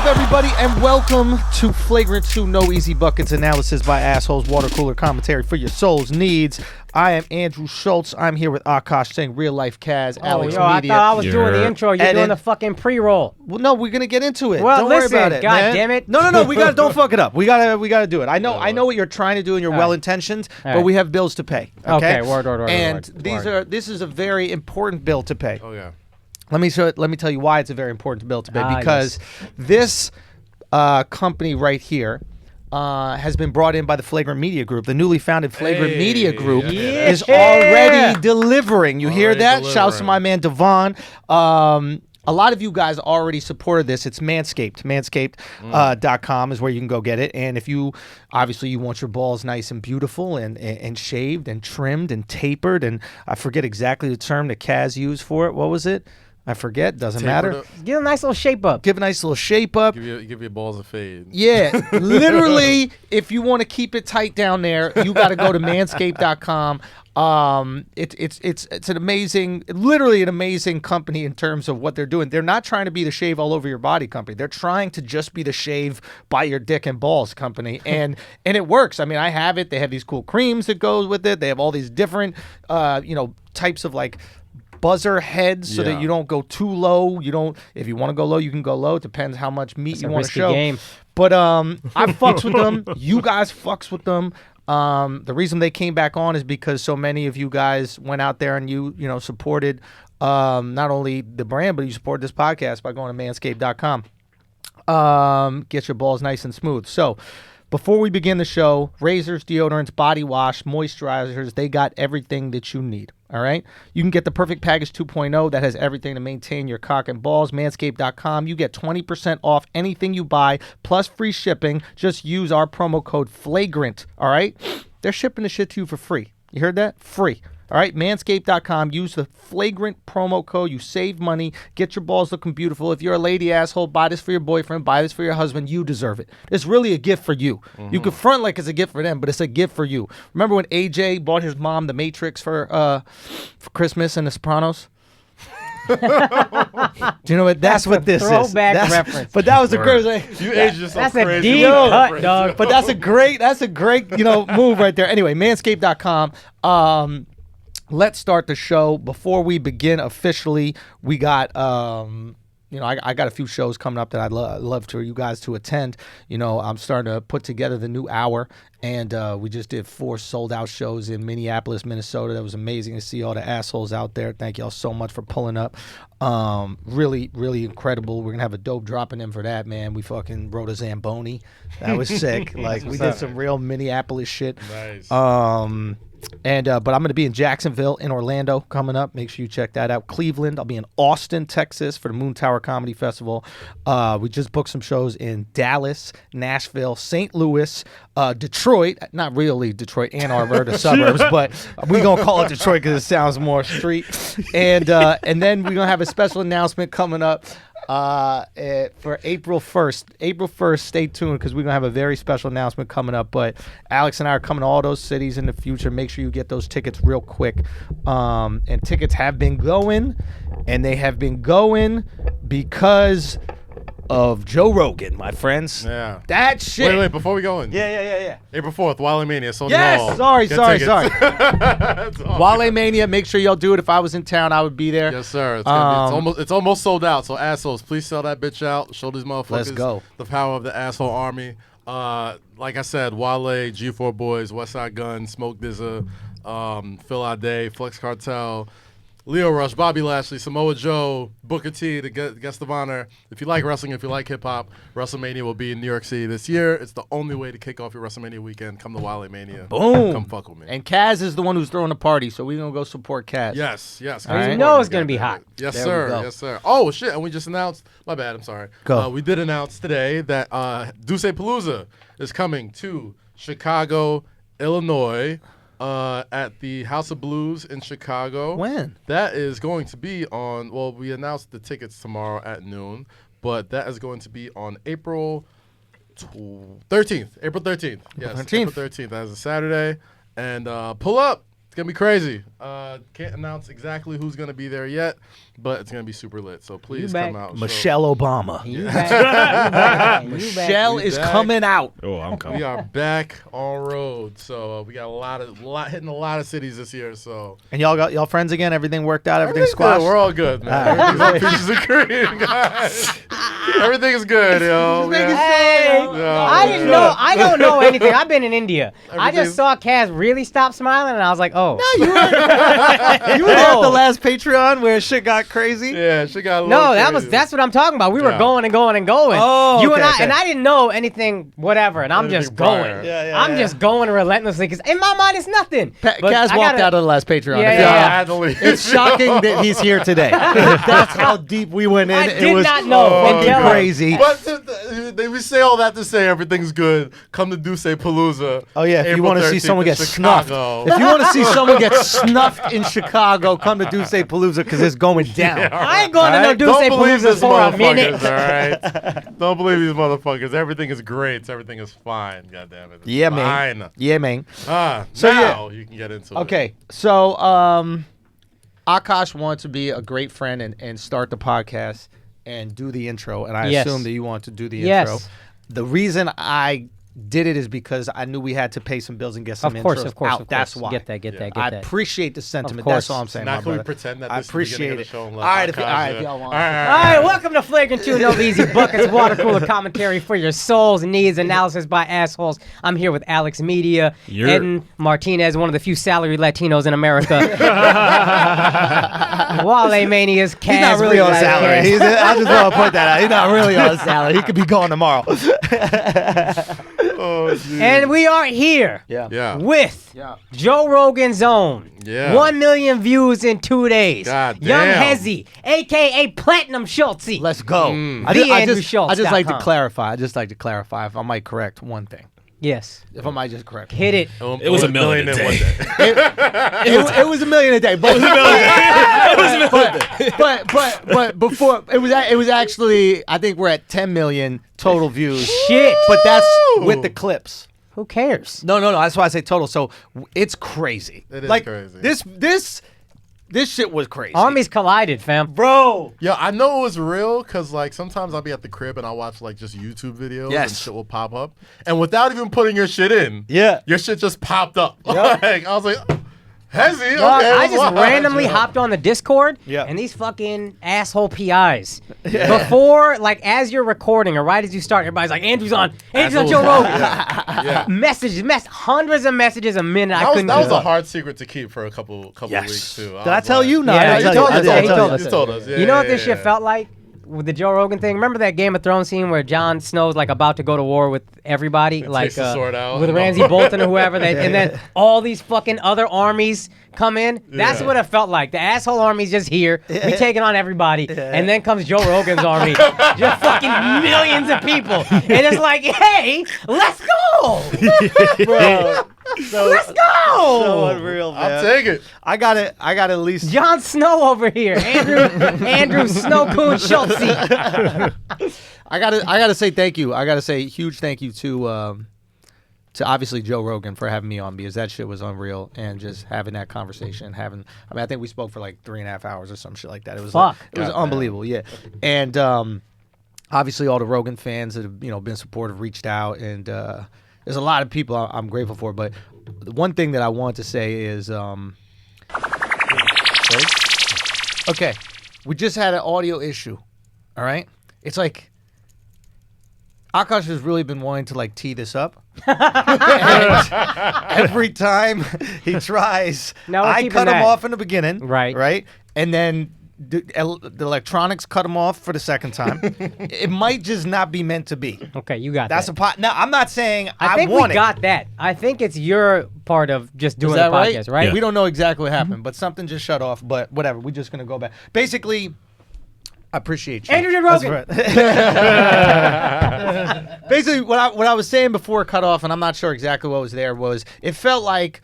everybody, and welcome to Flagrant 2 No Easy Buckets Analysis by Assholes, water cooler commentary for your soul's needs. I am Andrew Schulz. I'm here with Akaash saying real life Kaz, AlexxMedia. I thought I was doing the intro. You're doing the fucking pre-roll. Well, no, we're gonna get into it. Well, don't listen, worry about it. God man. damn it. No, we gotta don't fuck it up. We gotta do it. I know what you're trying to do and you're well intentioned, but we have bills to pay. Okay, word. And this is a very important bill to pay. Oh yeah. Let me tell you why it's a very important bill to pay. Because this company right here has been brought in by the Flagrant Media Group. The newly founded Flagrant Media Group is already delivering. You hear that? Shouts to my man Devon. A lot of you guys already supported this. It's Manscaped. Manscaped.com is where you can go get it. And if you, obviously, you want your balls nice and beautiful and shaved and trimmed and tapered. And I forget exactly the term that Kaz used for it. What was it? I forget. Doesn't matter. Give a nice little shape up. Give a nice little shape up. Give your balls a fade. Yeah. Literally, if you want to keep it tight down there, you got to go to manscaped.com. It's an amazing, literally an amazing company in terms of what they're doing. They're not trying to be the shave all over your body company. They're trying to just be the shave by your dick and balls company. And it works. I mean, I have it. They have these cool creams that goes with it. They have all these different, types of like buzzer heads so that you don't go too low. If you want to go low, you can go low. It depends how much meat you want to show. Game. But I fucks with them. You guys fucks with them. The reason they came back on is because so many of you guys went out there and you supported not only the brand, but you supported this podcast by going to manscaped.com. Get your balls nice and smooth. So before we begin the show, razors, deodorants, body wash, moisturizers, they got everything that you need. All right? You can get the Perfect Package 2.0 that has everything to maintain your cock and balls. Manscaped.com. You get 20% off anything you buy, plus free shipping. Just use our promo code FLAGRANT. All right? They're shipping the shit to you for free. You heard that? Free. All right, manscaped.com. Use the Flagrant promo code. You save money. Get your balls looking beautiful. If you're a lady asshole, buy this for your boyfriend. Buy this for your husband. You deserve it. It's really a gift for you. Mm-hmm. You can front like it's a gift for them, but it's a gift for you. Remember when AJ bought his mom The Matrix for Christmas in The Sopranos? Do you know what? That's what this is. Throwback reference. But that was a great. You aged yourself That's crazy. a deep cut, dog. But that's a great move right there. Anyway, manscaped.com. Let's start the show. Before we begin officially, we got I got a few shows coming up that I'd love for you guys to attend. I'm starting to put together the new hour, and we just did 4 sold-out shows in Minneapolis, Minnesota. That was amazing to see all the assholes out there. Thank y'all so much for pulling up. Really, really incredible. We're going to have a dope dropping in for that, man. We fucking wrote a Zamboni. That was sick. We did some real Minneapolis shit. Nice. But I'm going to be in Jacksonville, in Orlando coming up. Make sure you check that out. Cleveland. I'll be in Austin, Texas for the Moon Tower Comedy Festival. We just booked some shows in Dallas, Nashville, St. Louis, Detroit. Not really Detroit, Ann Arbor, the suburbs, but we're going to call it Detroit because it sounds more street. And then we're going to have a special announcement coming up for April 1st. April 1st, stay tuned because we're going to have a very special announcement coming up. But Alex and I are coming to all those cities in the future. Make sure you get those tickets real quick. And tickets have been going, and they have been going because of Joe Rogan, my friends. Yeah. That shit. Wait, before we go in. Yeah. April 4th, Wale Mania. So Yes, sorry. Wale Mania, make sure y'all do it. If I was in town, I would be there. Yes, sir. It's almost sold out. So assholes, please sell that bitch out. Show these motherfuckers Let's go. The power of the asshole army. Like I said, Wale, G4 Boys, Westside Gunn, Smoke DZA, Phil Ade, Flex Cartel, Leo Rush, Bobby Lashley, Samoa Joe, Booker T, the guest of honor. If you like wrestling, if you like hip-hop, WrestleMania will be in New York City this year. It's the only way to kick off your WrestleMania weekend. Come to Wale Mania. Boom. Come fuck with me. And Kaz is the one who's throwing the party, so we're going to go support Kaz. Yes. All right. You know it's going to be hot. Yes, There sir. we go. Yes, sir. Oh, shit. And we just announced. My bad. I'm sorry. Go. We did announce today that Duce Palooza is coming to Chicago, Illinois, at the House of Blues in Chicago. When? That is going to be on, well, we announced the tickets tomorrow at noon, but that is going to be on April 13th. April 13th. Yes, 13th. April 13th. That is a Saturday. And pull up. It's gonna be crazy. Can't announce exactly who's gonna be there yet, but it's gonna be super lit. So please come out. Michelle Obama. You back. You back. Michelle is coming out. Oh, I'm coming. We are back on road. So we got hitting a lot of cities this year. So And y'all friends again? Everything worked out? Everything's good. squashed? We're all good, man. Everything's peaches and cream, guys. Everything is good, yo. Hey, I don't know anything. I've been in India. I just saw Kaz really stop smiling, and I was like, oh. You were there at the last Patreon where shit got crazy? Yeah, shit got a little crazy. That's what I'm talking about. We were going and going and going. Oh, you okay, and I didn't know anything, whatever, and I'm just going. I'm just going relentlessly because in my mind it's nothing. Kaz walked out of the last Patreon. Yeah. I had to leave. It's shocking that he's here today. That's how deep we went in. I It did was not know. fucking crazy. But we say all that to say everything's good. Come to Duce Palooza. Oh yeah, if you April want to see 13th someone in get snuffed, Chicago. if you want to see someone get snuffed in Chicago, come to Duce Palooza because it's going down. I ain't going to no Duce Don't believe Palooza this for a motherfuckers, minute. all right? Don't believe these motherfuckers. Everything is great. Everything is fine. God damn it. It's Yeah, fine. man. Yeah, man. So So, now you can get into it. Okay, so Akaash wanted to be a great friend and start the podcast and do the intro, and I Yes. assume that you want to do the Yes. intro. The reason I did it is because I knew we had to pay some bills and get some Of course, intros of course, out. of course. That's why. Get that. I appreciate the sentiment. Of course. That's all I'm saying. Now my can we brother. pretend that I this is the beginning appreciate of the it. show and All let right, Akaash, if y'all want. All right, welcome to Flagrant 2, no easy buckets, water cooler commentary for your souls and needs, analysis by assholes. I'm here with AlexxMedia, Eden Martinez, one of the few salary Latinos in America. Wale Mania's Kaz. He's not really on salary. I just want to point that out. He's not really on salary. He could be gone tomorrow. Oh, geez. And we are here Yeah. with Joe Rogan's own. Yeah. 1 million views in 2 days. God Young damn. Hezzy, a.k.a. Platinum Schulz. Let's go. I just like to clarify. If I might correct one thing. Yes. If I might just correct. Hit it. It was a million a in day. one day. It was a million a day, but but before it was actually I think we're at 10 million total views. Shit. But that's with the clips. Who cares? No. That's why I say total. So it's crazy. It is like, crazy. This shit was crazy. Armies collided, fam. bro. Yeah, I know it was real because like sometimes I'll be at the crib and I'll watch like just YouTube videos and shit will pop up, and without even putting your shit in, your shit just popped up. Like I was like, Hezzy, okay. I just watch. randomly hopped on the Discord, and these fucking asshole PIs. Before, like, as you're recording or right as you start, everybody's like, Andrew's on Joe Rogan. Messages, hundreds of messages a minute. That was a hard secret to keep for a couple weeks too. Did I tell you? No, Yeah, I didn't he tell told you. us. I did. You told us. Yeah, You know what this shit felt like? With the Joe Rogan thing, remember that Game of Thrones scene where Jon Snow's like about to go to war with everybody, like takes the sword out. with Ramsay Bolton or whoever, and then all these fucking other armies come in. That's what it felt like. The asshole army's just here, we taking on everybody, and then comes Joe Rogan's army, just fucking millions of people, and it's like, hey, let's go, Bro. let's go. So unreal, man. I'll take it. I got at least. Jon Snow over here, Andrew Snow Coon Schultz. I gotta say thank you. I gotta say huge thank you to obviously Joe Rogan for having me on because that shit was unreal and just having that conversation. I think we spoke for like 3.5 hours or some shit like that. It was it was unbelievable, yeah. And obviously all the Rogan fans that have been supportive reached out, and there's a lot of people I'm grateful for. But the one thing that I want to say is, okay, we just had an audio issue. All right, it's like Akaash has really been wanting to like tee this up. And every time he tries, No, we're I keeping cut him that. off in the beginning, Right. right, and then the electronics cut him off for the second time. It might just not be meant to be. Okay, you got That's that. a pot. Now I'm not saying I think want we got that. I think it's your part of just Is doing that the podcast, right? Yeah. We don't know exactly what happened, but something just shut off. But whatever, we're just gonna go back. Basically, I appreciate you. Andrew That's Rogan. right. Basically, what I was saying before it cut off, and I'm not sure exactly what was there, was it felt like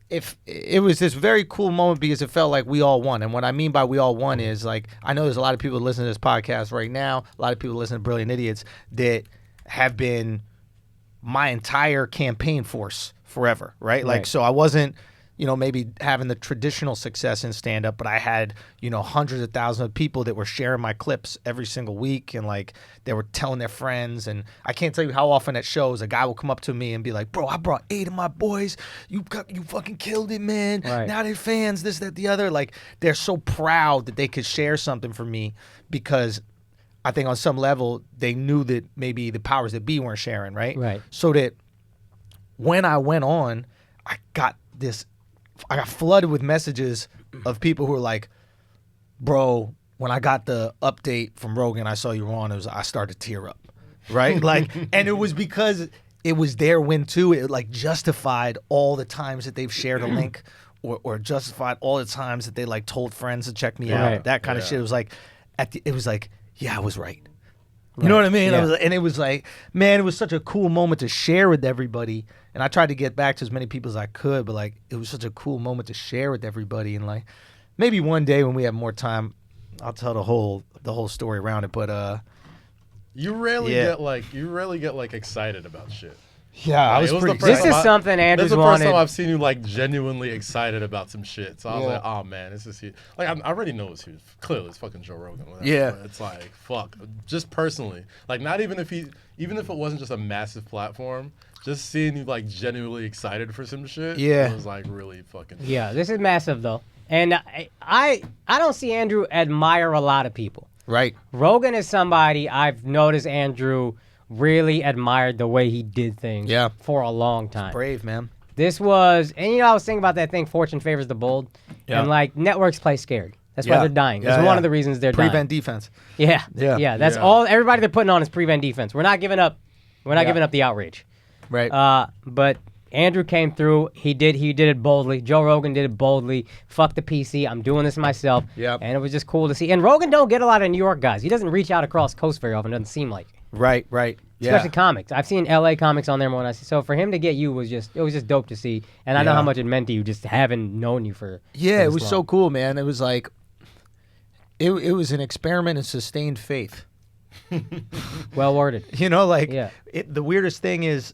if it was this very cool moment because it felt like we all won. And what I mean by we all won is like I know there's a lot of people listening to this podcast right now, a lot of people listening to Brilliant Idiots that have been my entire campaign force forever, right? Like, so I wasn't, maybe having the traditional success in stand-up, but I had, hundreds of thousands of people that were sharing my clips every single week, and like they were telling their friends. And I can't tell you how often at shows a guy will come up to me and be like, bro, I brought 8 of my boys. You fucking killed it, man. Right. Now they're fans, this, that, the other. Like, they're so proud that they could share something for me, because I think on some level they knew that maybe the powers that be weren't sharing, right? Right. So that when I went on, I got flooded with messages of people who were like, bro, when I got the update from Rogan, I saw you were on, I started to tear up, right? Like, and it was because it was their win too. It like justified all the times that they've shared a link, or justified all the times that they like told friends to check me out. That kind of shit. It was like, it was like, yeah, I was right. You know what I mean? Yeah. And it was like, man, it was such a cool moment to share with everybody. And I tried to get back to as many people as I could, but like, it was such a cool moment to share with everybody. And like, maybe one day when we have more time, I'll tell the whole story around it. But you rarely get like excited about shit. yeah, I was pretty. This is something Andrew's This is the wanted. first time I've seen you like genuinely excited about some shit. So I was like, oh man, this is huge. Like I already know it's huge. Clearly, it's fucking Joe Rogan. Whatever. Yeah. But it's like fuck. Just personally, like not even if it wasn't just a massive platform, just seeing you like genuinely excited for some shit. Yeah. It was like really fucking. Yeah, this is massive though, and I don't see Andrew admire a lot of people. Right. Rogan is somebody I've noticed Andrew really admired the way he did things for a long time. Brave, man. This was, and I was thinking about that thing, fortune favors the bold. Yeah. And like networks play scared. That's why they're dying. That's one of the reasons they're Prevent dying. defense. Yeah. That's all. Everybody they're putting on is prevent defense. We're not giving up. We're not giving up the outrage. Right. But Andrew came through. He did it boldly. Joe Rogan did it boldly. Fuck the PC. I'm doing this myself. Yep. And it was just cool to see. And Rogan don't get a lot of New York guys. He doesn't reach out across coast very often. Doesn't seem like. Right. Yeah. Especially comics. I've seen LA comics on there more than I see. So for him to get you was just dope to see. And I know how much it meant to you just having known you for Yeah, it was long. so cool, man. It was like it was an experiment in sustained faith. Well worded. The weirdest thing is,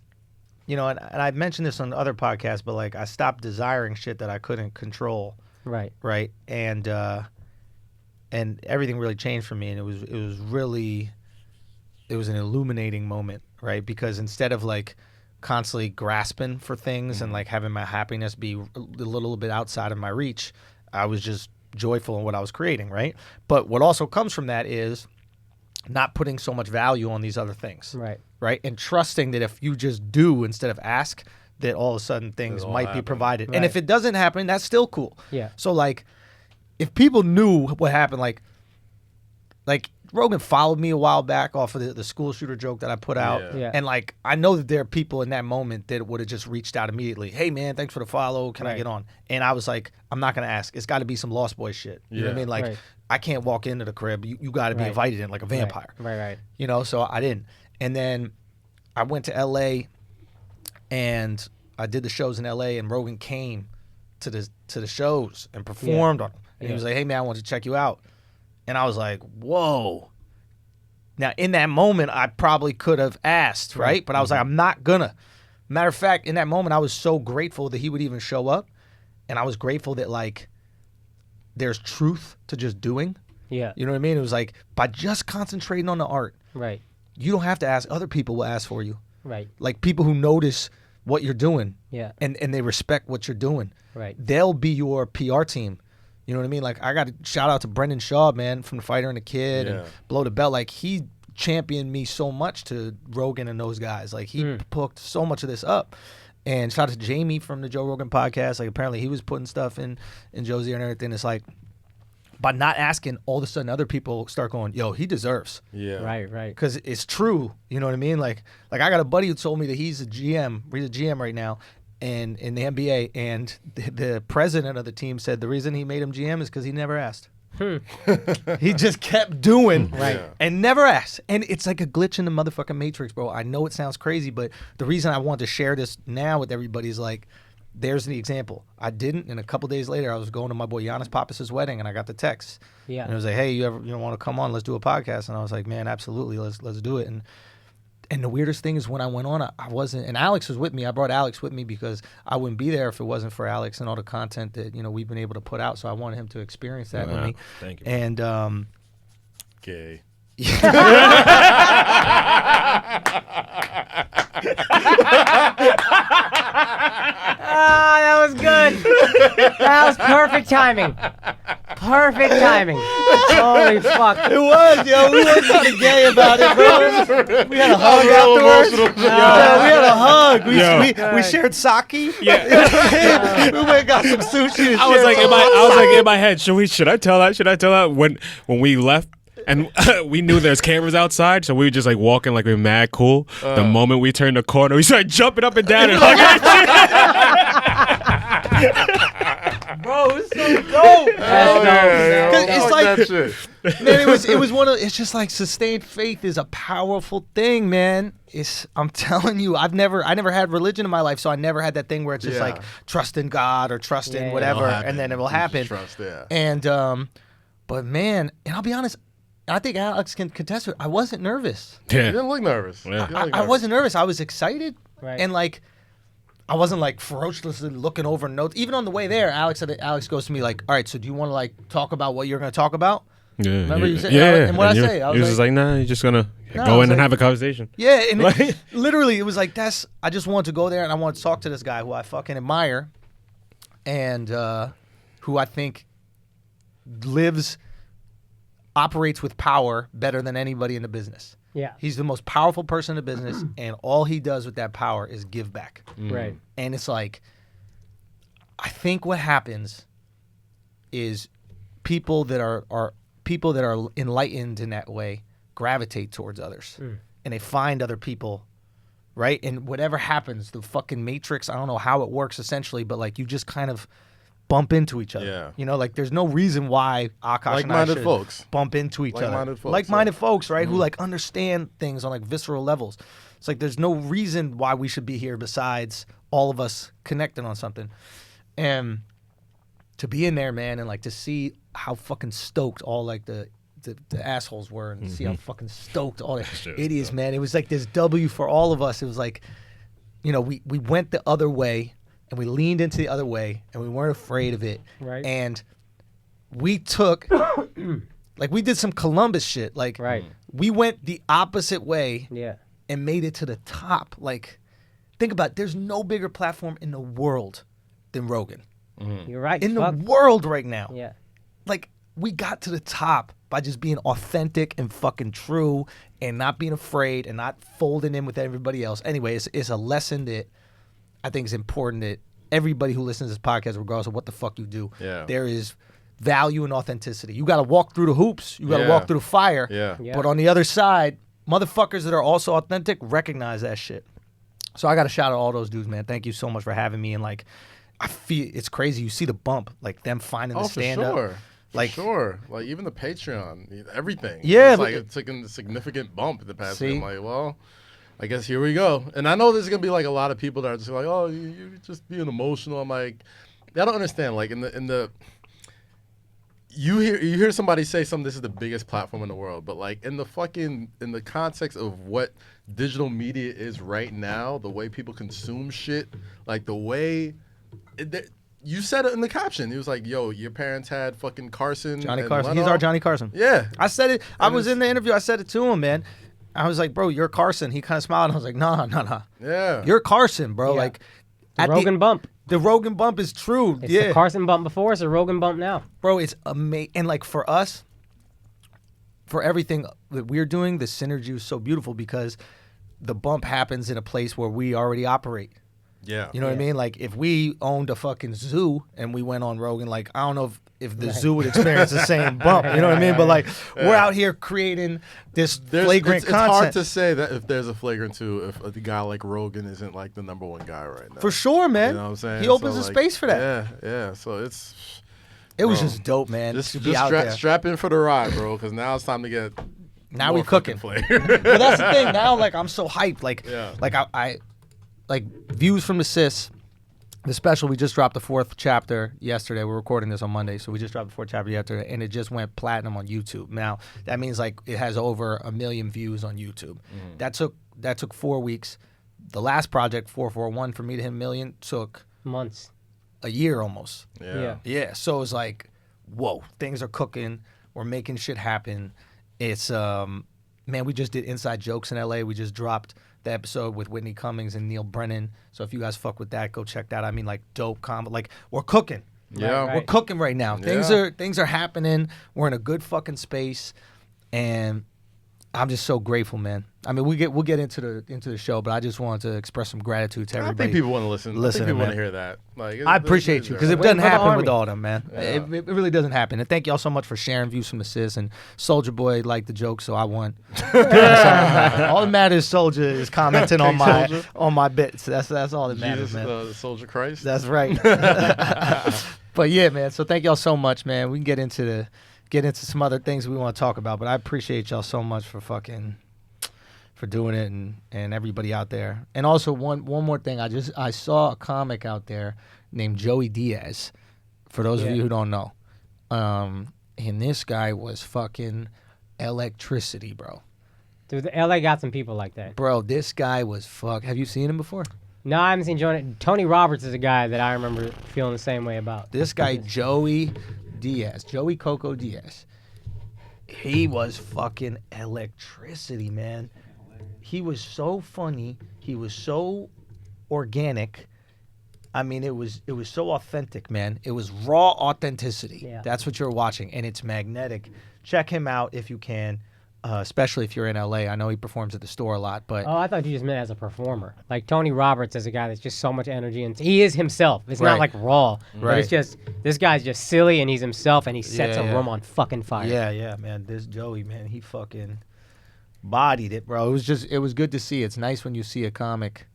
and I've mentioned this on other podcasts, but like I stopped desiring shit that I couldn't control. Right. Right. And everything really changed for me, and it was an illuminating moment, right? Because instead of like constantly grasping for things and like having my happiness be a little bit outside of my reach, I was just joyful in what I was creating, right? But what also comes from that is not putting so much value on these other things, right? And trusting that if you just do instead of ask, that all of a sudden things might be provided. And if it doesn't happen, that's still cool. Yeah. So like, if people knew what happened, like Rogan followed me a while back off of the school shooter joke that I put out. Yeah. And like, I know that there are people in that moment that would have just reached out immediately. Hey man, thanks for the follow. Can I get on? And I was like, I'm not going to ask. It's got to be some Lost Boy shit. You know what I mean? Like, I can't walk into the crib. You got to be invited in like a vampire. Right. So I didn't. And then I went to LA and I did the shows in LA, and Rogan came to the shows and performed on them. And he was like, hey man, I want to check you out. And I was like, whoa. Now, in that moment, I probably could have asked, right? But I was like, I'm not gonna. Matter of fact, in that moment, I was so grateful that he would even show up. And I was grateful that, like, there's truth to just doing. Yeah. You know what I mean? It was like, by just concentrating on the art, Right. you don't have to ask. Other people will ask for you. Right. Like, people who notice what you're doing. Yeah. And they respect what you're doing. Right. They'll be your PR team. You know what I mean? Like, I got to shout out to Brendan Shaw, man, from The Fighter and the Kid and Below the Belt. Like, he championed me so much to Rogan and those guys. Like, he hooked so much of this up. And shout out to Jamie from the Joe Rogan podcast. Like, apparently he was putting stuff in Joe's ear and everything. It's like, by not asking, all of a sudden other people start going, yo, he deserves. Yeah. Right. Because it's true. You know what I mean? Like I got a buddy who told me that he's a GM. He's a GM right now. And in the NBA, and the president of the team said the reason he made him GM is because he never asked. He just kept doing and never asked. And it's like a glitch in the motherfucking matrix, bro. I know it sounds crazy, but the reason I want to share this now with everybody is like, there's the example. I didn't, and a couple days later, I was going to my boy Giannis Pappas' wedding, and I got the text. Yeah. And it was like, hey, you want to come on? Let's do a podcast. And I was like, man, absolutely, let's do it. And And the weirdest thing is when I went on, I wasn't, and Alex was with me. I brought Alex with me because I wouldn't be there if it wasn't for Alex and all the content that, you know, we've been able to put out. So I wanted him to experience that with me. Thank you. And, Gay. That was good. That was perfect timing. Perfect timing. Holy fuck. it was, yo. We weren't kind of gay about it, bro. We had a hug afterwards. Yeah, we had a hug. We shared sake. Yeah. We went and got some sushi. And I was shared like, some in my head, should I tell that? Should I tell that? When we left, and we knew there's cameras outside, so we were just like walking like we were mad cool. The moment we turned the corner, we started jumping up and down and hugging. Bro, it's so dope. It's like- that shit. Man, it was one of, it's just like sustained faith is a powerful thing, man. I'm telling you, I never had religion in my life, so I never had that thing where it's just like trust in God or trust in whatever, and then it will happen. Trust, yeah. And but man, and I'll be honest, I think Alex can contest it. I wasn't nervous. You didn't look nervous. Yeah. I wasn't nervous. I was excited, Right. and like I wasn't like ferociously looking over notes. Even on the way there, Alex goes to me like, "All right, so do you want to like talk about what you're going to talk about?" Yeah, Remember you said, yeah. and what I say, I He was was just like, nah, you're just gonna No, I go was in and like- have a conversation. Yeah, and Like- literally, it was like I just wanted to go there and I wanted to talk to this guy who I fucking admire, and who I think operates with power better than anybody in the business. Yeah. He's the most powerful person in the business, and all he does with that power is give back. Right. And it's like, I think what happens is people that are enlightened in that way gravitate towards others, and they find other people, right? And whatever happens, the fucking matrix, I don't know how it works essentially, but like you just kind of bump into each other. Yeah. You know, like there's no reason why Akaash and I Like-minded should folks. bump into each other. Like-minded folks, Like-minded yeah. folks, right? Who like understand things on like visceral levels. It's like there's no reason why we should be here besides all of us connecting on something. And to be in there, man, and like to see how fucking stoked all like the assholes were, and see how fucking stoked all the idiots, man. It was like this W for all of us. It was like, you know, we went the other way and we leaned into the other way and we weren't afraid of it. Right. And we took, like we did some Columbus shit. Like Right. we went the opposite way Yeah. and made it to the top. Like, think about it. There's no bigger platform in the world than Rogan. You're right. In the fuck. world right now. Yeah. Like, we got to the top by just being authentic and fucking true and not being afraid and not folding in with everybody else. Anyway, it's a lesson that I think is important that everybody who listens to this podcast, regardless of what the fuck you do, there is value in authenticity. You got to walk through the hoops. You got to walk through the fire. Yeah. Yeah. But on the other side, motherfuckers that are also authentic recognize that shit. So I got to shout out all those dudes, man. Thank you so much for having me. And like, I feel it's crazy. You see the bump, like them finding the stand up. Like, sure. Like even the Patreon, everything. Yeah, It's but- like it's taken a significant bump in the past week. See? I'm like, well, I guess here we go. And I know there's gonna be like a lot of people that are just like, oh, you're just being emotional. I'm like, I don't understand. Like in the you hear somebody say something, this is the biggest platform in the world, but like in the context of what digital media is right now, the way people consume shit, like the way you said it in the caption. He was like, yo, your parents had fucking Carson. Johnny and Carson. Leno. He's our Johnny Carson. Yeah. I said it. I And was it's- in the interview. I said it to him, man. I was like, bro, you're Carson. He kind of smiled. And I was like, nah. Yeah. You're Carson, bro. Yeah. Like, The at Rogan bump. The Rogan bump is true. It's yeah. the Carson bump before. It's the Rogan bump now. Bro, it's amazing. And like for us, for everything that we're doing, the synergy is so beautiful because the bump happens in a place where we already operate. Yeah. You know what I mean? Like if we owned a fucking zoo and we went on Rogan, like I don't know if the zoo would experience the same bump. You know what I mean? But like we're out here creating this flagrant it's content. hard to say that if there's a Flagrant 2, if a guy like Rogan isn't like the number one guy right now. For sure, man. You know what I'm saying? He opens So, a like, space for that. Yeah. So it was bro, just dope, man. just to be out there. strap in for the ride, bro, because now it's time to get Now more we cooking. fucking flavor. But that's the thing. Now, like I'm so hyped. Like, Yeah. like I like views from the sis. The special, we just dropped the 4th chapter yesterday. We're recording this on Monday, so we just dropped the 4th chapter yesterday, and it just went platinum on YouTube. Now, that means like it has over 1 million views on YouTube. That took 4 weeks. The last project, 441, for me to hit 1 million, took months, a year almost. Yeah. So it's like, whoa, things are cooking. We're making shit happen. It's man, we just did Inside Jokes in LA. We just dropped the episode with Whitney Cummings and Neil Brennan. So if you guys fuck with that, go check that. I mean, like, dope comedy. Like, we're cooking. Yeah, Right. We're cooking right now. Things are happening. We're in a good fucking space, and I'm just so grateful, man. I mean, we'll get into the show, but I just wanted to express some gratitude to I everybody. think people want to listen. I think people want to hear that. Like, I appreciate you, because it doesn't Waiting for the happen with army. all them, man. It really doesn't happen. And thank y'all so much for sharing views from Assist. And Soldier Boy liked the joke, so I won. All that matters, Soldier is commenting on my bits. That's all that matters, Jesus, man. Soldier Christ. That's right. But yeah, man. So thank y'all so much, man. We can get into some other things we want to talk about, but I appreciate y'all so much for doing it, and everybody out there. And also one more thing, I saw a comic out there named Joey Diaz, for those of you who don't know. And this guy was fucking electricity, bro. Dude, LA got some people like that. Bro, this guy was have you seen him before? No, I haven't seen Tony Roberts is a guy that I remember feeling the same way about. This guy, Joey Coco Diaz. He was fucking electricity, man. He was so funny. He was so organic. I mean, it was so authentic, man. It was raw authenticity. Yeah. That's what you're watching, and it's magnetic. Check him out if you can, especially if you're in LA. I know he performs at the store a lot, but Oh, I thought you just meant as a performer. Like Tony Roberts is a guy that's just so much energy, and he is himself. It's not like raw. But it's just, this guy's just silly, and he's himself, and he sets a room on fucking fire. Yeah, man. This Joey, man, he fucking bodied it, bro. It was good to see. It's nice when you see a comic.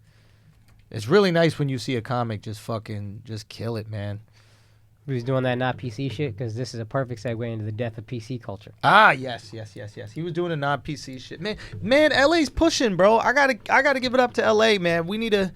It's really nice when you see a comic just kill it, man. He was doing that not PC shit, because this is a perfect segue into the death of PC culture. Ah, yes. He was doing a non-PC shit. Man, LA's pushing, bro. I gotta give it up to LA, man. We need to.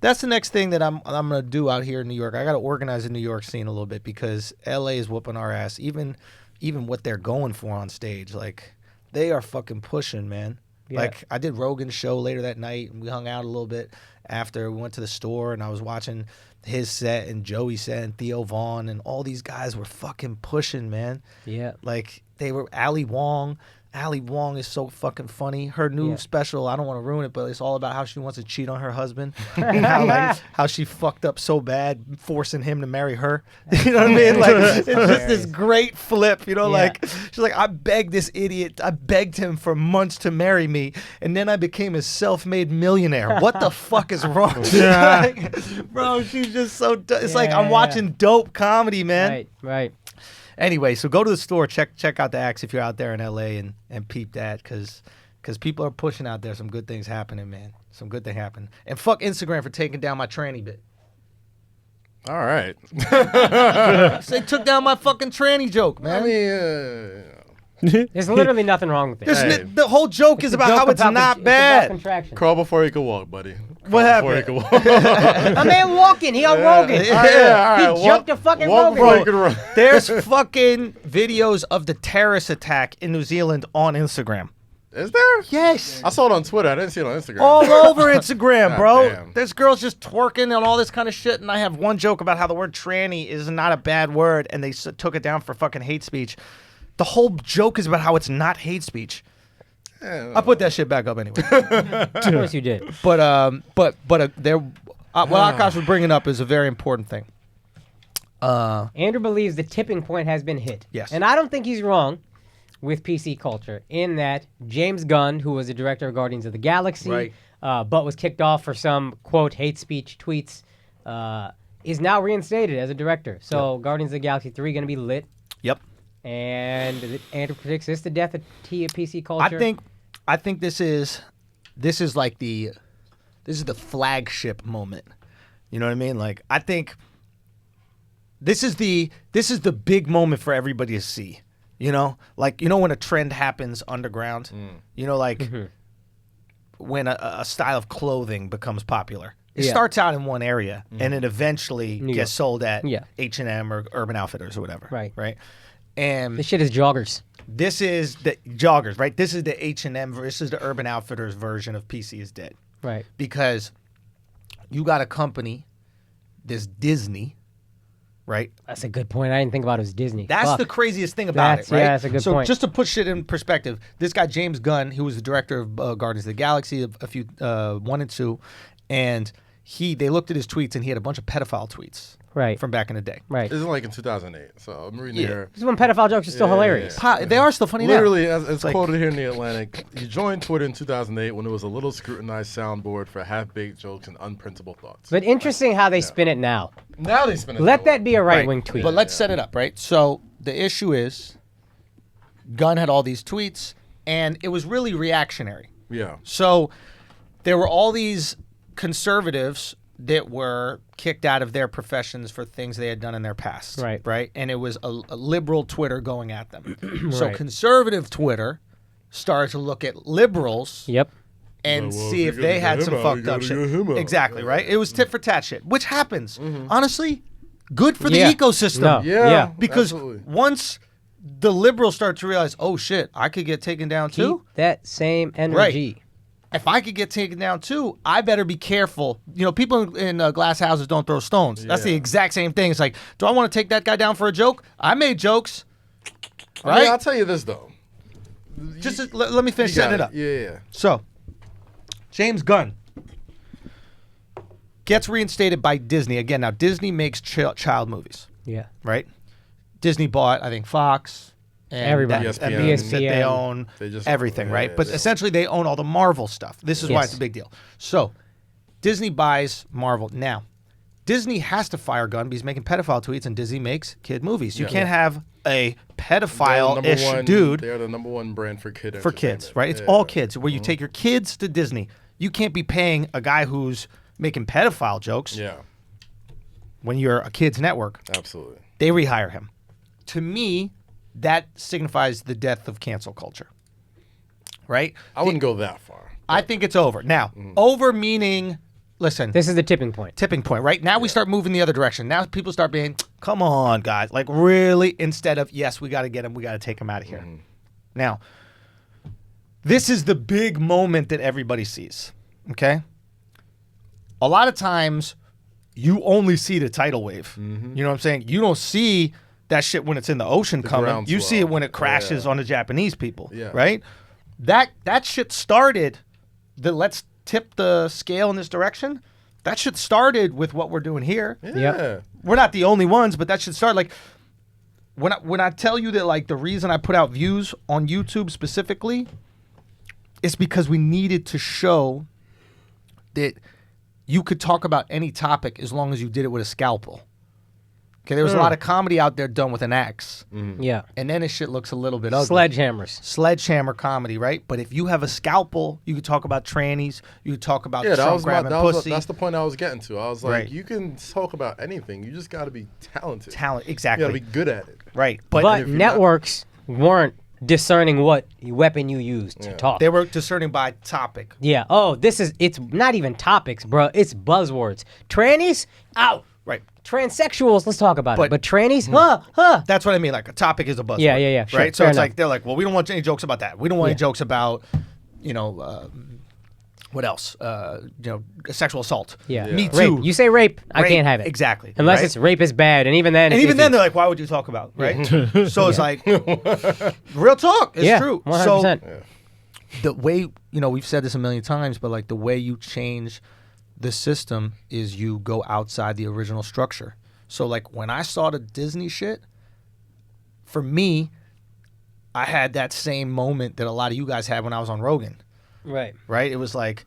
That's the next thing that I'm gonna do out here in New York. I gotta organize the New York scene a little bit, because LA is whooping our ass. Even what they're going for on stage, like, they are fucking pushing, man. Yeah. Like, I did Rogan's show later that night, and we hung out a little bit after. We went to the store, and I was watching his set and Joey's set and Theo Vaughn, and all these guys were fucking pushing, man. Yeah. Like, they were Ali Wong. Ali Wong is so fucking funny. Her new special, I don't want to ruin it, but it's all about how she wants to cheat on her husband. And how she fucked up so bad, forcing him to marry her. You know what I mean? Like, it's just this great flip, you know? Like, she's like, I begged him for months to marry me, and then I became a self-made millionaire. What the fuck is wrong? Like, bro, she's just so it's like I'm watching dope comedy, man. Right. Anyway, so go to the store, check out the acts if you're out there in LA, and peep that, because people are pushing out there. Some good things happening, man. Some good thing happening. And fuck Instagram for taking down my tranny bit. All right. They took down my fucking tranny joke, man. I mean, There's literally nothing wrong with it. The whole joke is about how it's not bad. Contraction. crawl before you can walk, buddy. What happened? Before you can walk. A man walking. He on Rogan. All right. He jumped a fucking Walk Rogan. before you can run. There's fucking videos of the terrorist attack in New Zealand on Instagram. Is there? Yes. I saw it on Twitter. I didn't see it on Instagram. All over Instagram, God bro. damn. There's girls just twerking and all this kind of shit, and I have one joke about how the word tranny is not a bad word, and they took it down for fucking hate speech. The whole joke is about how it's not hate speech. I put that shit back up anyway. Of course you did. But what Akaash was bringing up is a very important thing. Andrew believes the tipping point has been hit. Yes. And I don't think he's wrong with PC culture in that James Gunn, who was the director of Guardians of the Galaxy, Right. but was kicked off for some, quote, hate speech tweets, is now reinstated as a director. So Guardians of the Galaxy 3 going to be lit. Yep. And Andrew predicts this the death of PC culture. I think this is like the flagship moment. You know what I mean? Like, I think this is the big moment for everybody to see. You know, like, you know, when a trend happens underground, you know, like when a style of clothing becomes popular, It starts out in one area and it eventually New York. gets sold at Yeah. H&M or Urban Outfitters or whatever. Right. Right. And This shit is joggers. this is the joggers, right? This is the H&M. This is the Urban Outfitters version of PC is Dead. Right. Because you got a company, this Disney, right? That's a good point. I didn't think about it as Disney. That's Fuck. the craziest thing about That's- it, right? yeah, that's a good so point. just to put shit in perspective, this guy James Gunn, who was the director of Guardians of the Galaxy, a few 1 and 2, and they looked at his tweets and he had a bunch of pedophile tweets Right. from back in the day. Right. This is like in 2008. So I'm reading Yeah. here. This is when pedophile jokes are still Yeah, hilarious. They are still funny Literally, now. as like- quoted here in the Atlantic, he joined Twitter in 2008 when it was a little scrutinized soundboard for half-baked jokes and unprintable thoughts. But interesting how they spin it now. Now they spin it. Let that be a Right. right-wing tweet. But let's set it up, right? So the issue is Gunn had all these tweets and it was really reactionary. Yeah. So there were all these conservatives that were kicked out of their professions for things they had done in their past. Right. Right. And it was a liberal Twitter going at them. So Right. conservative Twitter started to look at liberals Yep. and Well, see if if you're they gonna had get some him out, fucked you up gotta shit. get him out. Exactly, right? It was tit for tat shit, which happens. Honestly, good for Yeah. the ecosystem. No. Yeah. Yeah. Because absolutely. once the liberals start to realize, oh shit, I could get taken down Keep too. that same energy. If I could get taken down too, I better be careful. You know, people in glass houses don't throw stones. That's the Yeah. exact same thing. It's like, do I want to take that guy down for a joke? I made jokes, I mean, right? I'll tell you this though. Let me finish You got setting it up. Yeah. So, James Gunn gets reinstated by Disney. Again, now Disney makes child movies, Yeah. right? Disney bought, I think, Fox. And Everybody. that ESPN. means that they ESPN. own They just- everything, yeah, right? yeah, But yeah. essentially, they own all the Marvel stuff. This is why Yes. it's a big deal. So, Disney buys Marvel. Now, Disney has to fire Gunn because he's making pedophile tweets, and Disney makes kid movies. You Yeah. can't have a They're the pedophile-ish number one- dude They're the number one brand for kid for kids, entertainment. right? It's Yeah. all kids. Where you take your kids to Disney. You can't be paying a guy who's making pedophile jokes Yeah, when you're a kids network. absolutely. They rehire him. To me, that signifies the death of cancel culture, right? I wouldn't go that far. I think it's over. Now, over meaning, listen, This is the tipping point. tipping point, right? Now we start moving the other direction. Now people start being, come on, guys. Like, really? Instead of, yes, we got to get him. We got to take him out of here. Now, this is the big moment that everybody sees, okay? A lot of times, you only see the tidal wave. You know what I'm saying? You don't see that shit when it's in the ocean coming. You see it when it crashes on the Japanese people, Yeah. right? That shit started, let's tip the scale in this direction. That shit started with what we're doing here. Yeah. We're not the only ones, but that should start. Like, when I tell you that, like, the reason I put out views on YouTube specifically is because we needed to show that you could talk about any topic as long as you did it with a scalpel. Okay, there was a lot of comedy out there done with an axe, Yeah. and then this shit looks a little bit ugly. Sledgehammers. Sledgehammer comedy, right? But if you have a scalpel, you could talk about trannies, you could talk about Yeah, Trump grabbing pussy. that's the point I was getting to. I was like, Right. you can talk about anything. You just got to be talented. Talent, You exactly. got to be good at it. Right, But if you're networks weren't discerning what weapon you used to talk. they were discerning by topic. Yeah. Oh, it's not even topics, bro. It's buzzwords. Trannies? Out. Right. Transsexuals, let's talk about But- it. But trannies? Huh. That's what I mean. Like, a topic is a buzzword. Yeah, sure, right. So fair it's enough. like they're like, well, we don't want any jokes about that. We don't want any Yeah. jokes about, what else? Sexual assault. Yeah. Me Rape. too. You say rape, I Rape, can't have it. exactly, Unless right? it's rape is bad, and even then. And it's even then, iffy. they're like, why would you talk about? Right. So it's like, real talk. It's yeah, true. 100%. So the way, we've said this a million times, but like the way you change the system is you go outside the original structure. So like when I saw the Disney shit, for me, I had that same moment that a lot of you guys had when I was on Rogan, Right. right? It was like,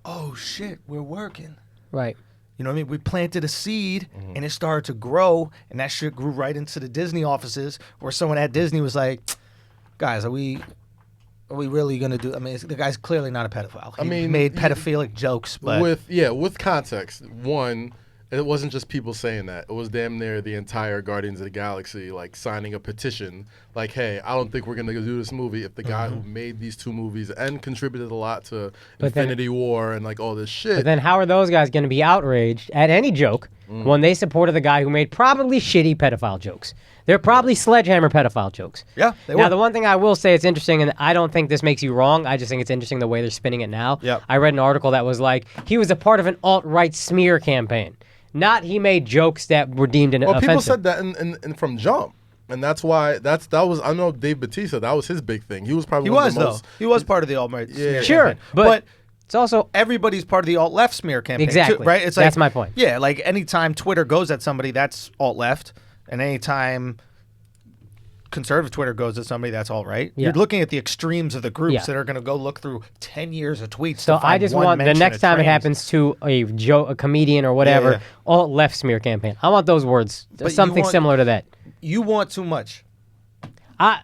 oh shit, we're working. Right. You know what I mean? We planted a seed and it started to grow, and that shit grew right into the Disney offices where someone at Disney was like, guys, are we really going to do? I mean, the guy's clearly not a pedophile. He I mean, made pedophilic jokes, but with context. One, it wasn't just people saying that. It was damn near the entire Guardians of the Galaxy like signing a petition like, hey, I don't think we're going to do this movie if the guy who made these 2 movies and contributed a lot to Infinity War and like all this shit. But then how are those guys going to be outraged at any joke when they supported the guy who made probably shitty pedophile jokes? They're probably sledgehammer pedophile jokes. Yeah, they Now, were. the one thing I will say, it's interesting, and I don't think this makes you wrong. I just think it's interesting the way they're spinning it now. Yep. I read an article that was like, he was a part of an alt-right smear campaign. Not he made jokes that were deemed offensive. People said that in from Jump. And that's why that was, I know Dave Bautista, that was his big thing. He was probably one of the most. He was part of the alt-right smear Sure, campaign. but it's also everybody's part of the alt-left smear campaign. Exactly. Too, right? It's like, That's my point. Yeah, like anytime Twitter goes at somebody, that's alt-left. And anytime conservative Twitter goes at somebody, that's alt-right. Yeah. You're looking at the extremes of the groups Yeah. that are going to go look through 10 years of tweets So to find I just one want the mention next of time it trains. happens to a comedian or whatever, Yeah. alt-left smear campaign. I want those words, But something you want- similar to that. You want too much. I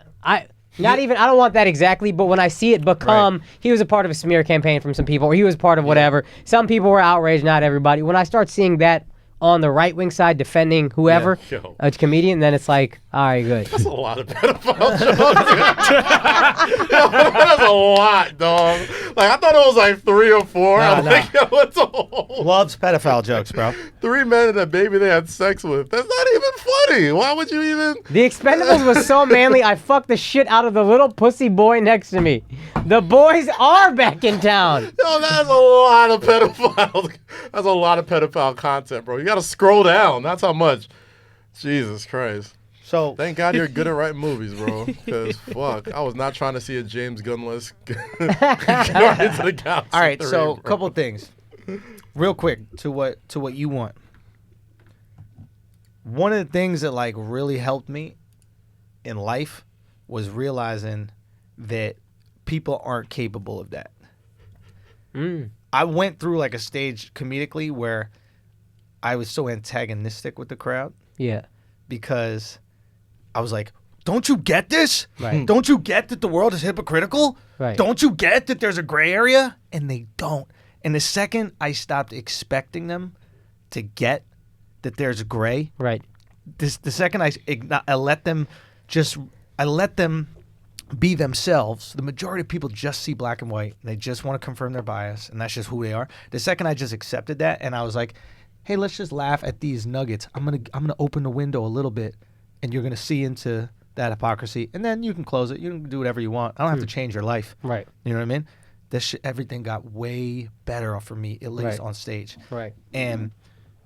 don't want that exactly, but when I see it become, he was a part of a smear campaign from some people, or he was part of whatever. Some people were outraged, not everybody. When I start seeing that on the right-wing side defending whoever, Yeah. Yo. a comedian, then it's like, all right, good. That's a lot of pedophile jokes. That's a lot, dog. Like, I thought it was like 3 or 4. I'm like, yo, what's a whole Loves pedophile jokes, bro. 3 men and a baby they had sex with? That's not even funny. Why would you even? The Expendables was so manly, I fucked the shit out of the little pussy boy next to me. The boys are back in town. Yo, that's a lot of pedophile. That's a lot of pedophile content, bro. You got to scroll down. That's how much. Jesus Christ. So Thank God you're good at writing movies, bro. Because, fuck, I was not trying to see a James Gunn-less Guardians of the Galaxy. all right, 3, so a bro. couple of things. Real quick to what you want. One of the things that like really helped me in life was realizing that people aren't capable of that. I went through like a stage comedically where I was so antagonistic with the crowd Yeah. because I was like, don't you get this? Right. Don't you get that the world is hypocritical? Right. Don't you get that there's a gray area? And they don't. And the second I stopped expecting them to get that there's gray, Right. the second I let them be themselves. The majority of people just see black and white. They just want to confirm their bias, and that's just who they are. The second I just accepted that, and I was like, "Hey, let's just laugh at these nuggets. I'm gonna open the window a little bit, and you're gonna see into that hypocrisy, and then you can close it. You can do whatever you want. I don't have to change your life. Right. You know what I mean? Everything got way better for me, at least Right. on stage. Right. And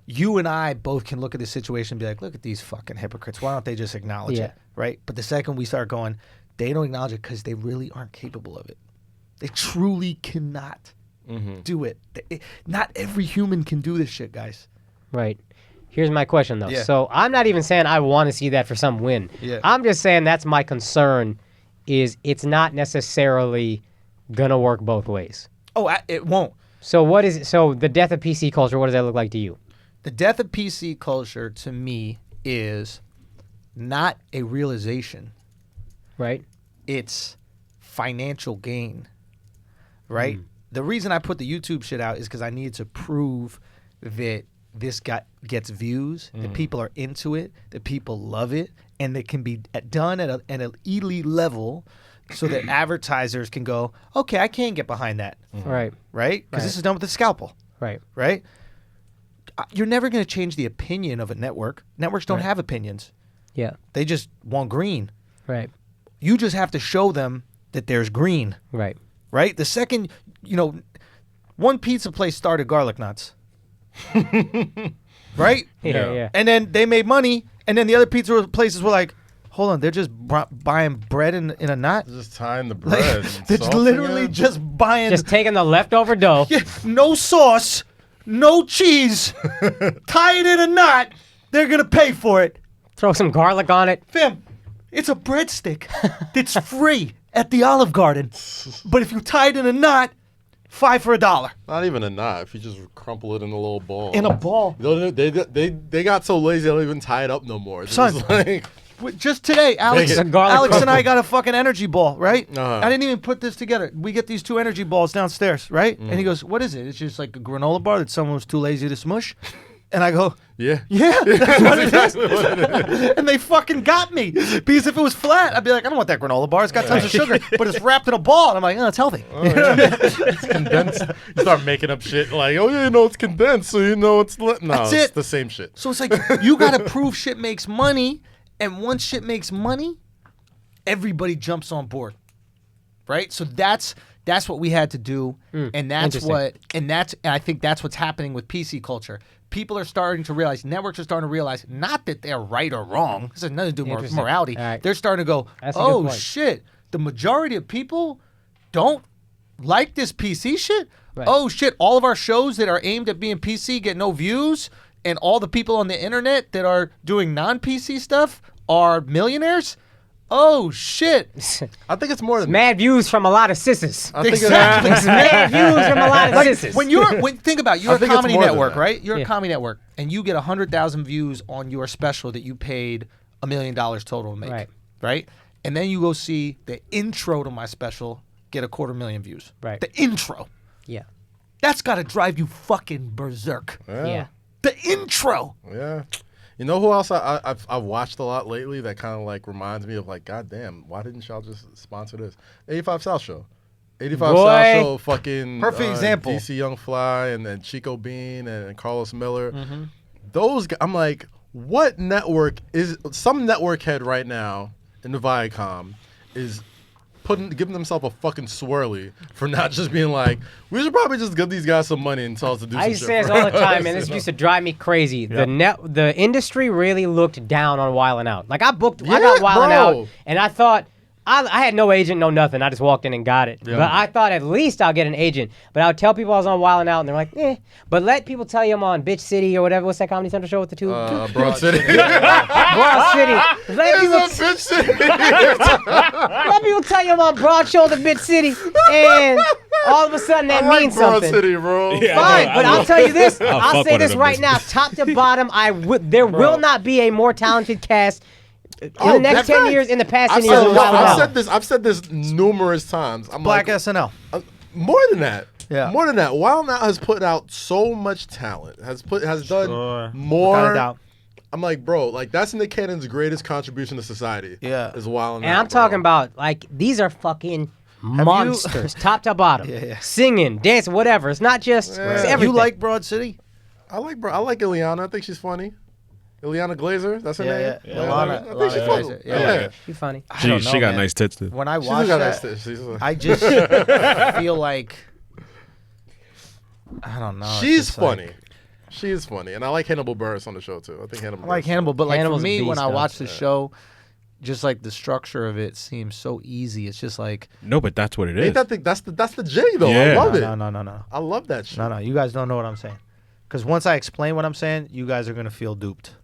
you and I both can look at this situation and be like, look at these fucking hypocrites. Why don't they just acknowledge Yeah. it? Right? But the second we start going, they don't acknowledge it because they really aren't capable of it. They truly cannot do it. Not every human can do this shit, guys. Right. Here's my question, though. Yeah. So I'm not even saying I want to see that for some win. Yeah. I'm just saying that's my concern is it's not necessarily going to work both ways. Oh, it won't. So the death of PC culture, what does that look like to you? The death of PC culture, to me, is not a realization. Right? It's financial gain, right? The reason I put the YouTube shit out is because I needed to prove that this gets views, that people are into it, that people love it, and that can be done at an elite level so that advertisers can go, okay, I can get behind that, Right. right? Because this Right. is done with a scalpel, Right. right? You're never going to change the opinion of a network. Networks don't have opinions. Yeah. They just want green. Right. You just have to show them that there's green. Right. Right? The second, one pizza place started garlic knots. Right? Yeah. And then they made money, and then the other pizza places were like, hold on, they're just buying bread in a knot? Just tying the Like, bread. they're salting literally it. just buying Just taking the leftover dough. no sauce, no cheese, tie it in a knot, they're going to pay for it. Throw some garlic on it. Fam, it's a breadstick that's free at the Olive Garden. But if you tie it in a knot, $5 for $1. Not even a knot. If you just crumple it in a little ball. In a ball. They got so lazy they don't even tie it up no more. It's Son. just like, Just today, Alex Make it. Garlic and I crumble. got a fucking energy ball, right? Uh-huh. I didn't even put this together. We get these 2 energy balls downstairs, right? And he goes, what is it? It's just like a granola bar that someone was too lazy to smush. And I go, Yeah. yeah, that's what it is. And they fucking got me. Because if it was flat, I'd be like, I don't want that granola bar. It's got tons of sugar. But it's wrapped in a ball. And I'm like, oh, it's healthy. It's condensed. You start making up shit like, oh, yeah, it's condensed, so it's lit. No, That's it's it. the same shit. So it's like, you got to prove shit makes money. And once shit makes money, everybody jumps on board. Right? So that's what we had to do. And that's and I think that's what's happening with PC culture. People are starting to realize, networks are starting to realize, not that they're right or wrong. This has nothing to do with morality. Right. They're starting to go, oh, shit, the majority of people don't like this PC shit. Right. Oh, shit, all of our shows that are aimed at being PC get no views, and all the people on the internet that are doing non-PC stuff are millionaires? Oh, shit. I think it's more than Mad views from a lot of sisses. Exactly. Mad views from a lot of sisses. Think about it, you're a comedy network, that. right? You're a comedy network, and you get 100,000 views on your special that you paid $1 million total to make, right? And then you go see the intro to my special get 250,000 views. Right. The intro. Yeah. That's got to drive you fucking berserk. Yeah. The intro. Yeah. You know who else I've watched a lot lately that kind of like reminds me of like, goddamn, why didn't y'all just sponsor this? 85 South Show. 85 South Show, fucking perfect example. DC Young Fly and then Chico Bean and Carlos Miller. Those guys, I'm like, what network is some network head right now in the Viacom is giving themselves a fucking swirly for not just being like, we should probably just give these guys some money and tell us to do some shit. I used to say this all the time, and this used to drive me crazy. The industry really looked down on Wildin' Out. Like I got Wildin' Out, and I thought I had no agent, no nothing. I just walked in and got it. Yeah. But I thought at least I'll get an agent. But I would tell people I was on Wildin' Out, and they're like, eh. But let people tell you I'm on Bitch City or whatever. What's that Comedy Central show with the two? Broad City. Broad City. Let Bitch City. let people tell you I'm on Broad Shoulder Bitch City, and all of a sudden that means something. Broad City, bro. Yeah, Fine, but I'll tell you this. I'll say this right bitches. now, top to bottom, there will not be a more talented cast in the next 10 years, in the past 10 years. I've said this numerous times. I'm Black like, SNL. More than that. Yeah. More than that. Wild Out has put out so much talent. Has done more. Without a doubt. I'm like, bro, like that's Nick Cannon's greatest contribution to society. Yeah. Is Wild Out. And I'm talking about like these are fucking monsters, top to bottom, singing, dancing, whatever. It's not just it's everything. You like Broad City? I like Ileana. I think she's funny. Ileana Glazer, that's her name. Yeah. Ilana. I think she's funny. Yeah. She's funny. She got nice tits too. When I She's watch got that, nice tits. I just feel like I don't know. She's funny. She is funny, and I like Hannibal Buress on the show too. I think Hannibal. I like Hannibal, but like Hannibal's for me, a when beast, I though. watch the show, just like the structure of it seems so easy. It's just like No, but that's what it is. Ain't that's the J though. Yeah. I love it. no. I love that shit. No, you guys don't know what I'm saying. Because once I explain what I'm saying, you guys are gonna feel duped.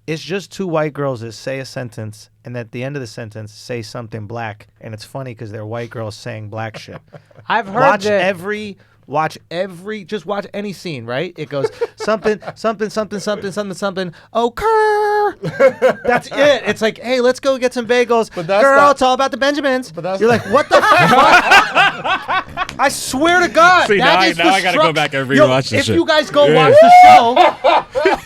It's just two white girls that say a sentence, and at the end of the sentence say something black, and it's funny because they're white girls saying black shit. I've heard Watch that. just watch any scene, right? It goes something. Oh, Kerr. That's it. It's like, hey, let's go get some bagels. But that's Girl, not- it's all about the Benjamins. But that's You're like, what the fuck? I swear to God. See, that now is I the gotta go back and rewatch this If shit. you guys go watch the show,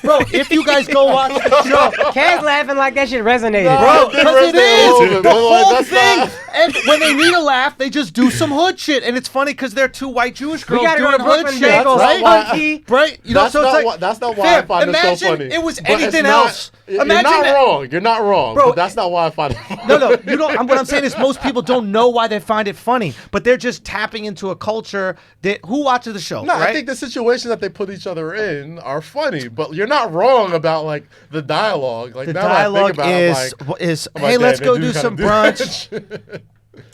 bro, if you guys go watch the show, Kaz laughing like that shit resonated. bro, because it is the whole That's thing. not- And when they need a laugh, they just do some hood shit, and it's funny because they're two white Jewish We girls gotta go doing to hood Brooklyn shit, Bagels, right? Funky. Right? You know, That's so it's not like why- that's not why I find it so imagine funny. it was But it's anything not- else. You're Imagine not that- wrong. You're not wrong. Bro, But that's not why I find it funny. No, you don't. What I'm saying is most people don't know why they find it funny, but they're just tapping into a culture that who watches the show, No, right? I think the situations that they put each other in are funny, but you're not wrong about like the dialogue. Like the now that I dialogue think about it, I'm like, is I'm hey, like, let's damn, go they do kinda some do brunch. that.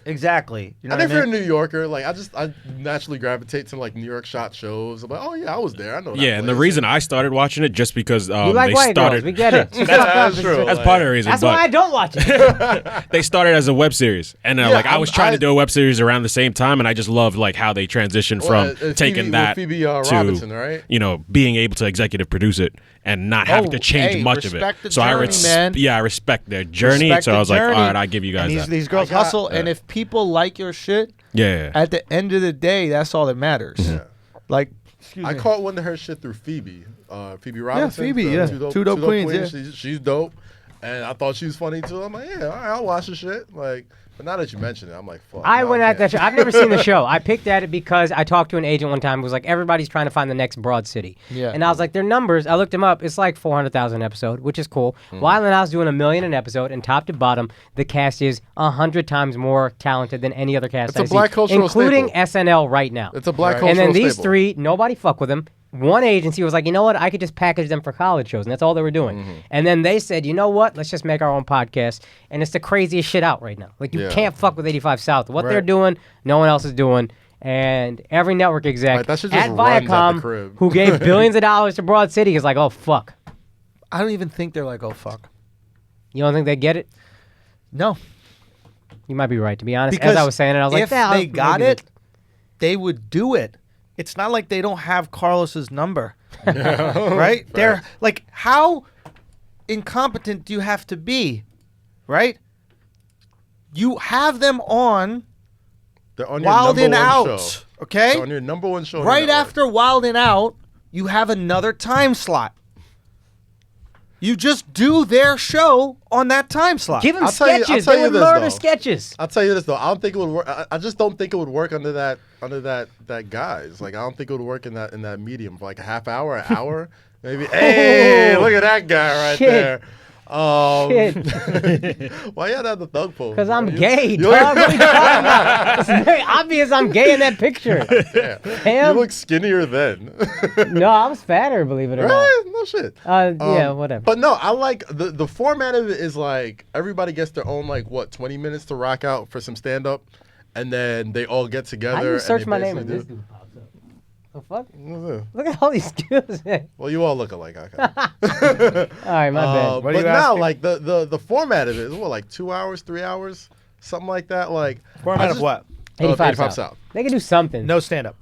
Exactly. You know I what think if you're a I mean? New Yorker, like I naturally gravitate to like New York shot shows. I'm like, oh yeah, I was there. I know. That Yeah, and the place. reason I started watching it just because You like they white started. girls. We get it. That's true. That's Like, part of the reason. That's but why I don't watch it. they started as a web series, and Yeah, like I was trying to I- do a web series around the same time, and I just loved like how they transitioned from taking Phoebe, that with Phoebe to Robinson, right? being able to executive produce it and not having to change hey, much of it. respect the So journey, man. I respect their journey. Respect so the I was like, all journey. right, I give you guys And that. these girls hustle, and if people like your shit, yeah. at the end of the day, that's all that matters. Like, excuse I me. caught one of her shit through Phoebe. Phoebe Robinson. Phoebe, the yeah. Two Dope Queens, yeah. She's dope. And I thought she was funny too. I'm like, yeah, all right, I'll watch the shit. Like, but now that you mention it, I'm like, fuck. I went at that show. I've never seen the show. I picked at it because I talked to an agent one time who was like, everybody's trying to find the next Broad City. Yeah. And I was like, their numbers, I looked them up. It's like 400,000 an episode, which is cool. Wild 'N Out's doing $1 million an episode, and top to bottom, the cast is 100 times more talented than any other cast It's a I see, black cultural including staple. SNL right now. It's a black Right. cultural And then these staple. three, nobody fuck with them. One agency was like, you know what? I could just package them for college shows, and that's all they were doing. And then they said, you know what? Let's just make our own podcast. And it's the craziest shit out right now. Like, you Yeah. can't fuck with 85 South. What they're Right. doing, no one else is doing. And every network exec Right, that shit just at runs at the Viacom, crib. who gave billions of dollars to Broad City, is like, oh, fuck. I don't even think they're like, oh fuck. You don't think they get it? No, You might be right, to be honest. because As I was saying it, I was like, if "Yeah, they got maybe it, they would do it. It's not like they don't have Carlos's number, right? They're like, how incompetent do you have to be, right? You have them on They're on your Wild number 'N one Out, show. okay? They're on your number one show. on Right your network. after Wild 'N Out, you have another time slot. You just do their show on that time slot. Give them I'll tell you- I'll sketches. tell They you would this, murder though. sketches. I'll tell you this though. I don't think it would work. I just don't think it would work under that guise. Like I don't think it would work in that medium for like a half hour, an hour, maybe. Hey, look at that guy right Shit. there. Shit. Why you had to have the thug pose? Because bro? I'm You- gay, you dog. What are you talking about? It's very obvious I'm gay in that picture. Yeah. Damn. You look skinnier then. No, I was fatter, believe it or not. Really? No shit. Yeah, whatever. But no, I like the format of it is like everybody gets their own 20 minutes to rock out for some stand up, and then they all get together. How do you and search they my name and basically this do- dude pops up? The fuck? Yeah. Look at all these skills. Well, you all look alike. Okay. All right, my bad. What are But you now, asking? like the format of it is what, like 2 hours, 3 hours, something like that. Like Format I of just- what? 85 85 South. South. They can do something. No stand up.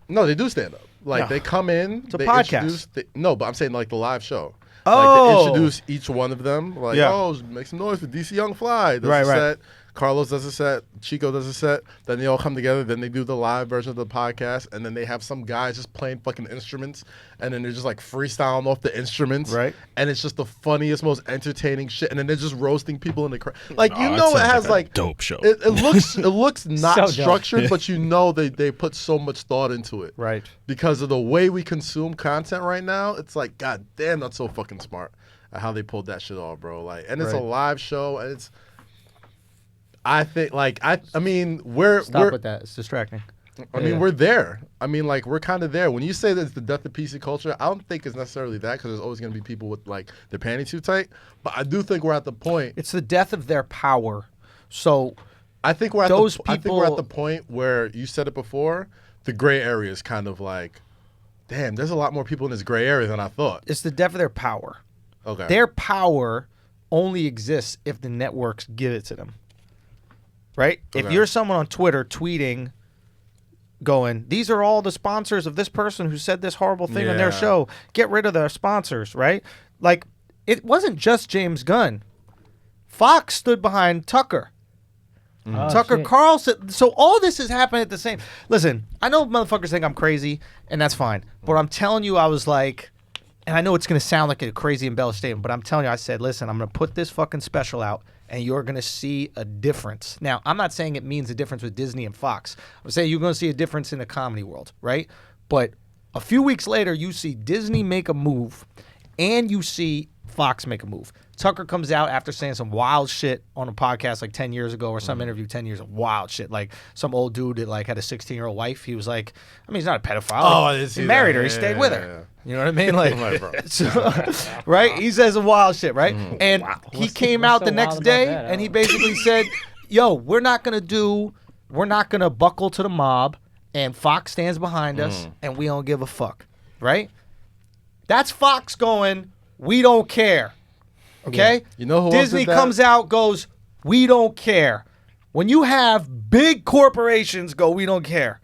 No, they do stand up. Like No. they come in. a they podcast. introduce- no, but I'm saying like the live show. Oh. Like they introduce each one of them. Like, Yeah. oh, make some noise for DC Young Fly. Does Right, a right. set. Carlos does a set. Chico does a set. Then they all come together. Then they do the live version of the podcast. And then they have some guys just playing fucking instruments. And then they're just like freestyling off the instruments. Right. And it's just the funniest, most entertaining shit. And then they're just roasting people in the crowd. Like, you Oh, know, that it sounds has like a like dope show. It looks not So dope. structured, but you know they put so much thought into it. Right. Because of the way we consume content right now, it's like, god damn, that's so fucking smart at how they pulled that shit off, bro. Like, and it's a Right. live show, and it's. I think, like, I mean, we're Stop with that. It's distracting. I mean, we're there. I mean, like, we're kind of there. When you say that it's the death of PC culture, I don't think it's necessarily that, because there's always going to be people with like their panties too tight. But I do think we're at the point. It's the death of their power. So I think we're at those I think we're at people- the point where you said it before. The gray area is kind of like, damn, there's a lot more people in this gray area than I thought. it's the death of their power. Okay. Their power only exists if the networks give it to them. Right? If Okay. you're someone on Twitter tweeting, going, these are all the sponsors of this person who said this horrible thing on their Yeah. show. Get rid of their sponsors, right? Like, it wasn't just James Gunn. Fox stood behind Tucker. Oh, Tucker shit. Carlson. So all this is happening at the same. Listen, I know motherfuckers think I'm crazy, and that's fine. But I'm telling you, I was like, and I know it's gonna sound like a crazy embellished statement, but I'm telling you, I said, listen, I'm gonna put this fucking special out, and you're gonna see a difference. Now, I'm not saying it means a difference with Disney and Fox. I'm saying you're gonna see a difference in the comedy world, right? But a few weeks later, you see Disney make a move, and you see Fox make a move. Tucker comes out after saying some wild shit on a podcast like 10 years ago or some interview 10 years of wild shit. Like some old dude that like had a 16-year-old wife. He was like, I mean, he's not a pedophile. Oh, I didn't see He married that. her. He Yeah, stayed yeah, with yeah, her. You know what I mean? Like, Right, bro. so- right? He says some wild shit, right? And he came what's out so the wild next about day that? I and he don't- basically said, yo, we're not going to buckle to the mob, and Fox stands behind us and we don't give a fuck, right? That's Fox going, we don't care. Okay? You know who else Disney did that? comes out, goes, we don't care. When you have big corporations go, we don't care,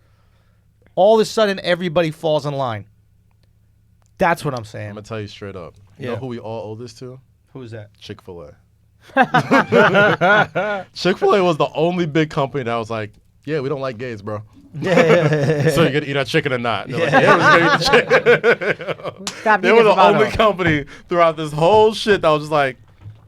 all of a sudden everybody falls in line. That's what I'm saying. I'm gonna tell you straight up. You Yeah. know who we all owe this to? Who's that? Chick-fil-A. Chick-fil-A was the only big company that was like, yeah, we don't like gays, bro. So you could eat that chicken or not? They're like, yeah, we're just gonna eat the chicken. Stop They eating were the Bravado. only company throughout this whole shit that was just like,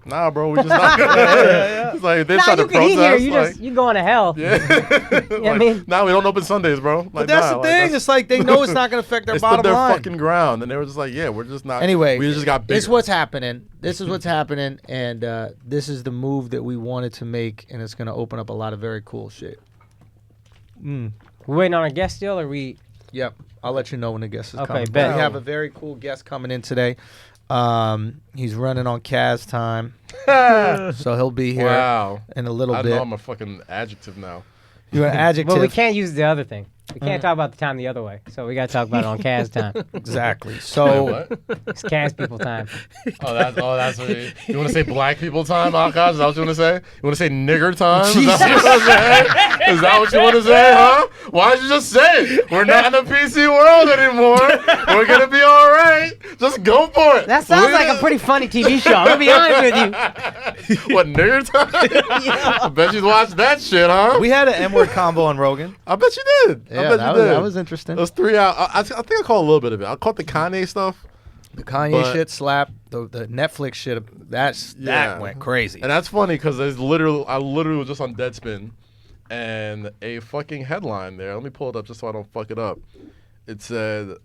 nah, bro, we just not gonna. It's like they Nah, tried to you can eat protest. here. Like, You going to hell. yeah. what I mean? Nah, we don't open Sundays, bro. Like, But that's nah, the like, thing. that's- It's like they know it's not going to affect their They stood bottom their line. fucking ground, and they were just like, yeah, we're just not. Anyway, we just got bigger. this is what's happening. This is what's happening, and this is the move that we wanted to make, and it's going to open up a lot of very cool shit. We waiting on a guest still, or we? Yep, I'll let you know when the guest is Okay, coming. bet. We have a very cool guest coming in today. He's running on Kaz time, so he'll be here Wow. in a little I bit. know I'm a fucking adjective now. You're an adjective. Well, we can't use the other thing. We can't talk about the time the other way, so we got to talk about it on Kaz time. Exactly. Wait, So what? It's Kaz people time. That's what you want to say. Black people time, Akaash? Is that what you want to say? You want to say nigger time? Is that what you want to say? Is that what you want to say, huh? Why'd you just say it? We're not in the PC world anymore. We're gonna be all right. Just go for it. That sounds like a pretty funny TV show. I'm gonna be honest with you. What, nigger time? I bet you watched that shit, huh? we had an M-word combo on Rogan. I bet you did. I Yeah, bet that you did. that was interesting. It was 3 hours. I think I caught a little bit of it. I caught the Kanye stuff. The Kanye But- shit slap, the Netflix shit. That Yeah. went crazy. And that's funny because I literally was just on Deadspin, and a fucking headline there. Let me pull it up just so I don't fuck it up. It said,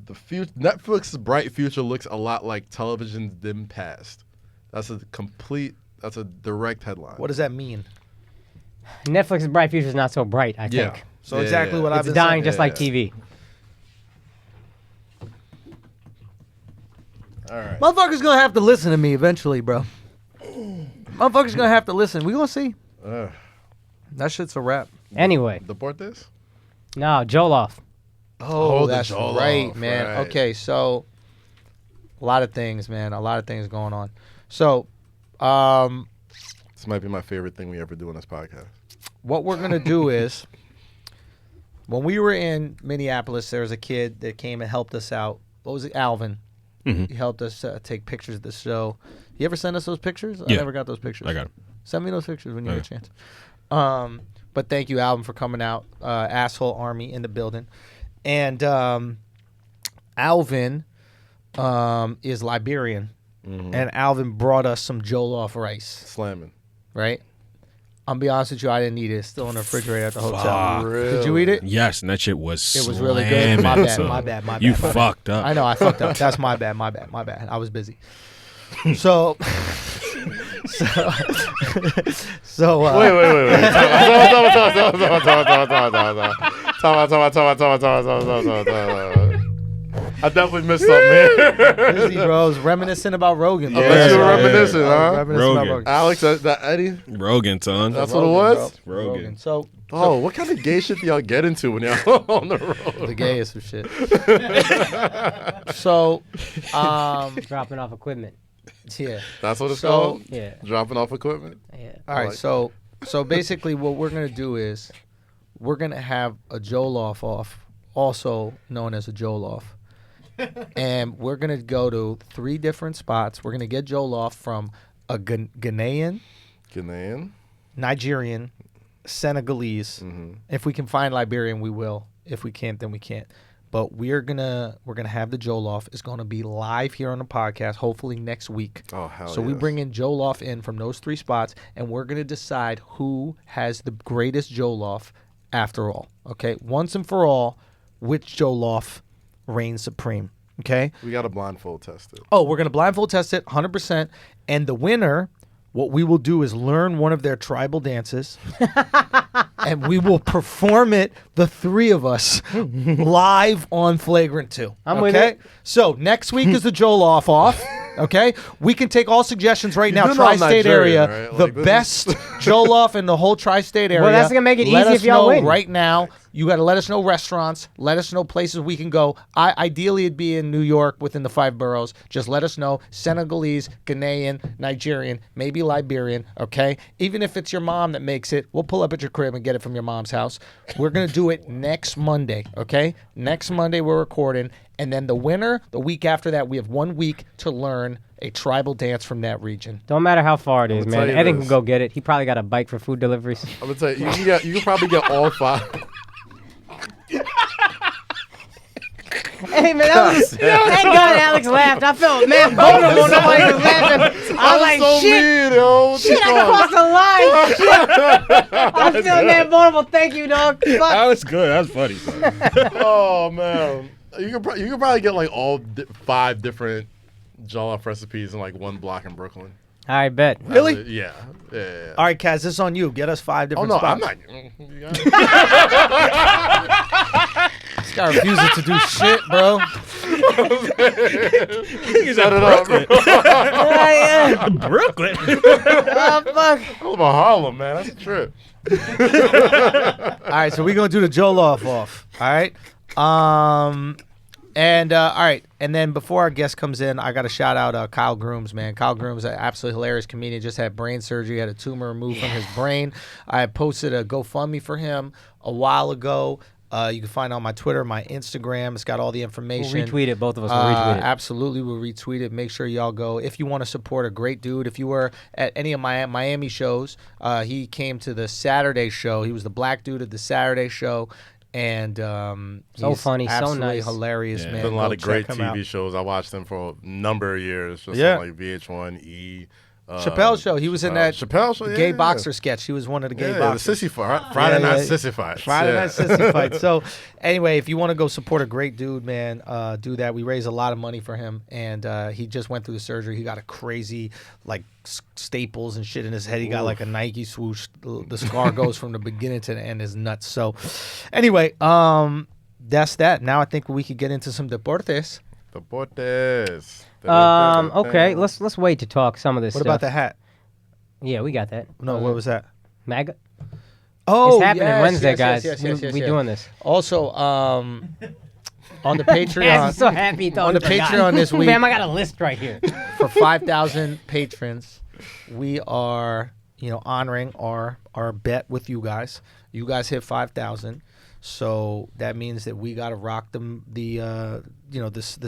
Netflix's bright future looks a lot like television's dim past. That's a direct headline. What does that mean? Netflix's bright future is not so bright. I Yeah. think So Yeah, exactly yeah. what I've it's been dying saying. just like Yeah. TV. All right. Motherfuckers gonna have to listen to me eventually, bro. Motherfuckers gonna have to listen. We gonna see. That shit's a wrap. Anyway, Deport this? no, Joll-Off. Oh, the that's Joll-Off, right, man. right. Okay, so a lot of things, man. A lot of things going on. So, This might be my favorite thing we ever do on this podcast. what we're gonna do is, when we were in Minneapolis, there was a kid that came and helped us out. What was it, Alvin? He helped us take pictures of the show. You ever send us those pictures? I Yeah. never got those pictures. I got 'em. Send me those pictures when you Okay. get a chance. But thank you, Alvin, for coming out. Asshole Army in the building. And Alvin is Liberian. And Alvin brought us some Joll-Off rice, Slamming. right? I'm be honest with you, I didn't eat it. It's still in the refrigerator at the hotel. Fuck. Did you eat it? Yes, and that shit was It was really good. My slamming, bad, son. my bad, my bad. You my bad. fucked up. I know, I fucked up. That's my bad, my bad, my bad. I was busy. So, so Wait. Talk. I definitely missed something here. busy, bro. I was reminiscing about Rogan. I bro. bet you were Yeah. reminiscing, I was huh? reminiscing about Rogan. Alex, that Eddie? Rogan, son. That's what it Rogan, was? bro. Rogan. So, Oh, what kind of gay shit do y'all get into when y'all on the road? the gayest of shit. So, Dropping off equipment. yeah. That's what it's So- called? Yeah. Dropping off equipment? Yeah. All right, like- so basically what we're going to do is we're going to have a Joll-Off off, also known as a Joll-Off. And we're going to go to 3 different spots. We're going to get Joll-Off from a Ghanaian, Ghanaian? Nigerian, Senegalese. If we can find Liberian, we will. If we can't, then we can't. But we're gonna have the Joll-Off. It's gonna be live here on the podcast, hopefully next week. Oh, hell So we yes. bring in Joll-Off in from those 3 spots, and we're gonna decide who has the greatest Joll-Off after all. Okay, once and for all, which Joll-Off reigns supreme. Okay. We got to blindfold test it. Oh, we're gonna blindfold test it, 100%, and the winner. What we will do is learn one of their tribal dances, and we will perform it, the 3 of us, live on Flagrant 2. I'm with it. So next week is the Joll-Off off. Okay, we can take all suggestions right now. do know I'm Tri-state Nigerian, area, right? the Like, this best Joll-Off in the whole tri-state area. that's gonna make it Let easy us if y'all know win. right now. You got to let us know restaurants. Let us know places we can go. Ideally, it'd be in New York within the 5 boroughs. Just let us know. Senegalese, Ghanaian, Nigerian, maybe Liberian, okay? Even if it's your mom that makes it, we'll pull up at your crib and get it from your mom's house. We're going to do it next Monday, okay? Next Monday, we're recording. And then the winner, the week after that, we have 1 week to learn a tribal dance from that region. Don't matter how far it is, I'ma tell man. you Eddie this. can go get it. He probably got a bike for food deliveries. I'm going to tell you, you can probably get all 5. Hey man, thank God Alex laughed. I felt mad vulnerable. Nobody was laughing. I was like, so shit, mean, yo. What shit, the I fuck? crossed the line. Shit. I'm feeling mad vulnerable. Thank you, dog. Fuck. That was good. That was funny. Son. Oh man, you could probably get like all 5 different Joll-Off recipes in like one block in Brooklyn. I bet. Really? Yeah. All right, Kaz, this is on you. Get us 5 Oh different no, spots. I'm not. This guy refuses to do shit, bro. He's out of Brooklyn. Yeah. Brooklyn. Oh fuck. I live in Harlem, man. That's a trip. All right, so we're going to do the Joll-Off off. All right. And all right, and then before our guest comes in, I got to shout out Kyle Grooms, man. Kyle Grooms, an absolutely hilarious comedian, just had brain surgery, had a tumor removed from his brain. I posted a GoFundMe for him a while ago. You can find it on my Twitter, my Instagram. It's got all the information. We'll retweet it. Both of us will retweet it. Absolutely, we'll retweet it. Make sure y'all go. If you want to support a great dude, if you were at any of my Miami shows, he came to the Saturday show. He was the black dude at the Saturday show. And So he's funny, so absolutely nice. hilarious, Yeah. man. Been a lot Go of great check him out. TV shows. I watched them for a number of years. Just Yeah. on like VH1, E. Chappelle's show. He was in that Chappelle show. gay yeah. boxer sketch. He was one of the gay Yeah, boxers. the sissy fight. Friday night yeah. sissy fights. Friday yeah. night sissy fight. So anyway, if you want to go support a great dude, man, do that. We raise a lot of money for him, and he just went through the surgery. He got a crazy like staples and shit in his head. He got like a Nike swoosh. The scar goes from the beginning to the end. Is nuts. So anyway, that's that. Now I think we could get into some deportes. Deportes. Okay, let's wait to talk some of this What stuff. about the hat? Yeah, we got that. No, what was that? MAGA? Oh, It's happening yes, Wednesday, yes, guys. yes, we doing this. Also, on the Guys, I'm Patreon, so happy. he on the totally forgot. Patreon this week, Fam, I got a list right here. for 5,000 patrons, we are, honoring our bet with you guys. You guys hit 5,000, so that means that we got to rock the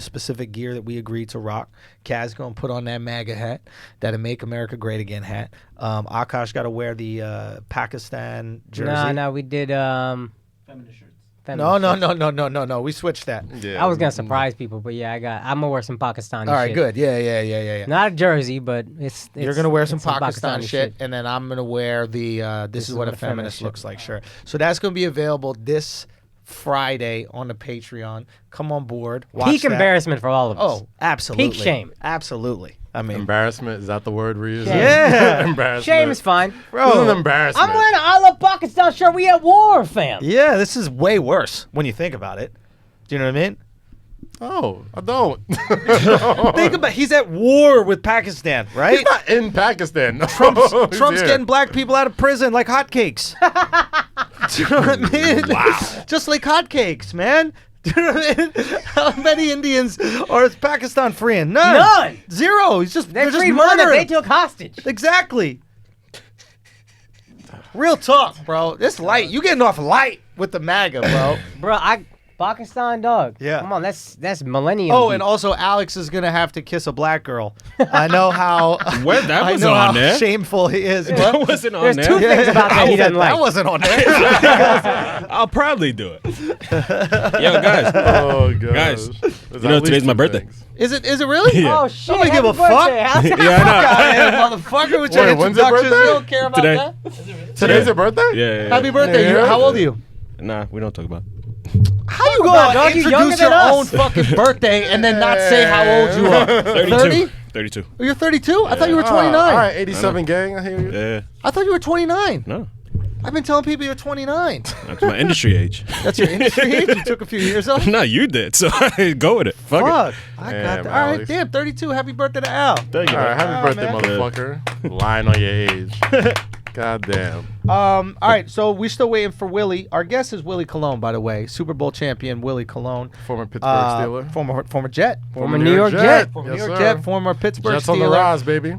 specific gear that we agreed to rock. Kaz gonna put on that MAGA hat, that Make America Great Again hat. Akaash got to wear the Pakistan jersey. No, we did. Feminist shirts. No. We switched that. Yeah. I was gonna surprise people, but yeah, I'm gonna wear some Pakistani. All right, shit. good. Yeah. Not a jersey, but it's You're gonna wear some it's Pakistan shit, and then I'm gonna wear the "This is what a feminist looks like" shirt. So that's gonna be available this Friday on the Patreon. Come on board. Watch Peak that. embarrassment for all of us. Oh, absolutely. Peak shame. Absolutely. I mean, Embarrassment, is that the word we're using? Yeah. Embarrassment. Shame is fine. This is bro. an embarrassment. I'm wearing an I Love Pakistan shirt. We at war, fam. Yeah, this is way worse when you think about it. Do you know what I mean? Oh, I don't. Think about he's at war with Pakistan, right? He's not in Pakistan. No. Trump's He's here. getting black people out of prison like hotcakes. Do you know what I mean? Wow. Just like hotcakes, man. Do you know what I mean? How many Indians are Pakistan freeing? None. Zero. He's just They're they're just free one that murdering. they took hostage. Exactly. Real talk, bro. This light. You getting off light with the MAGA, bro. Bro, Pakistan dog. Yeah. Come on, that's millennium. Oh, deep. and also Alex is gonna have to kiss a black girl. I know how. What? That I wasn't know on how there. shameful he is. That What? wasn't on There's there. two things about that he doesn't like. That wasn't on there. I'll proudly do it. Yo, guys. Oh, gosh. Guys, There's you at know least today's my two birthday. things. Is it really? Yeah. Oh shit! Nobody give happy a fuck. birthday, Alex. Yeah, I know. Motherfucker, with your Wait, when's your introductions, birthday? you don't care about Today. that. Today's your birthday? Yeah. Happy birthday! Yeah. How old are you? Nah, we don't talk about it. How you about it, gonna dog? You younger introduce your than us. own fucking birthday and then not say how old you are? 32. 30? 32. Oh, you're 32? I thought you were Oh, 29. all right, 87 gang. I hear you. Yeah. I thought you were 29. No. I've been telling people you're 29. That's my industry age. That's your industry age? You took a few years off? No, you did. So go with it. Fuck Fuck. it. I Damn, got that. All right, Alex. damn, 32. Happy birthday to Al. Thank you. All right, happy birthday, man. motherfucker. Lying on your age. God damn. All right, so we're still waiting for Willie. Our guest is Willie Colon, by the way. Super Bowl champion Willie Colon. Former Pittsburgh Steeler. Former Jet. Former New York Jet. Former Yes, New York sir. Jet. Former Pittsburgh Jets Steeler. on the rise, baby.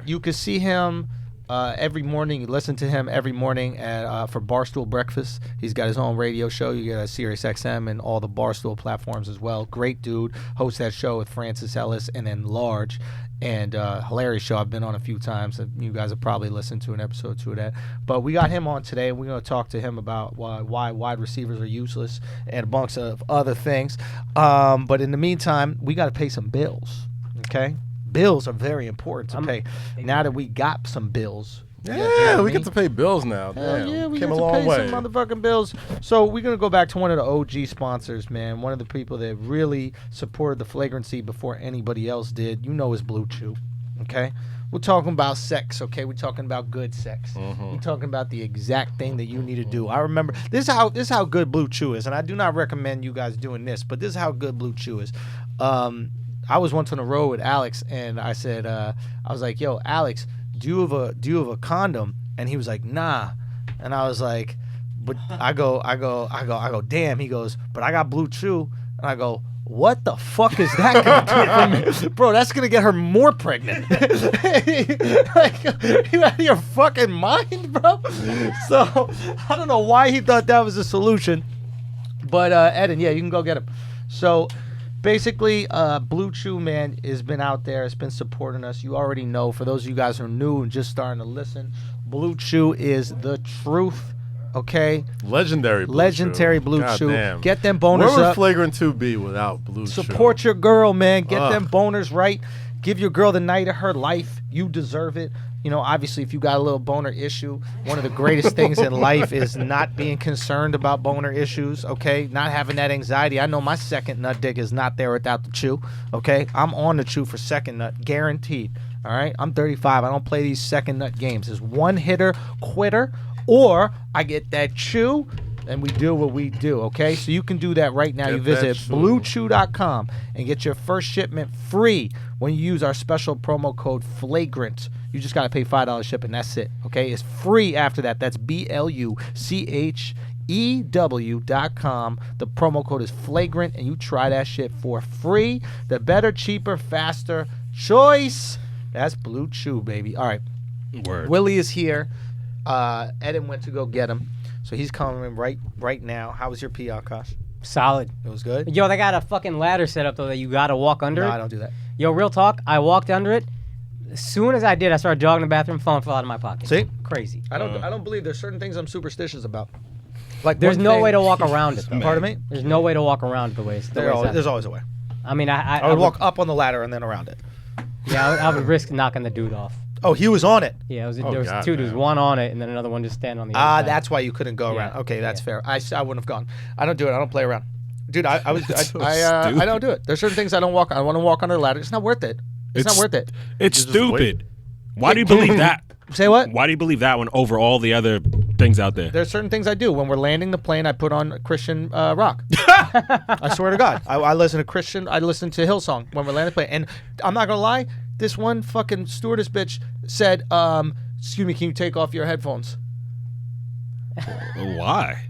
You can see him every morning. You listen to him every morning for Barstool Breakfast. He's got his own radio show. You get a Sirius XM and all the Barstool platforms as well. Great dude. Hosts that show with Francis Ellis and then Large. and hilarious show. I've been on a few times. You guys have probably listened to an episode or two of that. But we got him on today, and we're going to talk to him about why wide receivers are useless and a bunch of other things. But in the meantime, we got to pay some bills, okay? Bills are very important to pay. Now that we got some bills. Yeah, we get to pay bills now. Damn, yeah, we came get a to long pay way. some motherfucking bills. So we're gonna go back to one of the OG sponsors, man. One of the people that really supported the flagrancy before anybody else did. You know, is Blue Chew. Okay, we're talking about sex. Okay, we're talking about good sex. We're talking about the exact thing that you need to do. I remember this is how good Blue Chew is, and I do not recommend you guys doing this, but this is how good Blue Chew is. I was once on the road with Alex, and I said, I was like, "Yo, Alex, do you have a condom?" And he was like, "Nah." And I was like, "But I go, damn." He goes, "But I got Blue Chew." And I go, "What the fuck is that gonna do for me?" Bro, that's gonna get her more pregnant. Like, you out of your fucking mind, bro? So I don't know why he thought that was a solution. But Eden, yeah, you can go get him. So basically, Blue Chew, man, has been out there. It's been supporting us. You already know. For those of you guys who are new and just starting to listen, Blue Chew is the truth, okay? Legendary Blue Blue Chew. Damn. Get them boners Where would up. Flagrant 2 be without Blue Chew? Support your girl, man. Get them boners right. Give your girl the night of her life. You deserve it. You know, obviously, if you got a little boner issue, one of the greatest things in life is not being concerned about boner issues, okay? Not having that anxiety. I know my second nut dick is not there without the chew, okay? I'm on the chew for second nut, guaranteed, all right? I'm 35. I don't play these second nut games. It's one hitter, quitter, or I get that chew, and we do what we do, okay? So you can do that right now. Get you visit that chew. bluechew.com and get your first shipment free when you use our special promo code FLAGRANT. You just got to pay $5 shipping. That's it, okay? It's free after that. That's BLUCHEW.com. The promo code is FLAGRANT, and you try that shit for free. The better, cheaper, faster choice. That's Blue Chew, baby. All right. Word. Willie is here. Eden went to go get him. So he's coming right now. How was your pee, Akaash? Solid. It was good? Yo, they got a fucking ladder set up though that you gotta walk under No, it. I don't do that. Yo, real talk. I walked under it. As soon as I did, I started jogging in the bathroom. Phone fell out of my pocket. See? Crazy. I don't believe there's certain things I'm superstitious about. Like There's one no thing- way to walk around it though. Pardon me? There's no way to walk around it the way it's There's always a way. I mean, I would walk up on the ladder and then around it. Yeah, I would risk knocking the dude off. Oh, he was on it. Yeah, there was God, two dudes, man. one on it and then another one just standing on the other side. That's why you couldn't go Yeah. around. Okay, that's Yeah. fair. I wouldn't have gone. I don't do it. I don't play around. Dude, I so I don't do it. There's certain things I don't walk. I want to walk under the ladder. It's not worth it. It's not worth it. It's You just wait. stupid. Why do you believe that? Say what? Why do you believe that one over all the other things out there? There's certain things I do. When we're landing the plane, I put on Christian rock. I swear to God. I listen to Christian. I listen to Hillsong when we're landing the plane. And I'm not going to lie. This one fucking stewardess bitch said, excuse me, can you take off your headphones? Why?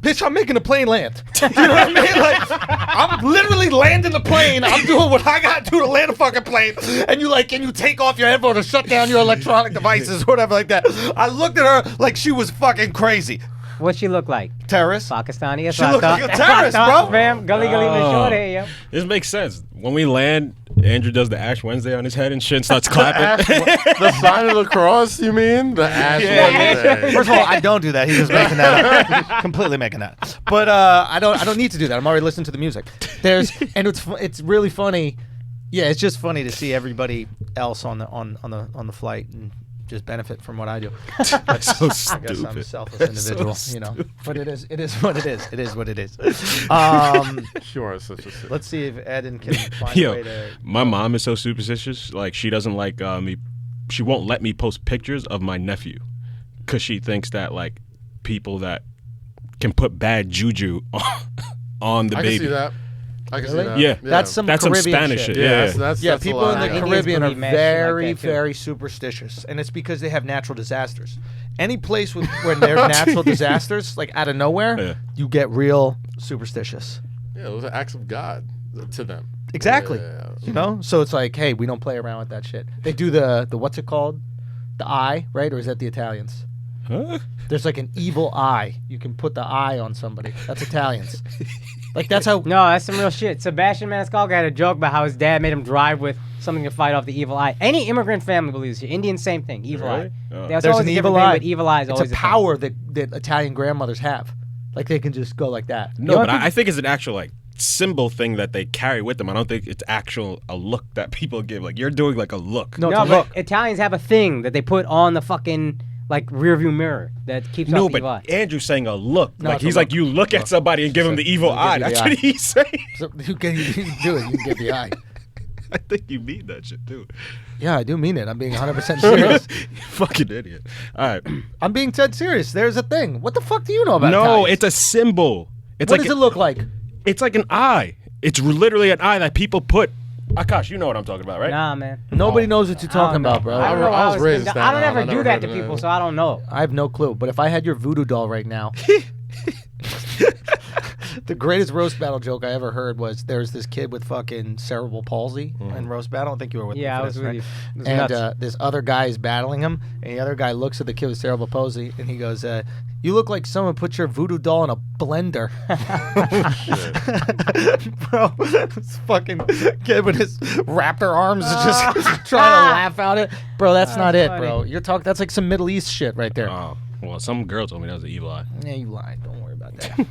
Bitch, I'm making the plane land. You know what I mean? Like, I'm literally landing the plane. I'm doing what I got to do to land a fucking plane. And you like, can you take off your headphones or shut down your electronic devices or whatever like that? I looked at her like she was fucking crazy. What'd she look like? Terrorist. Pakistani. That's She what I looked thought. like a terrorist, bro. Fam, gully Oh. short hair, yo. This makes sense. When we land, Andrew does the Ash Wednesday on his head and shit and starts clapping. The sign of the cross, you mean? The Ash Wednesday. First of all, I don't do that. He's just making that up. Completely making that up. But I don't need to do that. I'm already listening to the music. It's really funny. Yeah, it's just funny to see everybody else on the flight and just benefit from what I do. So I guess I'm a stupid. selfish That's so individual, you know. But it is what it is. It is what it is. Sure, it's such a shit. Let's see if Eden can find a Yo, way to. my mom is so superstitious. Like, she doesn't like me. She won't let me post pictures of my nephew because she thinks that, like, people that can put bad juju on the I baby. can see that. I can see Really? that. Yeah. That's some That's some Caribbean Spanish shit. shit. Yeah, Yeah. that's Yeah, a people lot in the of that. Indians Caribbean are believe mad shit like very, that, too. very superstitious, and it's because they have natural disasters. Any place where there's natural disasters, like out of nowhere, Yeah. you get real superstitious. Yeah, those are acts of God to them. Exactly. Yeah. You know, so it's like, hey, we don't play around with that shit. They do the what's it called, the eye, right? Or is that the Italians? Huh? There's like an evil eye. You can put the eye on somebody. That's Italians. Like that's how. No, that's some real shit. Sebastian Maniscalco had a joke about how his dad made him drive with something to fight off the evil eye. Any immigrant family believes it. Indians, same thing. Evil Really? eye. Oh. There's There's always an a different evil thing, eye. but evil eye is It's always a thing. power that Italian grandmothers have. Like they can just go like that. No, but I think it's an actual like symbol thing that they carry with them. I don't think it's a look that people give. Like you're doing like a look. No, No, it's a but look. Italians have a thing that they put on the fucking like rear view mirror that keeps No, off the but evil eye. Andrew's saying a look. No, like it's a he's look. like you look at somebody and give him the evil eye. give you the That's eye. what he's saying. So you can do it. You can get the eye. I think you mean that shit too. Yeah, I do mean it. I'm being 100% serious. You fucking idiot. All right. I'm being dead serious. There's a thing. What the fuck do you know about No, Italians? it's a symbol. It's What like does it look like? It's like an eye. It's literally an eye that people put. Akaash, you know what I'm talking about, right? Nah, man. Nobody knows what you're talking about, I bro. don't know. I was raised in I Staten don't ever Island. I do never that heard to of people, that. so I don't know. I have no clue. But if I had your voodoo doll right now, the greatest roast battle joke I ever heard was there's this kid with fucking cerebral palsy in roast battle. I don't think you were with me. Yeah, for I was this, with right? you. It was And nuts. this other guy is battling him, and the other guy looks at the kid with cerebral palsy, and he goes, "You look like someone put your voodoo doll in a blender." Bro, this fucking kid with his raptor arms is just trying to laugh at it. Bro, that's not it, funny. bro. You're talking. That's like some Middle East shit right there. Oh, well, some girl told me that was an evil eye. Yeah, you lying. Don't worry about that.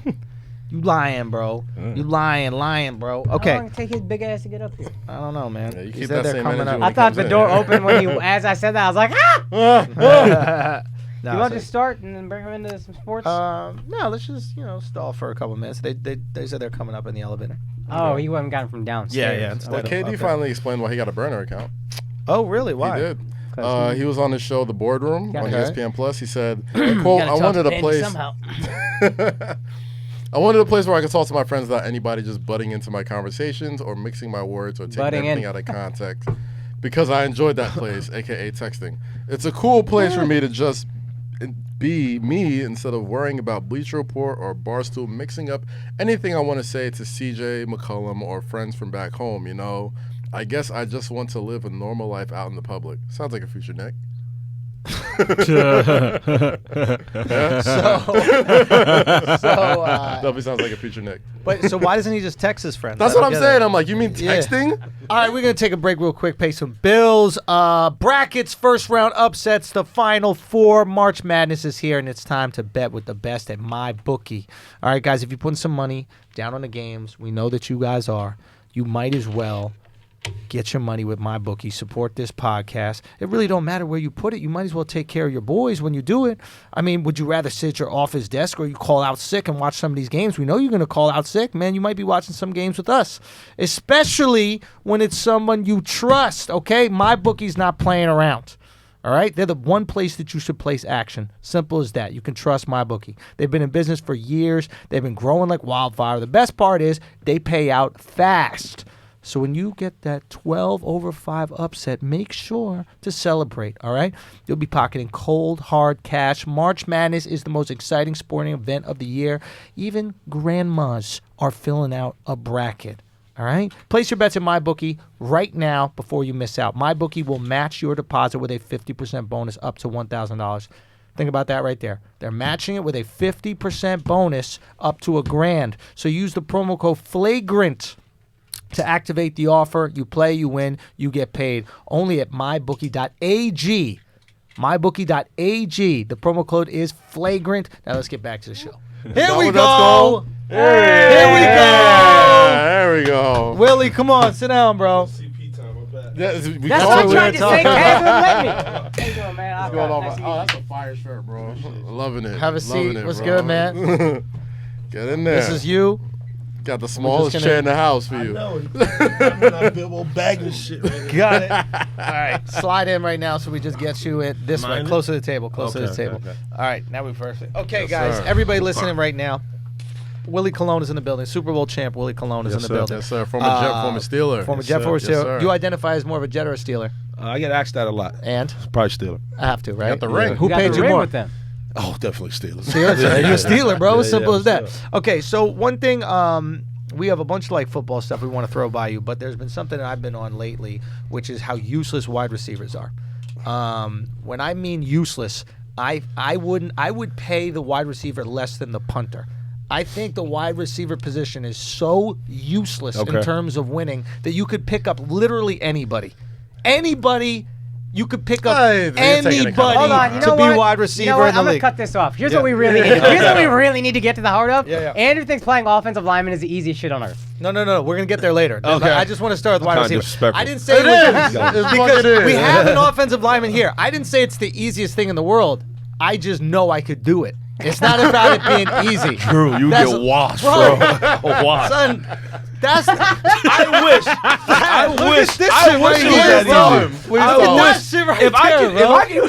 You lying, bro. You lying, bro. How Okay. long did it take his big ass to get up here? I don't know, man. Yeah, you He keep said that they're same coming energy up. when I he thought comes the in. door opened when you, as I said that, I was like, No, You want so- to just start and then bring him into some sports? no, let's just stall for a couple minutes. They said they're coming up in the elevator. oh, you haven't gotten from downstairs. yeah, Okay. Well, KD Okay. finally explained why he got a burner account. Oh, really? Why? He did. He was on his show, The Boardroom, on Okay. ESPN Plus. He said, "quote Gotta I talk wanted to a Benji place. somehow. I wanted a place where I could talk to my friends without anybody just butting into my conversations or mixing my words or taking Butting everything in. out of context. Because I enjoyed that place, aka texting. It's a cool place for me to just be me instead of worrying about Bleacher Report or Barstool mixing up anything I want to say to CJ McCollum or friends from back home. I guess I just want to live a normal life out in the public. Sounds like a future Nick. Definitely sounds like a future Nick. But so why doesn't he just text his friends? That's I what don't I'm get saying. it. I'm like, you mean Yeah. texting? All right, we're going to take a break real quick, pay some bills. Brackets, first round upsets, the final four. March Madness is here, and it's time to bet with the best at MyBookie. All right, guys, if you're putting some money down on the games, we know that you guys are, you might as well get your money with MyBookie. Support this podcast. It really don't matter where you put it. You might as well take care of your boys when you do it. I mean, would you rather sit at your office desk or you call out sick and watch some of these games? We know you're going to call out sick. Man, you might be watching some games with us, especially when it's someone you trust, okay? MyBookie's not playing around. All right? They're the one place that you should place action. Simple as that. You can trust MyBookie. They've been in business for years. They've been growing like wildfire. The best part is they pay out fast. So when you get that 12/5 upset, make sure to celebrate, all right? You'll be pocketing cold, hard cash. March Madness is the most exciting sporting event of the year. Even grandmas are filling out a bracket, all right? Place your bets at MyBookie right now before you miss out. MyBookie will match your deposit with a 50% bonus up to $1,000. Think about that right there. They're matching it with a 50% bonus up to $1,000. So use the promo code FLAGRANT to activate the offer. You play, you win, you get paid. Only at mybookie.ag. Mybookie.ag. The promo code is FLAGRANT. Now let's get back to the show. Here we go. Here we go. There we go. Willie, come on, sit down, bro. That's what what I we tried were to talking say. about. Kaz wouldn't let me. How you doing, man? I'll Going go. on Nice to my- meet you. that's a fire shirt, bro. Loving it. Have a Loving seat. it, What's bro. good, man? Get in there. This is you. Got the smallest gonna- chair in the house for you. No, I'm big old bag of shit right here. Got it. All right. Slide in right now so we just get you in this way. Mine? Closer to the table. Closer to the Okay, table. okay. All right. Now we first. Okay, Yes, guys. sir. Everybody listening right now. Willie Colon is in the building. Super Bowl champ Willie Colon is in the Yes, sir. building. Yes, sir. Former Jet, former Steeler. Former Yes, Jet, sir. former Yes, Steeler. sir. You identify as more of a Jet or a Steeler? I get asked that a lot. And Probably Steeler. I have to, right? Got the ring. Who You got paid the you ring more? with them. Oh, definitely Steelers. Steelers. You're a Steeler, bro. As simple as that. Steelers. Okay, so one thing, we have a bunch of like football stuff we want to throw by you, but there's been something that I've been on lately, which is how useless wide receivers are. When I mean useless, I would pay the wide receiver less than the punter. I think the wide receiver position is so useless in terms of winning that you could pick up literally anybody. Anybody. You could pick up anybody Hold on, you know to be what? wide receiver You know what? in the I'm league. gonna cut this off. Here's what we really need. Here's what we really need to get to the heart of. Yeah. Andrew thinks playing offensive lineman is the easiest shit on earth. No. We're gonna get there later. Okay. I just want to start with wide Kinda receiver. disrespectful. I didn't say it was because we have an offensive lineman here. I didn't say it's the easiest thing in the world. I just know I could do it. It's not about it being easy. Drew, you get washed, bro. Washed. Son, that's. I wish it was that.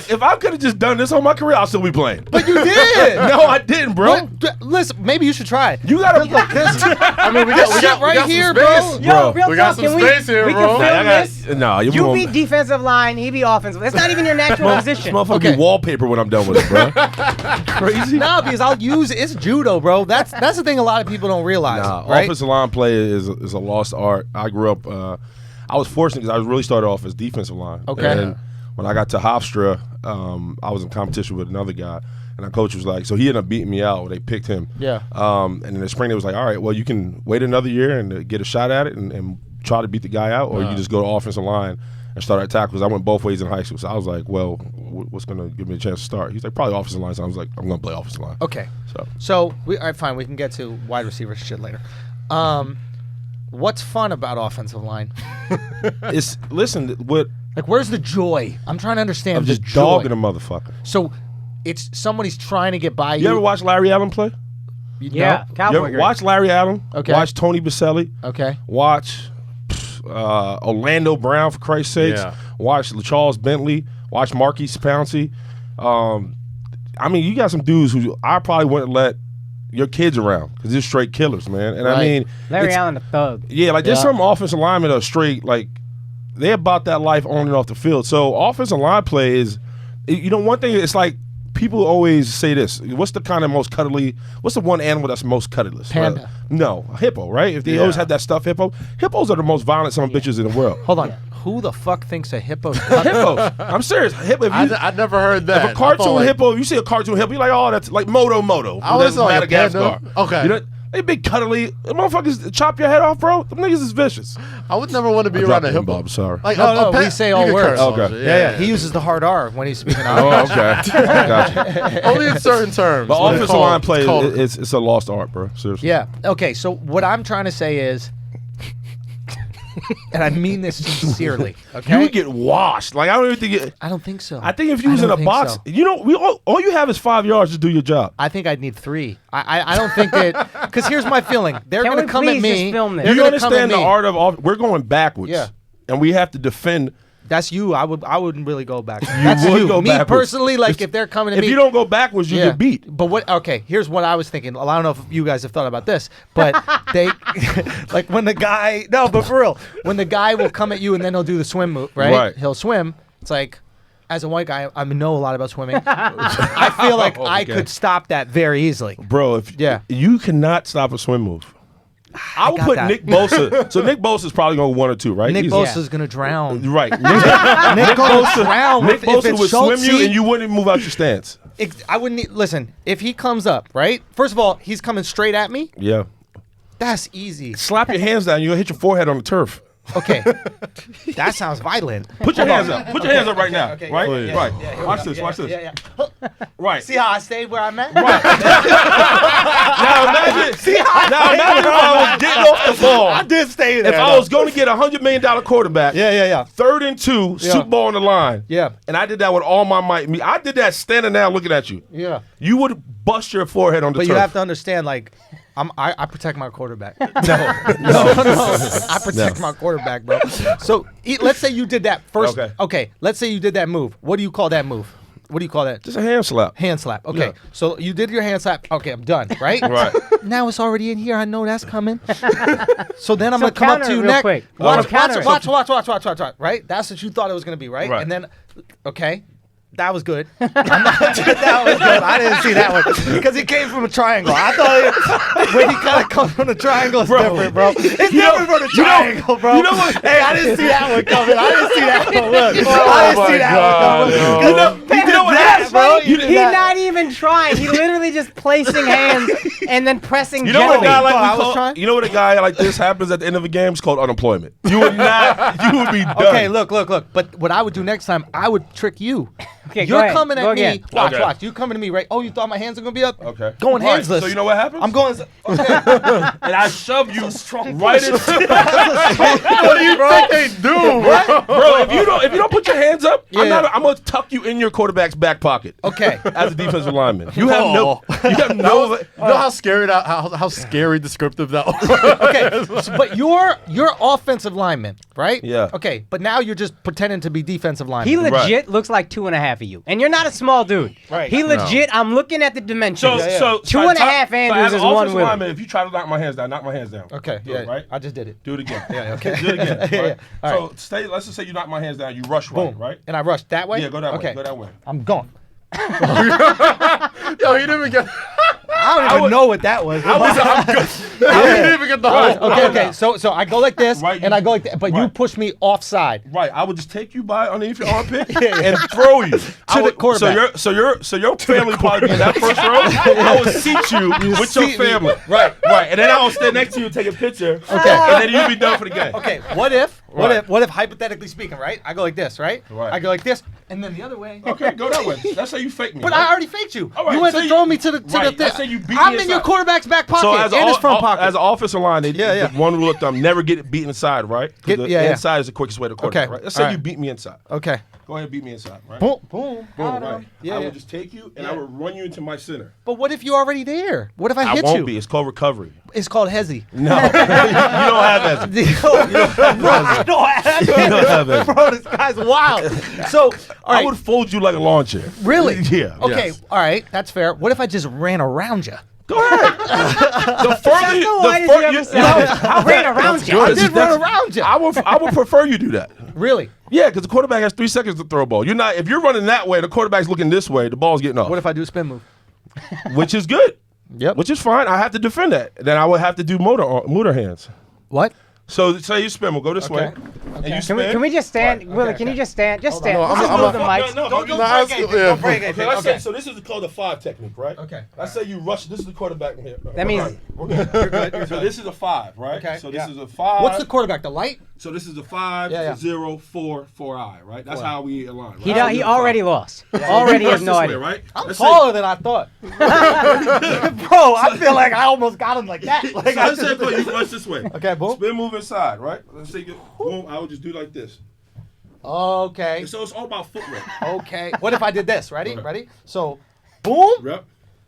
If I could have just done this on my career, I'll still be playing. But you did. No, I didn't, bro. Listen, maybe you should try it. You gotta look. I mean, we got right some here, space. bro. Yo, real We got talk, some can space here, we bro. can film this? No, You be defensive line, he be offensive. That's not even your natural position. Motherfucker be wallpaper when I'm done with it, bro. Crazy. No, because I'll use it's judo, bro. That's the thing a lot of people don't realize. Right? Offensive line play is a lost art. I grew up. I was fortunate because I really started off as defensive line. Okay. And when I got to Hofstra, I was in competition with another guy, and our coach was like, so he ended up beating me out. They picked him. Yeah. And in the spring, it was like, all right, well, you can wait another year and get a shot at it and try to beat the guy out, or you can just go to offensive line and start at tackles. I went both ways in high school, so I was like, well, what's going to give me a chance to start? He's like, probably offensive line. So I was like, I'm going to play offensive line. Okay. So all right, fine. We can get to wide receiver shit later. What's fun about offensive line? Where's the joy? I'm trying to understand. I'm the just joy. dogging a motherfucker. So it's somebody's trying to get by you. You ever watch Larry Allen play? Yeah, No? Cowboy You ever grade. watch Larry Allen? Okay. Watch Tony Baselli. Okay. Watch Orlando Brown, for Christ's sakes. Yeah. Watch Charles Bentley. Watch Marquise Pouncey. I mean, you got some dudes who I probably wouldn't let your kids around because they're straight killers, man. And I mean, Larry Allen, the thug. yeah, like there's some offensive linemen that are straight, like they're about that life on and off the field. So offensive line play is, one thing, it's like people always say this. What's the kind of most cuddly, what's the one animal that's most cuddless? Panda. No, a hippo, right? If they always have that stuffed hippo. Hippos are the most violent son of bitches in the world. Hold on. Who the fuck thinks a hippo? Hippos. I'm serious. I never heard that. If a cartoon hippo, you see a cartoon hippo, you're like, oh, that's like Moto. I was That's like Madagascar. a panda. Okay. They big cuddly. The motherfuckers chop your head off, bro. Them niggas is vicious. I would never want to be I around dropped a him, hippo. Bob, sorry. Like, No, a pet, we say you all can words. curse on Okay. it. Yeah. He uses the hard R when he's speaking out. Oh, okay. Gotcha. Only in certain terms. But When it's offensive called- line play, it's called- it's a lost art, bro. Seriously. Yeah. Okay. So what I'm trying to say is, and I mean this sincerely. Okay. You would get washed. Like, I don't even think I don't think so. I think if you was in don't a think box, so. all you have is 5 yards to do your job. I think I'd need 3. I don't think that, because here's my feeling. They're Can going we to come at please me. just film this? They're You gonna come at understand the me. art of we're going backwards. Yeah. And we have to defend. That's you. I wouldn't really go back. That's would you. go Me backwards. personally, like if they're coming at If me. you don't go backwards, you get beat. But what? Okay, here's what I was thinking. I don't know if you guys have thought about this, but they, like when the guy. No, but for real, when the guy will come at you and then he'll do the swim move, right? Right. He'll swim. It's like, as a white guy, I know a lot about swimming. I feel like I Okay. could stop that very easily. Bro, you cannot stop a swim move. I would got put that. Nick Bosa. So Nick Bosa's probably going 1 or 2, right? Nick He's- Bosa's gonna drown. Right. Nick Bosa drown. Nick If Bosa it's would Schultz, swim you and you wouldn't move out your stance. I wouldn't listen. If he comes up, right? First of all, he's coming straight at me. Yeah. That's easy. Slap your hands down. You'll hit your forehead on the turf. Okay, that sounds violent. Put your hands up. Put your hands up right now. okay, right? Please. Right. Yeah, Watch this. Watch this. Yeah. Right. See how I stayed where I'm at? Right. Now imagine if I was getting off the ball. I did stay there. If I was going to get $100 million quarterback, Yeah. 3rd and 2, Yeah. Super Bowl on the line. Yeah. And I did that with all my might. I did that standing there looking at you. Yeah. You would bust your forehead on the But turf. you have to understand, like, I protect my quarterback. No. I protect my quarterback, bro. So let's say you did that first. Okay. Let's say you did that move. What do you call that move? What do you call that? Just a hand slap. Hand slap. Okay. Yeah. So you did your hand slap. Okay, I'm done. Right. Right. Now it's already in here. I know that's coming. So then I'm So gonna come up counter to it you real next. quick. Watch. Counter it. Right. That's what you thought it was gonna be. Right. Right. And then, okay. That was good. That was good. I didn't see that one because he came from a triangle. I thought when he kind of comes from a triangle, it's different, bro. It's different from a triangle, bro. You know what? Hey, I didn't see that one coming. I didn't see that one. Look, I didn't see that one coming. You know, he did know what that, happened, bro? You did He's that. not even trying. He literally just placing hands and then pressing You know what a gently. guy like I we was call, trying. you know what a guy like this happens at the end of a game? It's called unemployment. You would not. You would be done. Okay, look. But what I would do next time, I would trick you. Okay, go You're ahead. coming Go at me. again. Watch. You coming to me, right? Oh, you thought my hands are gonna be up? Okay. Going Right, handsless. So you know what happens? I'm going. Okay. and I shove you right into. What do you think they do, bro? Bro, if you don't put your hands up, Yeah. I'm gonna tuck you in your quarterback's back pocket. Okay. As a defensive lineman, you have no. You have no. You know how scary that how scary descriptive that was. Okay. But you're offensive lineman, right? Yeah. Okay. But now you're just pretending to be defensive lineman. He legit looks like 2.5 of you, and you're not a small dude. Right. He legit. I'm looking at the dimensions. So 2.5 Andrews as is an one offensive Willie. lineman, if you try to knock my hands down, knock my hands down. Okay. Do Yeah. it, right. I just did it. Do it again. Yeah. Okay. Do it again. Yeah, Right? All So let's just say you knock my hands down, you rush right, Boom. right? And I rushed that way. Yeah, go that way. Okay. Go that way. I'm gone. Yo, he didn't even get. I don't even know what that was. He didn't even get the whole. Okay. So I go like this, Right, and I go like that, but you right. push me offside. Right, I would just take you by underneath your armpit and throw you To the quarterback. So your family probably be in that first row. I would seat you with your seat me. family. Right. and then I will stand next to you and take a picture. Okay. and then you'll be done for the game. Okay, what if Right. hypothetically speaking, right? I go like this, right? Right. I go like this, and then the other way. Okay, go that way. That's how you fake me. But right? I already faked you. All right, You went so to you- throw me to the right, thing. let's say you beat me I'm in inside. your quarterback's back pocket So as and his front pocket. as an offensive line, Yeah. the one rule of thumb: never get beat inside, right? 'Cause the Yeah. inside is the quickest way to quarterback. Okay. Right? Let's say All you right. beat me inside. Okay. Go ahead, and beat me inside, right? Boom, boom. Boom, Got him. right. Yeah, I yeah. will just take you and I Yeah. will run you into my center. But what if you're already there? What if I I hit won't you? be. It's called recovery. It's called hezzy. No, you don't have that. I don't have You don't have that. Bro, this guy's wild. So, all I right, would fold you like a lawn chair. really? Yeah. Okay, Yes. all right, that's fair. What if I just ran around you? Go ahead. The further the whitest you ever said. I ran around you. I did run around you. I would prefer you do that. Really? Yeah, because the quarterback has 3 seconds to throw a ball. You're not. If you're running that way, the quarterback's looking this way. The ball's getting off. What if I do a spin move? Which is good. Yep. Which is fine. I have to defend that. Then I would have to do motor hands. What? So say you spin. We'll go this way. And you Can spin. we just stand? Right, Willie, okay, can you okay. just stand? Just stand. No, Let's I'm just a- move the mics. No, Don't Nah, break it's- anything. yeah. Don't break Okay, anything. let's Okay. say, so this is called the 5 technique, right? Okay. Let's say you rush. This is the quarterback in here. That means- We're good. You're good. So this is a 5, right? Okay, So this yeah. is a 5. What's the quarterback? The light? So this is a 5, Yeah, yeah. 0, 4, 4I, right? That's how we align. Right? He So he you're already 5. lost. Already Rush has no this way, idea. right? I'm Let's say- taller than I thought. Bro, I feel like I almost got him like that. Like, So let's say you rush this way. Okay, boom. Spin move inside, right? Let's say boom. I would just do like this. Okay. And so it's all about footwork. Okay. What if I did this? Ready? Okay. Ready? So, boom, Yep.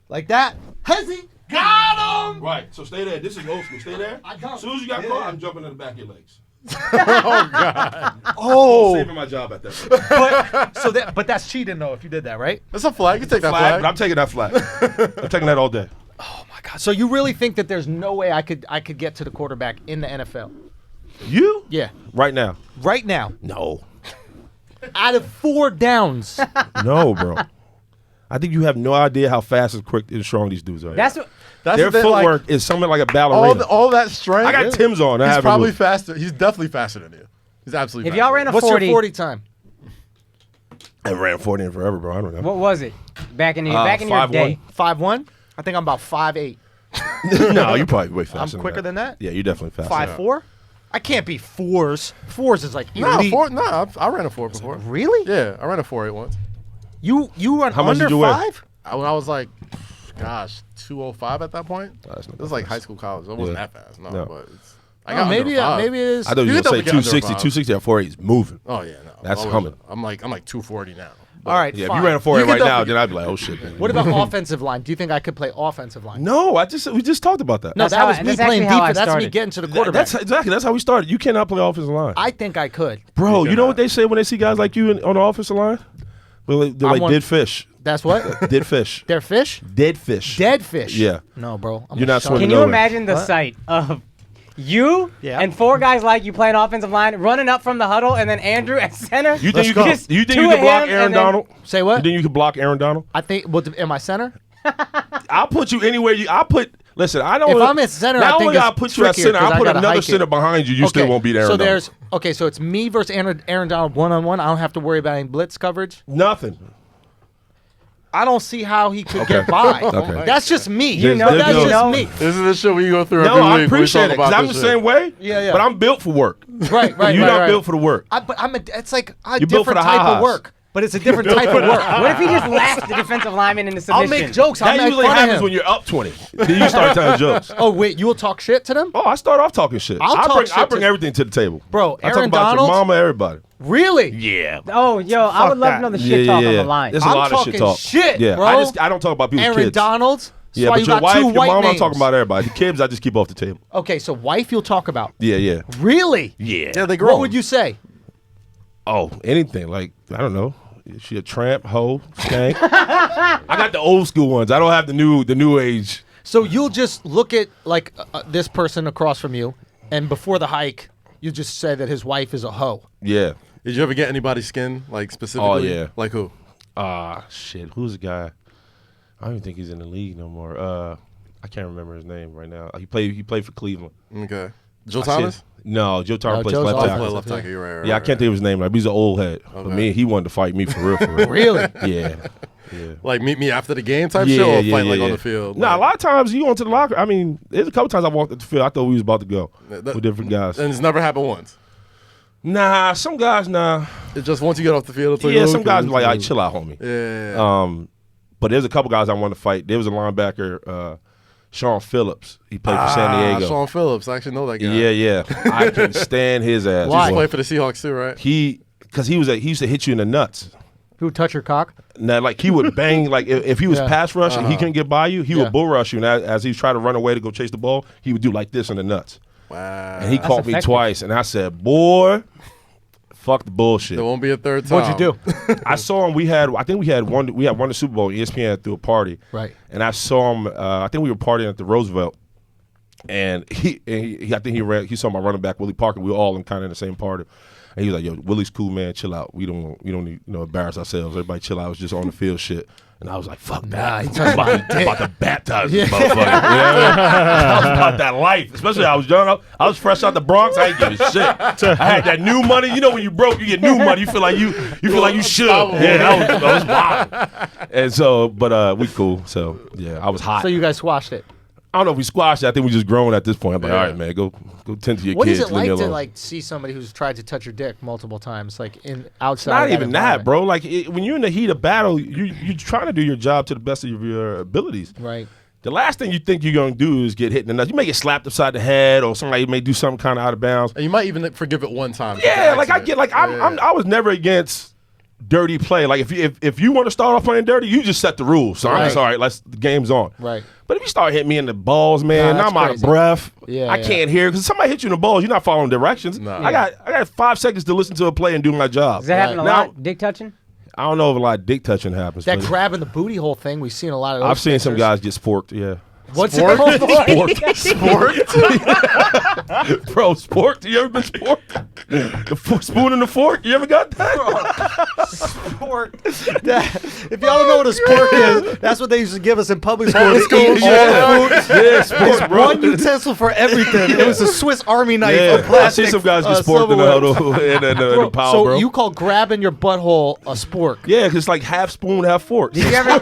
like that. Hezzy, got him. Right. So stay there. This is old school. Stay there. I got As soon as you got Yeah. caught, I'm jumping in the back of your legs. Oh, Saving my job at that point. but that's cheating though if you did that, right? That's a flag. You take that Flag, flag. but I'm taking that flag. I'm taking that all day. Oh my God. So you really think that there's no way I could get to the quarterback in the NFL? You? Yeah. Right now? Right now, No. out of 4 downs. No, bro. I think you have no idea how fast and quick and strong these dudes are. That's what. That's Their the thing, like, footwork is something like a ballerina. all that strength. I got Tim's on. I He's haven't probably moved. faster. He's definitely faster than you. He's absolutely. If faster y'all than ran a What's 40, your 40 time? I ran 40 in forever, bro. I don't know. what was it? Back in your your 5'1". day. 5'1"? I think I'm about 5'8". No, you're probably way faster. I'm quicker than that. Yeah, you're definitely faster. 5'4"? I can't be 4s. 4s is like you. Nah, elite. 4. Nah, I ran a 4 before. Really? Yeah, I ran a 4.8 once. You run How much under did you weigh? 5? When I was like, gosh, 205 at that point. That's not It was that like fast. high school, college. It wasn't Yeah. that fast. No, No. but it's. I got maybe under 5. maybe it is. I thought you You were can going to say definitely get 260. under 5. 260 at 4'8" is moving. Oh yeah, no. That's I was- humming. I'm like 240 now. All right, Yeah, if fine. you ran a 4'8" You right could now, definitely- then I'd be like, oh shit. Man. What about offensive line? Do you think I could play offensive line? No, we just talked about that. No, That's that how- was me that's playing actually how I defense. That's me started. getting to the quarterback. That's how we started. You cannot play offensive line. I think I could. Bro, you know cannot. what they say when they see guys like you on the offensive line? They're like want- dead fish. That's what? Dead fish. They're fish? Dead fish. Dead fish. Yeah. No, bro. I'm You're gonna not shut swimming Can up. you nowhere. imagine the What? sight of you Yeah. and 4 guys like you playing offensive line, running up from the huddle, and then Andrew at center? You think you go. can? Just You think two you can of block him Aaron and then- Donald? Say You what? think you can block Aaron Donald? I think. Well, am I center? I'll put you anywhere. I'll put. Listen, I don't. If I'm at center, I not think only it's I'll put you at trickier center, 'cause I'll I put gotta another hike center it. behind you. You still won't beat Aaron So Donald. so it's me versus Aaron Donald 1-on-1. I don't have to worry about any blitz coverage. Nothing. I don't see how he could get by. Okay. That's just me. You know, That's you just know. me. This is the shit we go through No, every I week. appreciate We it talk because about I'm the this same shit. way. Yeah. But I'm built for work. Right. You're not built for the work. It's like a You're built for different the type of ha-has. work. But it's a different type of work. What if he just laughed the defensive lineman into submission? I'll make jokes. I'll That make usually fun of happens him. when you're up 20. Then you start telling jokes. Oh wait, you will talk shit to them, Oh, I start off talking shit. I'll talk shit I bring to- everything to the table. bro. I talk Aaron about Donald. your mama, everybody. Really? Yeah. Oh, yo, I would love to know the shit talk on the line. There's a I'm lot of shit talking talk. shit, yeah, bro. I don't talk about people's Aaron kids. Donald's. That's Yeah, why but you your got wife, two your white mom, names. I'm talking about everybody. The kids, I just keep off the table. Okay, so wife you'll talk about. Yeah. Really? Yeah. They grow. What would you say? Oh, anything. Like, I don't know. Is she a tramp, hoe, skank? I got the old school ones. I don't have the new age. So you'll just look at like this person across from you, and before the hike, you just say that his wife is a hoe. Yeah. Did you ever get anybody's skin, like specifically? Oh, yeah. Like who? Shit. Who's the guy? I don't even think he's in the league no more. I can't remember his name right now. He played for Cleveland. Okay. Joe I said- Thomas? No, Joe Thomas plays Joe's left off. tackle. Play left tackle. You're right. Yeah, I can't think of his name. Like, he's an old head. But me, he wanted to fight me for real. For real. Really? Yeah. Like meet me after the game type shit, or fight like on the field. Nah, like, a lot of times you go into the locker. I mean, there's a couple times I walked at the field. I thought we was about to go with different guys. and it's never happened once. Nah, some guys, nah. It's just once you get off the field. It's like, Yeah, okay, some guys be like, all right, it's chill out, homie. Yeah. But there's a couple guys I want to fight. There was a linebacker, Sean Phillips. He played for San Diego. Sean Phillips. I actually know that guy. Yeah. I can stand his ass. He used to play for the Seahawks too, right? Because he used to hit you in the nuts. Who would touch your cock? Now, like he would bang, like if he was Yeah. pass rush and he couldn't get by you, he Yeah. would bull rush you. And as he was trying to run away to go chase the ball, he would do like this in the nuts. Wow. And he caught me effective. twice, and I said, "Boy, fuck the bullshit." There won't be a third time. What'd you do? I saw him. We had won the Super Bowl. ESPN threw a party, Right. And I saw him. I think we were partying at the Roosevelt, and I think he saw my running back Willie Parker. We were all kind of in the same party. And he was like, "Yo, Willie's cool, man. Chill out. We don't need embarrass ourselves. Everybody chill out. It's just on the field shit." And I was like, "Fuck that. he I'm about to baptize this motherfucker." You know what I mean? I was about that life. Especially I was young. I was fresh out the Bronx. I ain't giving shit. I had that new money. You know when you broke, you get new money. You feel like you should. Yeah, that was wild. And so, but we cool. So yeah, I was hot. So you guys squashed it. I don't know if we squashed it. I think we just grown at this point. I'm like, all right, man, go tend to your What kids. is it like leave me to alone. like see somebody who's tried to touch your dick multiple times, like in outside? Not of that even that, environment? bro. Like when you're in the heat of battle, you're trying to do your job to the best of your abilities. Right. The last thing you think you're gonna do is get hit in the nuts. You may get slapped upside the head, or somebody may do something kind of out of bounds. And you might even forgive it one time. Yeah, like I get, like I was never against dirty play. Like if you want to start off playing dirty, you just set the rules. So I'm just all right. The game's on. Right. But if you start hitting me in the balls, man, Nah, now I'm out of that's crazy. breath. Yeah, I yeah. can't hear because somebody hit you in the balls. You're not following directions. Nah. I got 5 seconds to listen to a play and do my job. Does that happen a Now, lot? Dick touching? I don't know if a lot of dick touching happens. That but grabbing the booty hole thing, we've seen a lot of those I've seen some pictures. guys get sporked. Yeah. What's it called? Bro, sporked? You ever been sporked? The spoon and the fork? You ever got that? If y'all don't know what a spork is, that's what they used to give us in public school. To eat Yeah. all the food. Yeah, spork, bro. One utensil for everything. It was a Swiss Army knife. Yeah, of plastic, I see some guys get sporked in the silverware. huddle in the pile, So bro. you call grabbing your butthole a spork? Yeah, because it's like half spoon, half fork. Did you ever?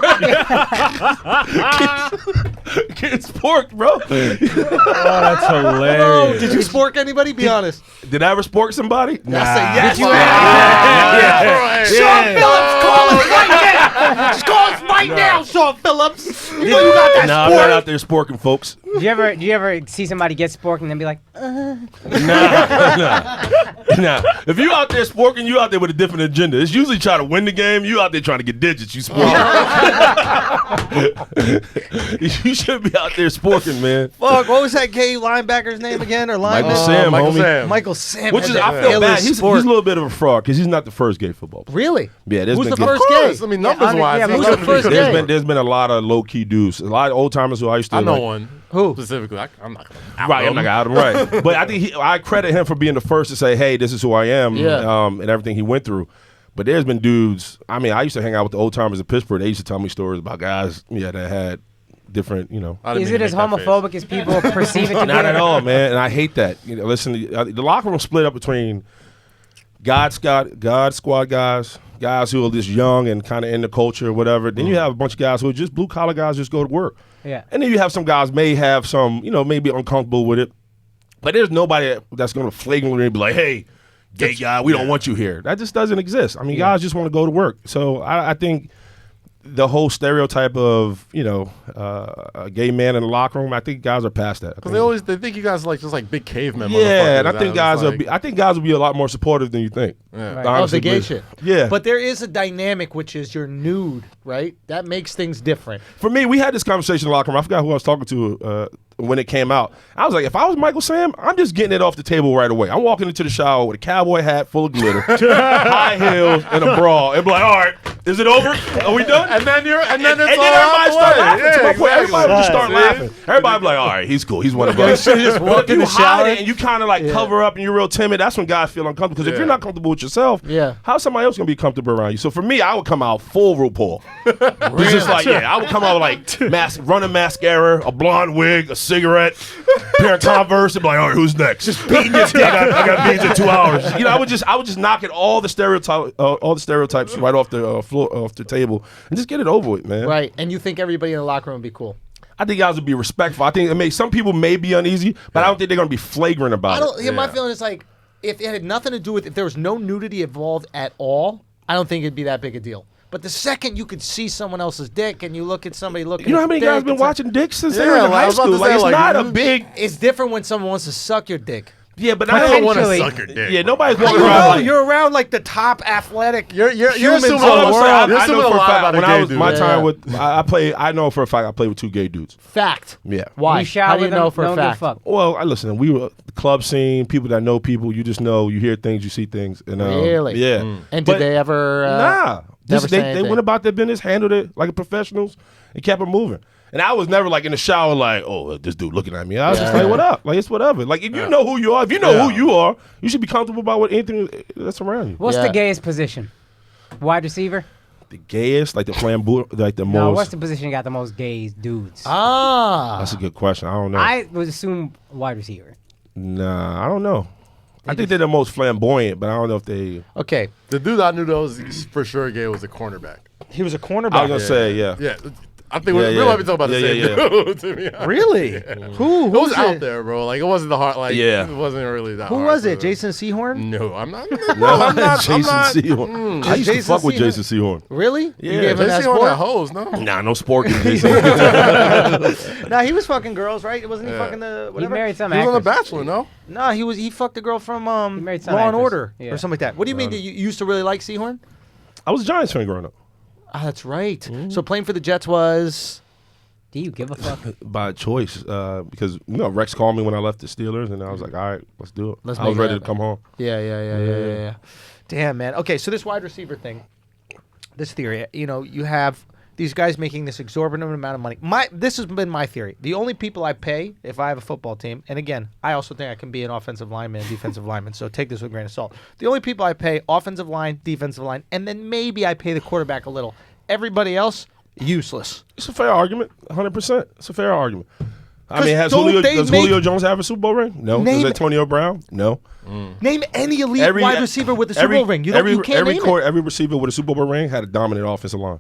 Getting sporked, bro. That's Oh, hilarious. did you spork anybody? Be honest. Did I ever spork somebody? I say yes. Did you Sean Phillips, call us right now. Just call us right now, Sean Phillips. You know you got that Nah, I'm sport. not out there sporking, folks. Do you ever see somebody get sporked and then be like, Nah. If you out there sporking, you out there with a different agenda. It's usually trying to win the game. You out there trying to get digits. You sporking. You should be out there sporking, man. Fuck, what was that gay linebacker's name again? Or Michael lineman? Sam, Michael homie. Sam. Michael Sam. Which had is, that I feel bad. illest He's a sport. little bit of a fraud because he's not the first gay football player. Really? Yeah, there's Who's been the gay- first Of course. gay? I mean, numbers wise, yeah, but he who's couldn't the be- first couldn't gay? be- There's been a lot of low key dudes. A lot of old timers who I used to. I know like- one. Who? Specifically, I'm not gonna out Right, I'm him. not out him right, but I think I credit him for being the first to say, "Hey, this is who I am," Yeah. and everything he went through. But there's been dudes. I mean, I used to hang out with the old timers in Pittsburgh. They used to tell me stories about guys, that had different, I didn't is mean it to as make that face. homophobic as people perceive it to be? Not at all, man. And I hate that. Listen, the locker room split up between God Squad guys, guys who are just young and kind of in the culture or whatever. Then you have a bunch of guys who are just blue collar guys, just go to work. Yeah. And then you have some guys may have some, maybe uncomfortable with it. But there's nobody that's going to flagrantly be like, hey, gay guy, we don't want you here. That just doesn't exist. I mean, guys just want to go to work. So I think the whole stereotype of, a gay man in the locker room, I think guys are past that. Because they think you guys are just like big cavemen. Yeah, and I think guys will be a lot more supportive than you think. Yeah. Right. Of the gay shit. Yeah. But there is a dynamic, which is you're nude, right? That makes things different. For me, we had this conversation in the locker room. I forgot who I was talking to when it came out. I was like, if I was Michael Sam, I'm just getting it off the table right away. I'm walking into the shower with a cowboy hat full of glitter, high heels, and a bra, and be like, all right, is it over? Are we done? And then everybody start laughing. To my point, everybody would just start laughing. Everybody be like, all right, he's cool. He's one of us. just walk But if in you the shower. hide it and you kind of like cover up and you're real timid, that's when guys feel uncomfortable. Because if you're not comfortable with yourself, how's somebody else going to be comfortable around you? So for me, I would come out full RuPaul. It's just like, I would come out with like running mascara, a blonde wig, a cigarette, pair of Converse, and be like, all right, who's next? Just beating your dick. I got beans in 2 hours. I would just knock it all the stereotypes right off the floor, off the table, and just get it over with, man. Right. And you think everybody in the locker room would be cool? I think guys would be respectful. I think some people may be uneasy, but I don't think they're going to be flagrant about it. My feeling is like, if it had nothing to do with, if there was no nudity involved at all, I don't think it'd be that big a deal. But the second you could see someone else's dick and you look at somebody looking, you know how many guys been watching dicks since they were in high school? Like, it's not a big. It's different when someone wants to suck your dick. Yeah, but I don't want to Potentially. suck your dick. Yeah, nobody's walking around like. You're around like the top athletic. You're humans assuming in a the lot. world. You're I assuming know a for a lot fact about a when gay I was dude. my time with I know for a fact I played with 2 gay dudes. Fact. Yeah. Why? You shower How do you with them, know for a don't give fact? fuck. Well, listen, we were the club scene, people that know people. You just know, you hear things, you see things. And, Really? Yeah. And But- did they ever? Nah. never Just, say they anything. went about their business, handled it like professionals, and kept it moving. And I was never like in the shower like, oh, this dude looking at me. I was just like, what up? Like, it's whatever. Like, if you know who you are, if you know who you are, you should be comfortable about anything that's around you. What's Yeah. the gayest position? Wide receiver? The gayest, like the flamboyant, like the No, most. what's the position you got the most gays dudes? That's a good question. I don't know. I would assume wide receiver. Nah, I don't know. I think they're the most flamboyant, but I don't know if they. Okay. The dude I knew that was for sure gay was a cornerback. He was a cornerback. I was gonna say, yeah. Yeah. I think we might be talking about the same dude, to be honest. Really? Who It was was out it? there, bro. Like, it wasn't the hard, like, it wasn't really that Who hard. was it? to- Jason Sehorn? No, I'm not. No, I'm not. Jason Sehorn. I used to Jason fuck with Sehorn? Jason Sehorn. Really? Yeah. You gave him that Jason on that sport? hose, no? Nah, no sport. Jason. No, he was fucking girls, right? Wasn't he Yeah. fucking the He whatever? married some He was on The actress. Bachelor, no? No, he fucked a girl from married some Law and actress. Order Yeah. or something like that. What do you mean? That you used to really like Sehorn? I was a Giants fan growing up. Ah, that's right. So playing for the Jets was. Do you give a fuck? By choice, because Rex called me when I left the Steelers, and I was like, all right, let's do it. Let's I was make ready it to come home. Yeah. Damn, man. Okay, so this wide receiver thing, this theory, you have these guys making this exorbitant amount of money. This has been my theory. The only people I pay if I have a football team, and again, I also think I can be an offensive lineman and defensive lineman, so take this with a grain of salt. The only people I pay, offensive line, defensive line, and then maybe I pay the quarterback a little. Everybody else, useless. It's a fair argument, 100%. It's a fair argument. I mean, does don't they Julio Jones have a Super Bowl ring? No. Name- Does Antonio Brown? No. Name any elite wide receiver with a Super Bowl ring. You can't name it. Every receiver with a Super Bowl ring had a dominant offensive line.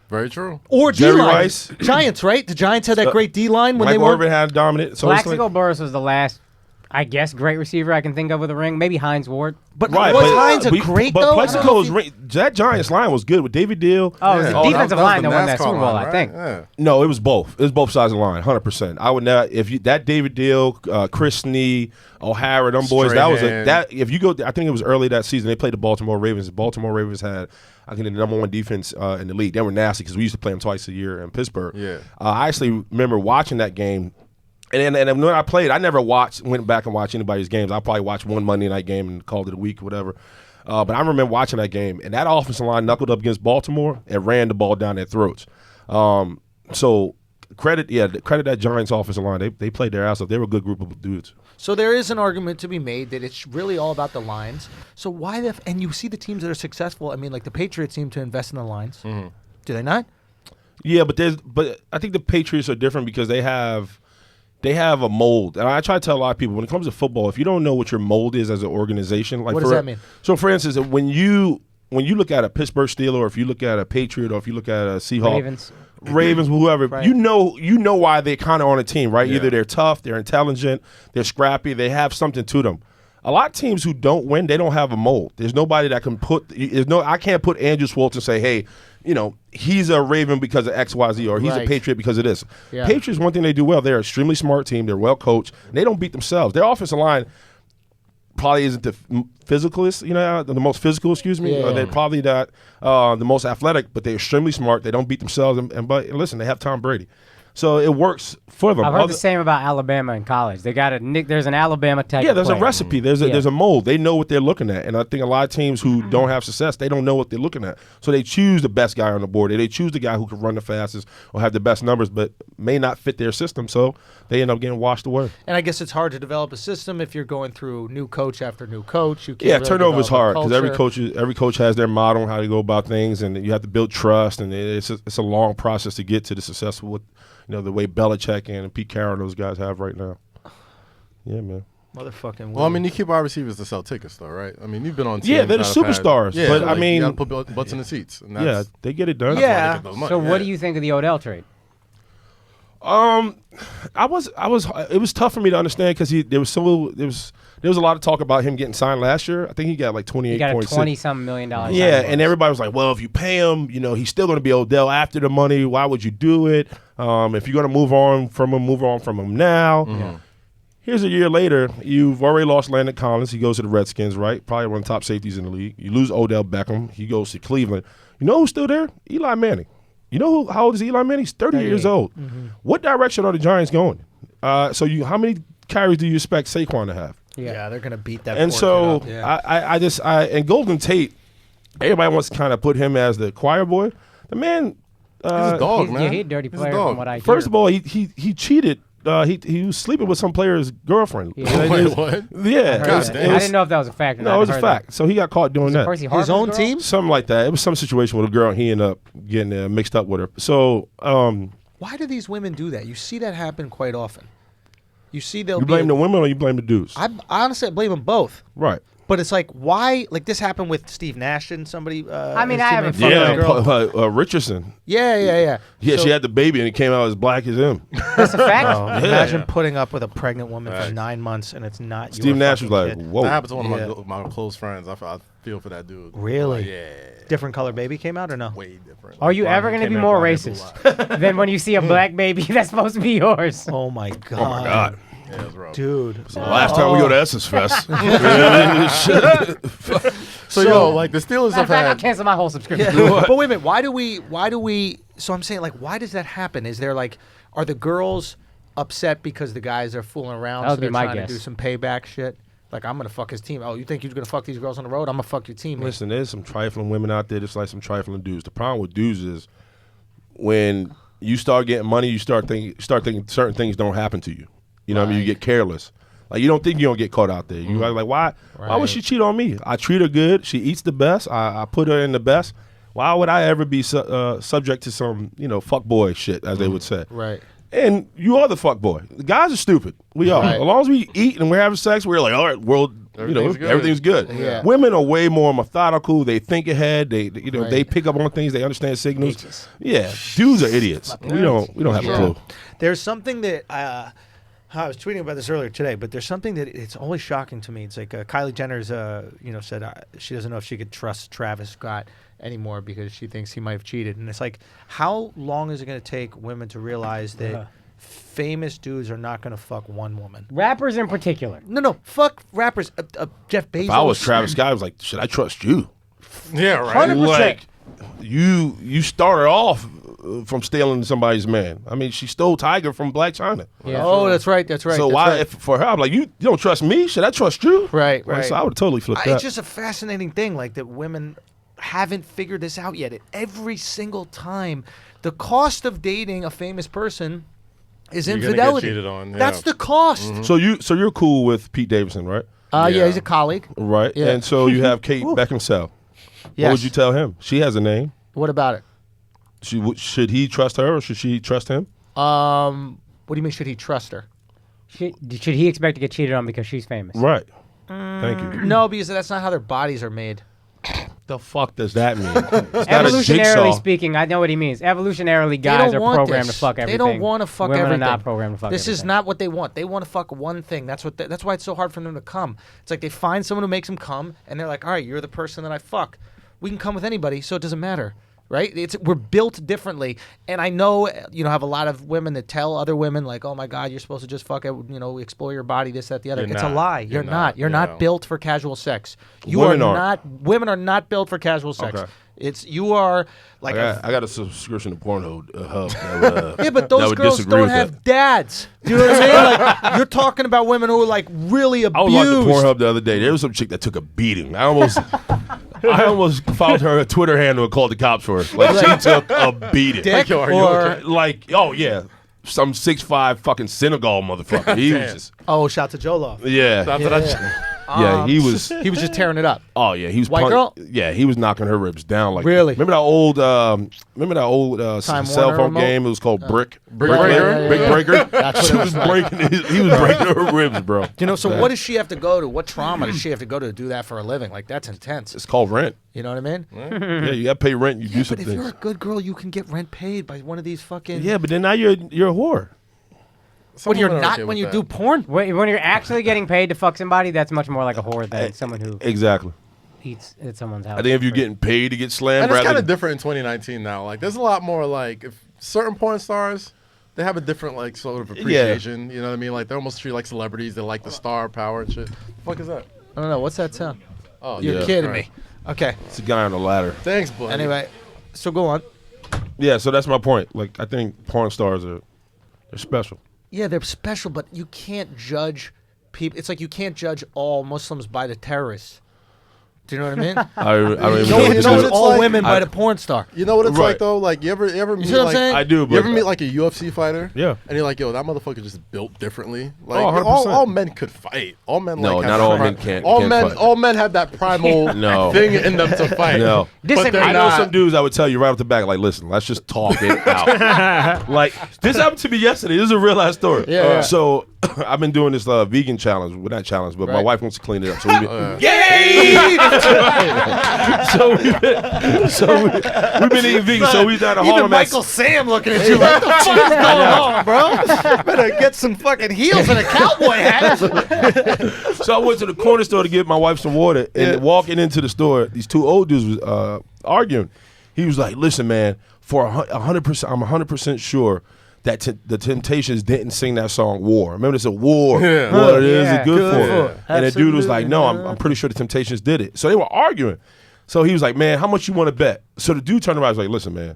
Very true. Or Jerry D-line. Rice. Giants, right? The Giants had that great D-line when Mike they were. Orvin had a dominant. So it's Plaxico like, Burress was the last, I guess, great receiver I can think of with a ring. Maybe Hines Ward. But right, was but, Hines a but- great but though? Plaxico's ring, that Giants line was good with David Deal. Oh, it was the Oh, defensive that was line the that won that NASCAR Super Bowl, line, I right? think. Yeah. No, it was both. It was both sides of the line, 100%. I would not that David Deal, Chris Snee, O'Hara, them boys. That was Strahan. that. If you go, I think it was early that season. They played the Baltimore Ravens. The Baltimore Ravens had, I think, the #1 defense in the league. They were nasty because we used to play them twice a year in Pittsburgh. Yeah. I actually remember watching that game. And when I played, I never went back and watched anybody's games. I probably watched one Monday night game and called it a week or whatever. But I remember watching that game, and that offensive line knuckled up against Baltimore and ran the ball down their throats. So credit that Giants offensive line. They played their ass off. They were a good group of dudes. So there is an argument to be made that it's really all about the lines. So why and you see the teams that are successful. I mean, like the Patriots seem to invest in the lines. Mm-hmm. Do they not? Yeah, but I think the Patriots are different because they have a mold. And I try to tell a lot of people, when it comes to football, if you don't know what your mold is as an organization, like What does that mean? So for instance, when you when you look at a Pittsburgh Steeler, or if you look at a Patriot, or if you look at a Seahawk, Ravens, whoever, Right. you know why they're kind of on a team, right? Yeah. Either they're tough, they're intelligent, they're scrappy, they have something to them. A lot of teams who don't win, they don't have a mold. There's nobody that can I can't put Andrew Schulz and say, hey, he's a Raven because of X, Y, Z, or he's a Patriot because of this. Yeah. Patriots, one thing they do well, they're an extremely smart team. They're well coached. And they don't beat themselves. Their offensive line probably isn't the physicalist, the most physical, excuse me. Yeah. They're probably not the most athletic, but they're extremely smart. They don't beat themselves. But listen, they have Tom Brady. So it works for them. I've heard the same about Alabama in college. They got there's an Alabama type. Yeah, there's player. a recipe. There's a mold. They know what they're looking at, and I think a lot of teams who Mm-hmm. don't have success, they don't know what they're looking at. So they choose the best guy on the board. They choose the guy who can run the fastest or have the best numbers, but may not fit their system. So they end up getting washed away. And I guess it's hard to develop a system if you're going through new coach after new coach. You can't really turnover is develop a hard because culture. every coach has their model on how to go about things, and you have to build trust, and it's a long process to get to the successful with the way Belichick and Pete Carroll and those guys have right now. Yeah, man. Motherfucking. Well, I mean, you keep our receivers to sell tickets, though, right? I mean, you've been on teams. Yeah, they're the that have had- superstars, Yeah, but like, I mean, you gotta put butts in the seats. And Yeah, they get it done. that's why they Yeah. get those money, So what do yeah. you think of the Odell trade? It was tough for me to understand because there was a lot of talk about him getting signed last year. I think he got like You got a $28.6 $20-something million. Yeah, signing and bonus. everybody was like, well, if you pay him, he's still going to be Odell after the money. Why would you do it? If you're going to move on from him now. Mm-hmm. Here's a year later. You've already lost Landon Collins. He goes to the Redskins, right? Probably one of the top safeties in the league. You lose Odell Beckham. He goes to Cleveland. You know who's still there? Eli Manning. You know how old is Eli Manning? He's 30 years old. Mm-hmm. What direction are the Giants going? So how many carries do you expect Saquon to have? Yeah, they're gonna beat that. And poor so kid up. I and Golden Tate, everybody wants to kind of put him as the choir boy. The man, He's a dog, He's, man. yeah, he's a dirty He's a player dog. from what I hear. first of all, he cheated. He was sleeping with some player's girlfriend. Yeah. Wait, what? Yeah, God it damn. I was- didn't know if that was a fact or not. No, it was I a heard fact. So he got caught doing that. that. Percy His Harvin's own girl? team. Something like that. It was some situation with a girl. And he ended up getting mixed up with her. So Why do these women do that? You see that happen quite often. You see they'll you blame the women or you blame the dudes? I honestly blame them both. Right. But it's like, why? Like this happened with Steve Nash and somebody. I mean, his I haven't teammate fucked fucked a with girl. Richardson. Yeah. Yeah, So- she had the baby and it came out as black as him. That's a fact. Oh, imagine putting up with a pregnant woman for Right. 9 months and it's not. Steve your Nash was fucking like, kid. whoa. That happened to one Yeah. of my close friends. I feel for that dude. Really? Like, yeah. Different color baby came out or no? Way different. Are you Blonde ever going to came be in, more blonde racist blue eyes. than when you see a black baby that's supposed to be yours? Oh my god. Oh my God. Yeah, it's rough. Dude. Last time we go to Essence Fest. So, yo, like the Steelers Matter have of fact, I'll had. cancel my whole subscription. But wait a minute, why do we so I'm saying, like, why does that happen? Is there like, are the girls upset because the guys are fooling around, That so would be they're my trying guess. to do some payback shit? Like, I'm gonna fuck his team. Oh, you think you're gonna fuck these girls on the road? I'm gonna fuck your team. Listen, there's some trifling women out there, just like some trifling dudes. The problem with dudes is when you start getting money, you start thinking certain things don't happen to you. You know what I mean? You get careless. Like, you don't think you're going to get caught out there. You like, why would she cheat on me? I treat her good. She eats the best. I put her in the best. Why would I ever be subject to some, fuckboy shit, as they would say? Right. And you are the fuckboy. The guys are stupid. We are. Right. As long as we eat and we're having sex, we're like, all right, world, everything's good. Yeah. Women are way more methodical. They think ahead. They Right. they pick up on things. They understand signals. Yeah, dudes are idiots. We don't have a clue. There's something that I was tweeting about this earlier today, but there's something that it's always shocking to me. It's like Kylie Jenner's, said she doesn't know if she could trust Travis Scott anymore because she thinks he might have cheated. And it's like, how long is it going to take women to realize that famous dudes are not going to fuck one woman? Rappers in particular. No, fuck rappers. Jeff Bezos. If I was Travis Scott, I was like, should I trust you? Yeah, right. 100%. Like, you started off from stealing somebody's man. I mean, she stole Tiger from Black China. Yeah. Oh, that's right. That's right. So that's why, right. if for her, I'm like, you don't trust me? Should I trust you? Right. So I would totally flip that. It's just a fascinating thing, like that women haven't figured this out yet. Every single time, the cost of dating a famous person is You're gonna get infidelity. cheated on, yeah. That's the cost. So you're cool with Pete Davidson, right? Yeah, he's a colleague. Right. Yeah. And so you have Kate Beckinsale. Yes. What would you tell him? She has a name. What about it? Should he trust her or should she trust him? What do you mean? Should he trust her? Should he expect to get cheated on because she's famous? Right. Thank you. No, because that's not how their bodies are made. the fuck does that mean? It's not a Evolutionarily jigsaw. speaking, I know what he means. Evolutionarily, guys are programmed to fuck everything. They don't want to fuck Women everything. are not programmed to fuck This is everything. not what they want. They want to fuck one thing. That's why it's so hard for them to come. It's like they find someone who makes them come, and they're like, all right, you're the person that I fuck. We can come with anybody, so it doesn't matter. Right? We're built differently, and I know have a lot of women that tell other women like, "Oh my God, you're supposed to just fuck it, explore your body, this, that, the other." You're It's not. a lie. You're not. You're not built for casual sex. Women aren't. Women are not built for casual sex. Okay. You are like I got a subscription to Pornhub. That would, yeah, but that those would girls disagree don't with have that. dads. Do you know what I mean? Like you're talking about women who are like really I was abused. watching Pornhub the other day. There was some chick that took a beating. I almost followed her Twitter handle and called the cops for her. Like she took a beating. Dick Are you or okay? Like, oh yeah, some 6'5" fucking Senegal motherfucker. He was just shout to Joll-Off. yeah. That's what I- Yeah, he was. He was just tearing it up. Oh yeah, he was White girl? Yeah, he was knocking her ribs down. Like Really? Remember that old Time cell Warner phone remote? game? It was called Brick Breaker? Brick Breaker. That's what She it was was like. breaking. He was breaking her ribs, bro. So what does she have to go to? What trauma does she have to go to do that for a living? Like that's intense. It's called rent. You know what I mean? Yeah, you got to pay rent. You do some But if you're a things. good girl, you can get rent paid by one of these fucking. Yeah, but then now you're a whore. When you're women are not okay when with you that. do porn. When you're actually getting paid to fuck somebody, that's much more like a whore than someone who Exactly. eats at someone's house. I think if you're getting paid to get slammed, And it's rather kind of than different in 2019 now. Like, there's a lot more like if certain porn stars, they have a different like sort of appreciation. You know what I mean? Like they're almost treated like celebrities. They like the star power and shit. The fuck is that? I don't know. What's that sound? Oh, You're yeah. kidding Right. me. Okay. it's a guy on the ladder. Thanks, buddy. Anyway, so go on. Yeah, so that's my point. Like, I think porn stars they're special. Yeah, they're special, but you can't judge people. It's like you can't judge all Muslims by the terrorists. Do you know what I mean? I don't even know- know you what know to what do. it's all like? women by the porn star. You know what it's Right. like though? Like you ever meet see what I'm like saying? I do, but you ever meet like a UFC fighter? Yeah. And you're like, yo, that motherfucker just built differently. Like Oh, 100%. all men could fight. All men No, like not have all that men pri- can't All fight. men have that primal No. thing in them to fight. No. But they're I know not. some dudes I would tell you right off the back, like, listen, let's just talk it out. Like, this happened to me yesterday. This is a real life story. Yeah. So, I've been doing this vegan challenge. Well, not challenge, but my Right. wife wants to clean it up. So, we've been, we've been eating vegan. So, we've done a Harlem Max. Sam looking at you like, what the fuck is going on, bro? Better get some fucking heels and a cowboy hat. So, I went to the corner store to get my wife some water. And walking into the store, these two old dudes was arguing. He was like, listen, man, for 100%, I'm 100% sure that the Temptations didn't sing that song "War." Remember, it's a war. Yeah. What it is Yeah. good Good. for. And the dude was like, "No, I'm pretty sure the Temptations did it." So they were arguing. So he was like, "Man, how much you want to bet?" So the dude turned around and was like, "Listen, man,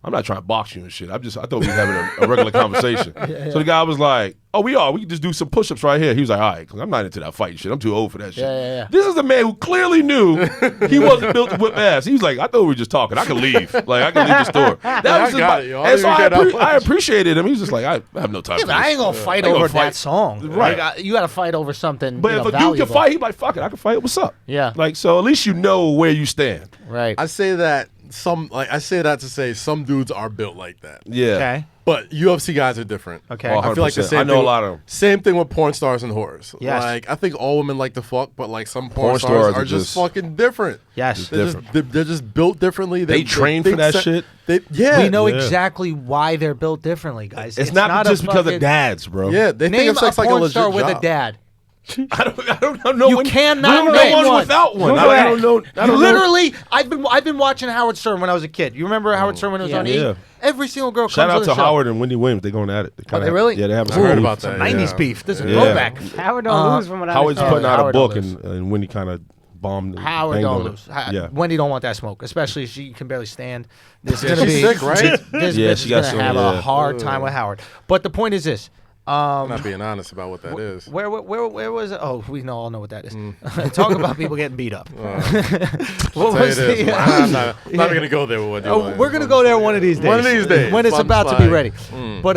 I'm not trying to box you and shit. I thought we were having a regular conversation." So the guy was like, "Oh, we are. We can just do some push-ups right here." He was like, "All right, because I'm not into that fighting shit. I'm too old for that shit." Yeah. This is a man who clearly knew he wasn't built to whip ass. He was like, "I thought we were just talking. I could leave. Like, I could leave the store." That I was just got it, yo. I and so didn't I, even get that I much. appreciated him. He was just like, "I have no time Yeah, for but this." I ain't gonna fight I ain't over gonna fight. that song. Right. Like, you got to fight over something. But if a dude can valuable. fight, he's like, "Fuck it, I can fight. What's up?" Yeah. Like, so at least you know where you stand. Right. I say that to say some dudes are built like that. Yeah. Okay. But UFC guys are different. Okay. Oh, I feel like the 100%. same I know thing, a lot of them. Same thing with porn stars and whores. Yes. Like I think all women like to fuck, but like some porn Porn stars stars are are just just- fucking different. Yes. They're just built differently. They train for think that shit. Yeah. We know Yeah. exactly why they're built differently, guys. It's not a just because of fucking- dads, bro. Yeah, they think Name of sex a like a porn legit star with a job. dad. I don't know. You when, cannot I don't name know one one. without one. Google I it. don't know. I don't know. Literally, I've been watching Howard Stern when I was a kid. You remember Howard Stern when it was Yeah. on E? Yeah. Every single girl Shout comes out on to the show. Howard and Wendy Williams. They're going at it. They really? Yeah, they have. I heard about that. 90s yeah. beef. This is a Yeah. throwback. Howard don't lose from what I Howard's understand. putting out a Howard book, don't and Wendy kind of bombed. and Howard banged don't on it. lose. Yeah. Wendy don't want that smoke, especially if she can barely stand. This Yeah, is gonna she's be sick, right? This Yeah, bitch she is got gonna some- have yeah. a hard time with Howard. But the point is this. I'm not being honest about what that is. Where was it? Oh, we all know what that is. Talk about people getting beat up. What Say was it is. the? I'm not gonna go there with what Oh, we're gonna go there one of these days. One of these days. when it's I'm about to just be like, ready. But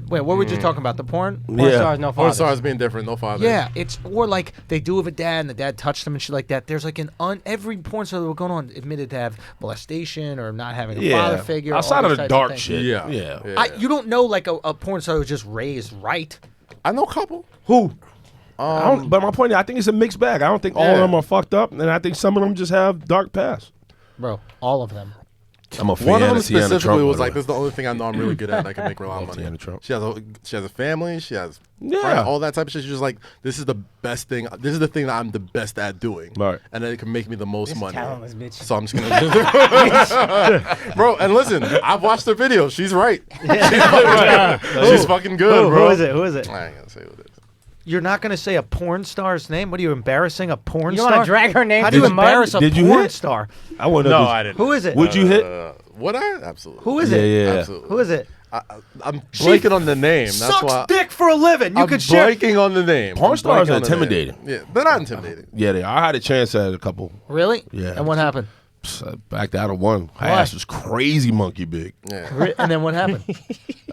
wait, what were we just talking about? The porn? Porn Yeah. stars, no Porn fathers. stars being different, no father. Yeah, it's or like they do with a dad, and the dad touched them and shit like that. There's like every porn star that we're going on admitted to have molestation or not having a father figure. Outside all of these the types dark things. shit. Yeah. Yeah. You don't know like a porn star who's just raised right. I know a couple. Who? I don't, but my point is, I think it's a mixed bag. I don't think all of them are fucked up, and I think some of them just have dark past. Bro, all of them. I'm a fan One of them of Tiana specifically Trump, was by like, the "This is the only thing I know I'm really good at. And I can make a lot of money." Tiana Trump. She has a family. She has Yeah. all that type of shit. She's just like, "This is the best thing. This is the thing that I'm the best at doing." Right. And then it can make me the most This money. talentless bitch. So I'm just gonna, bro. And listen, I've watched her video. She's right. She's fucking good, bro. Who is it? Who is it? I ain't gonna say who it is. You're not going to say a porn star's name? What are you embarrassing a porn You star? want to drag her name How do through you the mud? embarrass a Did you porn hit? star? I want to No, know. I didn't. Who is it? Would you hit? Would I? Absolutely. Who is Yeah, it? yeah. Absolutely. Who is it? I'm blanking on the name. That's Sucks why dick for a living. You I'm could share. blanking on the name. Porn I'm stars blanking are on the name. intimidating. Yeah, they're not intimidating. Yeah, they are. I had a chance at a couple. Really? Yeah. And what happened? Backed out of one. Her Why? ass was crazy monkey big. Yeah. And then what happened?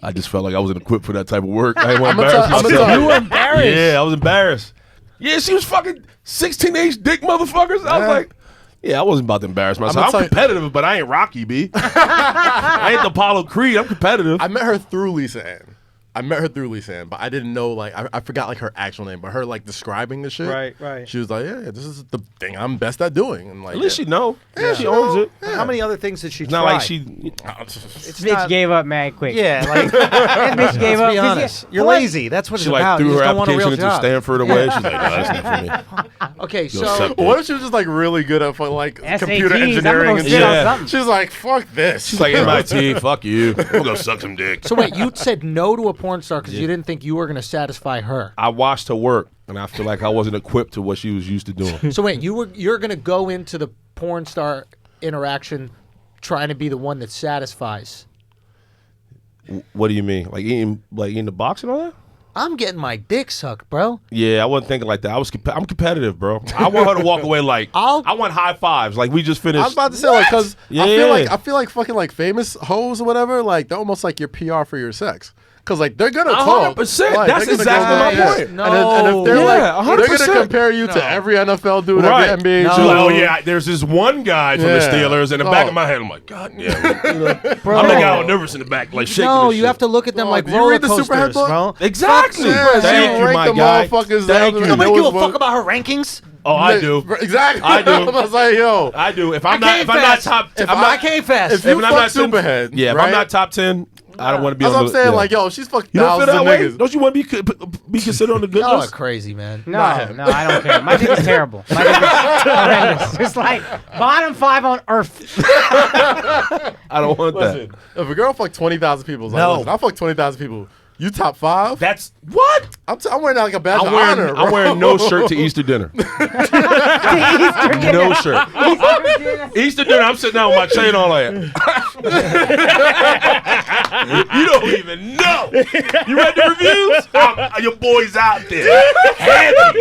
I just felt like I wasn't equipped for that type of work. I didn't want to I'ma embarrass tell- I'ma myself. tell you. You were embarrassed. Yeah, I was embarrassed. Yeah, she was fucking 16-inch dick motherfuckers. I was like, yeah, I wasn't about to embarrass myself. I'ma I'm tell you- competitive, but I ain't Rocky, B. I ain't the Apollo Creed. I'm competitive. I met her through Lisa Ann. But I didn't know, like, I forgot, like, her actual name, but her, like, describing the shit. Right. She was like, yeah, this is the thing I'm best at doing. And, like, At least yeah. she know. Yeah, She owns it. How many other things did she It's try? not like she. It's Bitch not- gave up mad quick. Yeah, like, This bitch gave up. be 'cause honest. yeah, You're what? lazy. That's what She it's like about. threw You just her don't want a real application into job. Stanford away. She's like, no, that's not for me. Okay, You'll so accept What if she was just, like, really good at, like, SATs, computer I'm engineering gonna and sit on shit? something. She was like, fuck this. She's like, MIT, fuck you. I'm gonna go suck some dick. so wait, you said no to a porn star because you didn't think you were going to satisfy her. I watched her work, and I feel like I wasn't equipped to what she was used to doing. So wait, you're going to go into the porn star interaction trying to be the one that satisfies. What do you mean? Like eating the box and all that? I'm getting my dick sucked, bro. Yeah, I wasn't thinking like that. I'm competitive, bro. I want her to walk away like I want high fives. Like we just finished. I was about to say, like, because Yeah. I feel like fucking, like, famous hoes or whatever, like, they're almost like your PR for your sex. Because, like, they're going to talk. 100%. Like, That's they're gonna exactly go- my yeah. point. No. And if they're Yeah, like, they're going 100%. to compare you to every NFL dude, Right. every NBA No. She's dude. like, oh yeah, there's this one guy from the Yeah. Steelers. In the back Oh. of my head, I'm like, God, yeah. Bro. I'm like all nervous in the back, like shaking. No, this you shit. have to look at them Oh, like do you roller read the Superhead coasters, book? bro. Exactly. Yeah, Thank she you, ranked my them guy. motherfuckers Thank down you. there. Nobody There give a was fuck one- about her rankings. Oh, I do. Exactly. I do. I was like, yo. I do. If I I'm not, came if I'm not fast. top, If I'm I not. came fast. If you I'm fuck not 10 Superhead, yeah, if right? I'm not top 10, I don't want to be That's on what I'm the. saying. yeah. Like, yo, she's fucked You don't feel thousands that of way? niggas. Don't you want to be considered on the good Y'all are list? crazy, man. No, Not him. no, I don't care. My dick is terrible. My dick is horrendous. Just like bottom 5 on earth. I don't want that. Listen, if a girl fucked 20,000 people, it's like, No. listen, I fucked 20,000 people. You top 5? That's what? I'm wearing that like a badge of I'm honor. I'm wearing no shirt to Easter dinner. No shirt. Easter dinner, I'm sitting down with my chain on like. You don't even know. You read the reviews? Your boy's out there. Heavy.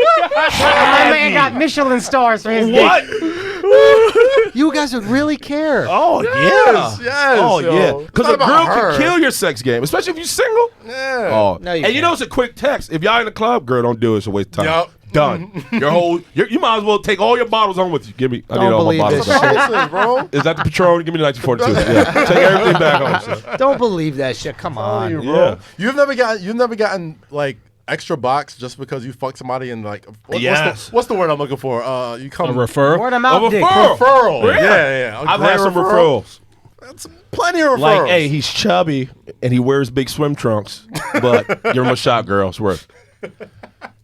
My man got Michelin stars for his dick. What? You guys would really care. Oh Yes, yeah. yes, Oh yo. yeah. Because It's a not girl about her. can kill your sex game, especially if you're single. Yeah. Oh, No, you and you can't. know it's a quick text. If y'all in the club, girl, don't do it. It's a waste of time. Yup. Done. You might as well take all your bottles on with you. Give me. I need Don't all my believe bottles. this shit. Listen, bro. Is that the Patron? Give me the 1942. Yeah. Take everything back home, son. Don't believe that shit. Come on. Yeah. You've never gotten like extra box just because you fuck somebody and like Yes. what's the word I'm looking for? You come A referral? Word of mouth dick. referral. Yeah. Yeah. I've had some referrals. That's plenty of referrals. Like, hey, he's chubby and he wears big swim trunks, but give him a shot, girl. It's worth.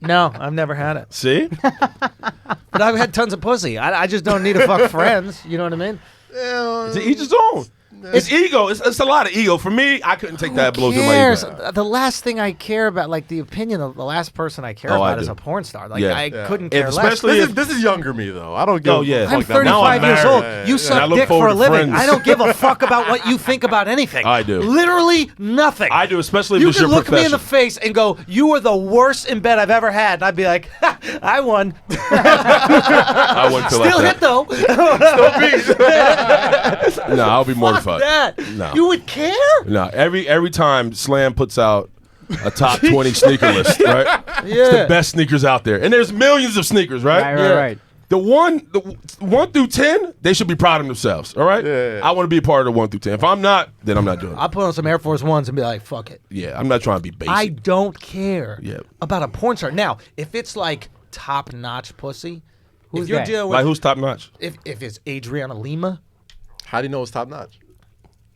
No, I've never had it. See? But I've had tons of pussy. I just don't need to fuck friends. You know what I mean? Yeah, To each his own. It's ego. It's a lot of ego. For me, I couldn't take that blow to my cares? ego. The last thing I care about, like the opinion of the last person I care Oh, I about is do. a porn star. Like Yeah. I Yeah. couldn't If care less. especially if- this is younger me though. I don't give Oh, a yeah. fuck I'm that 35 much. years married. old. Yeah, You yeah. suck I look dick for forward a to living. friends. I don't give a fuck about what you think about anything. I do. Literally nothing. I do, especially if You it's can your look me in the profession. face and go, "You were the worst in bed I've ever had," and I'd be like, ha, "I won." I wouldn't feel Still like hit though. that. No, I'll be mortified. That No. you would care? No, every time Slam puts out a top 20 sneaker list, right? It's Yeah. the best sneakers out there. And there's millions of sneakers, right? Right, Yeah. right. The 1 through 10, they should be proud of themselves, all right? Yeah. I want to be a part of the 1 through 10. If I'm not, then I'm not doing it. I'll put on some Air Force Ones and be like, "Fuck it." Yeah, I'm not trying to be basic. I don't care Yeah. about a porn star. Now, if it's like top notch pussy, Who's if you're that? dealing with Like, who's top notch? if it's Adriana Lima, How do you know it's top notch?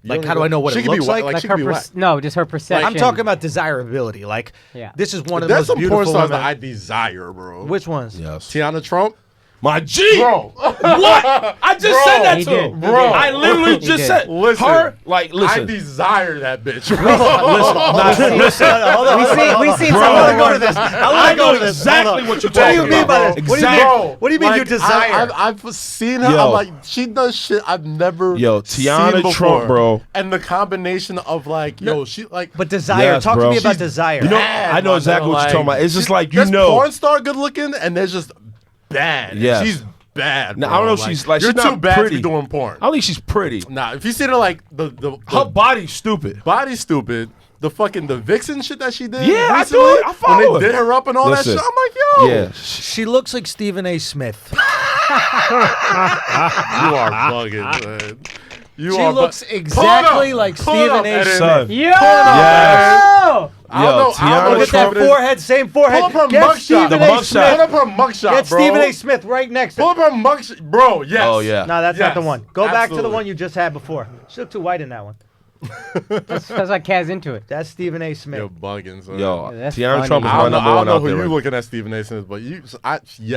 Like, how do I know what She it could be looks wha- like? Like, Like she her could be whack. no, just her perception. I'm talking about desirability. Like, Yeah. this is one of the There's most some porn beautiful stars women. that I desire, bro. Which ones? Yes. Tiana Trump, My G. bro. What? I just said that He to did. him. He Bro. did. I literally He just did. said Listen. her. Like, I listen. desire that bitch, bro. We seen Bro. some I of want the to go to this. I want I to go know to this. exactly Hold on. what you're What do you talking mean about, by bro. this? What do you mean you desire? I've seen her. Yo. I'm like, she does shit I've never Yo, Tiana seen before. Trump, bro. And the combination of like, yo, she like. But desire. Yes, Talk bro. to me about She's- desire. You know, bad, I know my exactly man, what you're talking about. It's just like, you there's know. porn star good looking, and there's just bad. Yes. She's bad. Now, bro. I don't know if she's, like, you're she's too not bad pretty. to be doing porn. I don't think she's pretty. Nah, if you see her like the Her body's stupid. body stupid, the vixen shit that she did. Yeah, I recently, do it. I follow when her. they did her up and all Listen. that shit. I'm like, yo, Yeah. She looks like Stephen A. Smith. you are bugging, man. You She are looks Pull it exactly up. like Pull it Stephen up, A. Eddie. Son. Yo! Yes. I don't know. Tiana I don't know Look what at that Trump- Trump forehead, same forehead. Pull up her Get mugshot. Stephen The A. mugshot. Smith. Pull up her mugshot, Get bro. Stephen A. Smith right next to Pull her. up her mugshot, bro. Yes. Oh, yeah. No, that's not the Yes. one. Go back to the Absolutely. one you just had before. She looked too white in that one. That's like Kaz into it. That's Stephen A. Smith. You're bugging, son. Yo, That's Tiana funny. Trump is I my don't know, number I don't one know out who there. you Right? looking at Stephen A. Smith, but Yeah,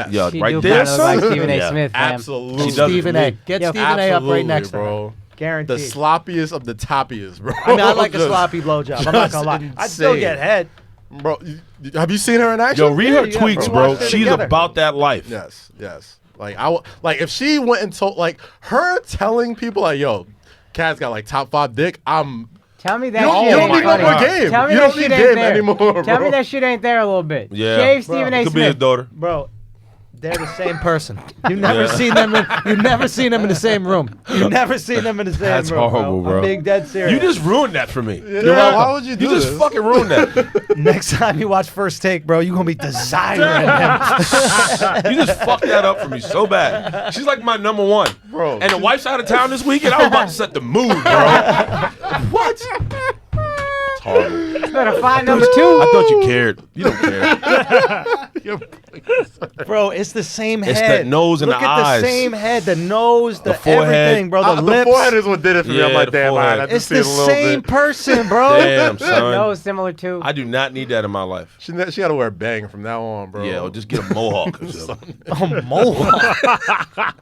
yes. She right do there, kinda look like son. Stephen A. Yeah. Smith, fam. Absolutely. She does. Stephen A. Get Yo, Stephen A. up right next to her. bro. Guaranteed. The sloppiest of the toppiest, bro. I mean, I like a Just- sloppy blowjob. I'm not gonna lie. I'd still insane. get head. Bro, have you seen her in action? Yo, read her Yeah, tweets, we bro. watched it She's together. about that life. Yes. Like like if she went and told like her telling people like, yo, Kaz got like top 5 dick. Tell me that You shit don't ain't need no funny. more game. Tell me You that don't shit need ain't game there. anymore, Tell bro. me that shit ain't there a little bit. Yeah. Shave Bro, Stephen It A. could be his Smith. daughter. Bro, they're the same person. You never Yeah. seen them. You never seen them in the same room. You never seen them in the same That's room. horrible, bro. I'm being dead serious. You just ruined that for me. Yeah, why would you do You just this? fucking ruined that. next time you watch First Take, bro, you gonna be desiring him. You just fucked that up for me so bad. She's like my number one. Bro. And the wife's out of town this weekend. I was about to set the mood, bro. What? It's horrible. Better find number 2. I thought you cared. You don't care. Bro, it's the same head. It's the nose and Look the at eyes. the same head, the nose, the, forehead. everything, bro. The The lips. forehead is what did it for me. I'm Yeah, like, the damn, forehead. I It's just see the it a little same bit. person, bro. Damn, son. No, similar to. I do not need that in my life. She got to wear a bang from now on, bro. Yeah, or just get a mohawk or something. Oh, mohawk,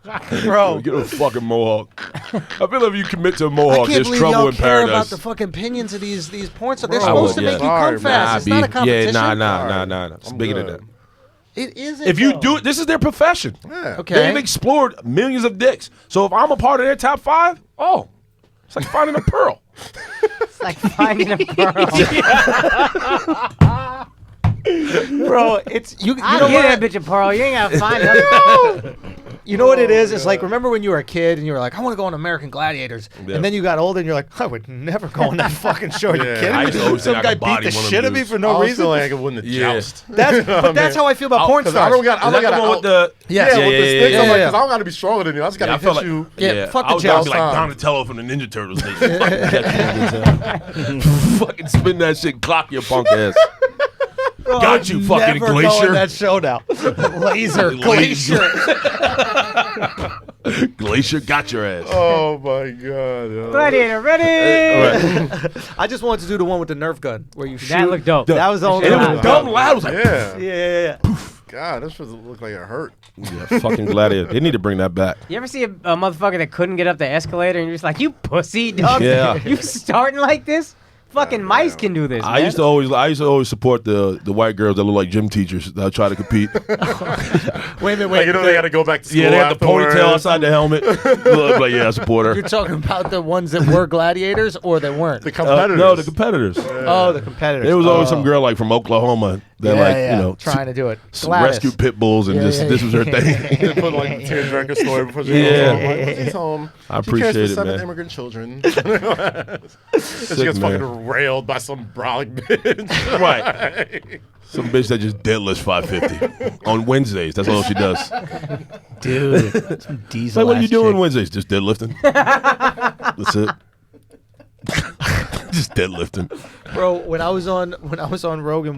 bro. Get a fucking mohawk. I feel like if you commit to a I mohawk, can't there's believe trouble y'all in care about paradise. the fucking opinions of these porn stars. They're Bro, supposed to yeah. make you Sorry, come man. fast. It's not a competition. Yeah, nah. It's I'm bigger good. than that. It isn't. If you though. do it, this is their profession. Yeah. Okay. They've explored millions of dicks. So if I'm a part of their top 5, it's like finding a pearl. It's like finding a pearl. bro, it's you. You I know get what? that bitch a pearl. You ain't gotta find nothing. You know what it is? It's like, remember when you were a kid and you were like, I want to go on American Gladiators, Yeah. and then you got older and you're like, I would never go on that fucking show. Are you Yeah, kidding I me? used to always Some think I guy could body beat the one of shit them of me dudes. for I no always reason. feel like I could win the Yeah. joust. But that's how I feel about porn 'cause I stars. don't got. I Is don't that the got one with the... Yes. Yeah, with the yeah, sticks. yeah, I'm like, yeah. 'cause I don't gotta be stronger than you. I just gotta I felt hit like, you. Yeah, fuck I the was about to be joust. like Donatello from the Ninja Turtles. They fucking fucking spin that shit, clock your punk ass. Bro, Got I'd you, fucking never go Glacier. on that show now. Laser, Glacier. Glacier got your ass. Oh my god. Yo. Gladiator, ready? I just wanted to do the one with the Nerf gun where you shoot. That looked dope. That was the only And it one. was dumb loud. It was like, Yeah. Yeah. God, this doesn't look like it hurt. yeah, fucking Gladiator. They need to bring that back. You ever see a motherfucker that couldn't get up the escalator and you're just like, you pussy, dog? Yeah. You starting like this? Fucking mice can do this, I man. used to always support the white girls that look like gym teachers that try to compete. Wait a minute, Like, wait. you know, they gotta go back to school. Yeah, they have the afterwards. ponytail outside the helmet. Look, like, yeah, I support her. You're talking about the ones that were gladiators or that weren't? The competitors. No, the competitors. Oh, the competitors. There was always Oh. some girl like from Oklahoma that Yeah, yeah. Trying to do it. Gladys. rescued pit bulls and Yeah, just yeah, this was her thing. They put like the tearjerker story before she Yeah. goes home. Like, once he's home, I he appreciate cares it, for 7 man. immigrant children. And she gets man. fucking railed by some brolic bitch. Right. Some bitch that just deadlifts 550 on Wednesdays. That's all she does. Dude. Some diesel Like, what are you ass doing chick. Wednesdays? Just deadlifting. That's it. Just deadlifting. Bro, when I was on Rogan,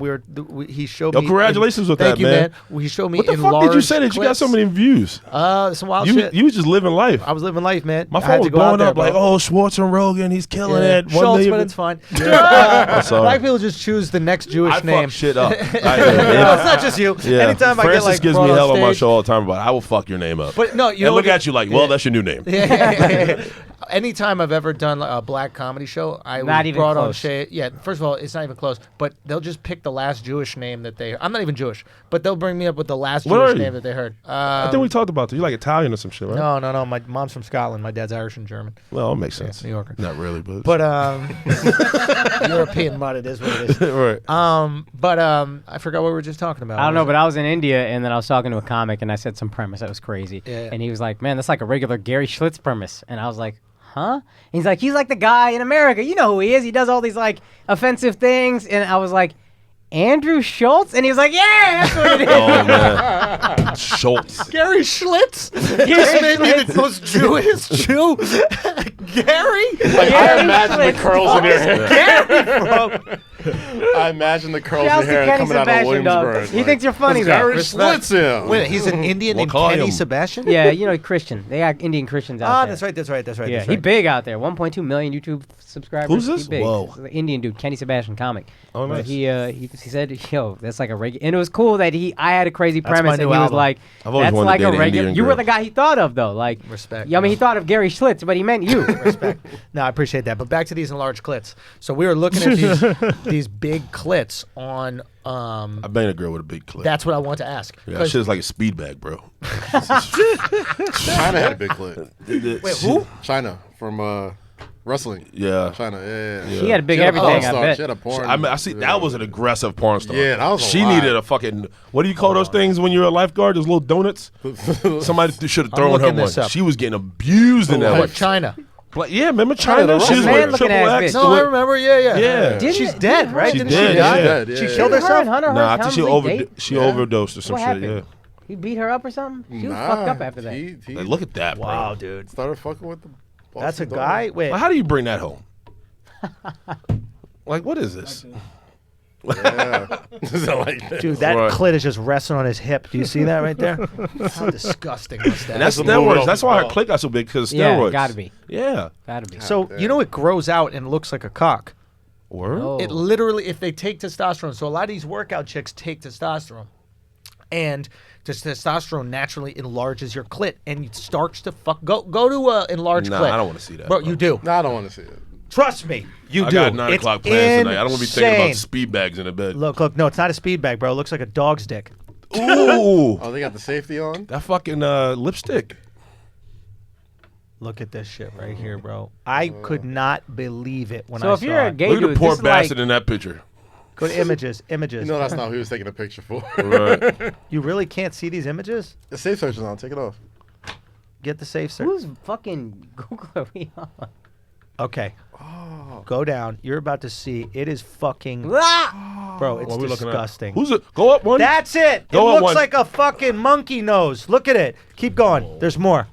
he showed me. Congratulations with thank that, you, man. He showed me What the in fuck large did you say that you got so many views? Some wild shit. You was just living life. I was living life, man. My I had phone to was go out blowing there, up like, bro. oh, Schwartz and Rogan, he's killing it. 1 Schulz, million. but it's fine. I'm sorry. Black people just choose the next Jewish I name. fuck shit up. No, it's not just you. Yeah. Anytime I Francis get like gives brought me hell on my stage- show all the time, but I will fuck your name up. But no, you know and look what at you like, well, that's your new name. Anytime I've ever done a black comedy show, I Not was even brought on close. shade. Yeah, first of all, it's not even close. But they'll just pick the last Jewish name that they. I'm not even Jewish, but they'll bring me up with the last What are Jewish you? name that they heard. I think we talked about this. You're like Italian or some shit, right? No. My mom's from Scotland. My dad's Irish and German. Well, it makes sense. New Yorker. Not really, but. But European mud, it is what it is. right. I forgot what we were just talking about. I don't What know, was but I was in India and then I was talking to a comic and I said some premise that was crazy. Yeah. And he was like, man, that's like a regular Gary Schlitz premise. And I was like, huh? And he's like the guy in America. You know who he is. He does all these like offensive things. And I was like, Andrew Schulz? And he was like, yeah, that's what it is. Oh, man. Schultz. Gary Schlitz? This made me the most Jewish Jew. Gary? I imagine the curls in your hair. Gary, bro. I imagine the curls in Shouts your to hair Kenny coming out of Sebastian, dog. Williamsburg. He thinks you're funny, though. Gary Schlitz him. Wait, he's an Indian named Kenny Wakayam. Sebastian? Yeah, you know, Christian. They got Indian Christians out there. That's right. Yeah, that's he right. big out there. 1.2 million YouTube subscribers. Who's this? He big. Whoa. He's an Indian dude, Kenny Sebastian comic. Oh, But nice. he said, yo, that's like a regular. And it was cool that I had a crazy That's my premise, and new he was album. like, I've always that's wanted to like date a an regular. Indian You were girl. the guy he thought of, though. Like, Respect, Yeah, I mean, he bro. thought of Gary Schlitz, but he meant you. Respect. No, I appreciate that. But back to these enlarged clits. So we were looking at these big clits on. I banged a girl with a big clip. That's what I want to ask. Yeah, that 'Cause- shit is like a speed bag, bro. China had a big clip. Wait, who? China from wrestling. Yeah. China, yeah. He had a big She had a everything, porn I star. bet. She had a porn. I mean, I see that was an aggressive porn star. Yeah, that was a She lot. needed a fucking. What do you call those things when you're a lifeguard? Those little donuts. Somebody should have thrown her looking one. this up. She was getting abused in that. Like, China. yeah, remember China? the She was man with looking Triple ass X. bitch. No, I remember. Yeah. Yeah. Didn't She's it- dead, didn't right? her- She Didn't did, she yeah. die? Dead, yeah, She yeah. killed Didn't herself? her and Hunter Nah, I Hearst think Helmsley date? she overdosed or some What shit. happened? Yeah. He beat her up or something? She was Nah, fucked up after that. He Like, look at that, bro. Wow, dude. started fucking with the boss That's a daughter. guy? Wait. Well, how do you bring that home? Like, what is this? Yeah. Is it like that? Dude, that Right. clit is just resting on his hip. Do you see that right there? How disgusting was that? And that's That's a movie steroids. off That's the why her ball. clit got so big because Yeah, steroids. gotta be. Yeah. Gotta be. so, you know, it grows out and looks like a cock. Word. Oh. It literally, if they take testosterone, so a lot of these workout chicks take testosterone, and just testosterone naturally enlarges your clit, and it starts to go to a enlarged Nah, clit. I don't want to see that. Bro, you do. No, I don't want to see it. Trust me, you I do. got 9 It's o'clock plans tonight. I don't want to be thinking insane. about speed bags in the bed. Look, no, it's not a speed bag, bro. It looks like a dog's dick. Ooh. Oh, they got the safety on? That fucking lipstick. Look at this shit right here, bro. I could not believe it when So I if saw you're a it. gay Look at the dude, poor this is bastard like, in that picture. Go to images. You know that's not who he was taking a picture for. Right. You really can't see these images? The safe search is on. Take it off. Get the safe search. who's fucking Google are we on? Okay. Oh. Go down. You're about to see. It is fucking. Ah! Bro, it's What are we looking at? disgusting. Who's it? Go up one. That's it. Go It up looks one. like a fucking monkey nose. Look at it. Keep going. There's more.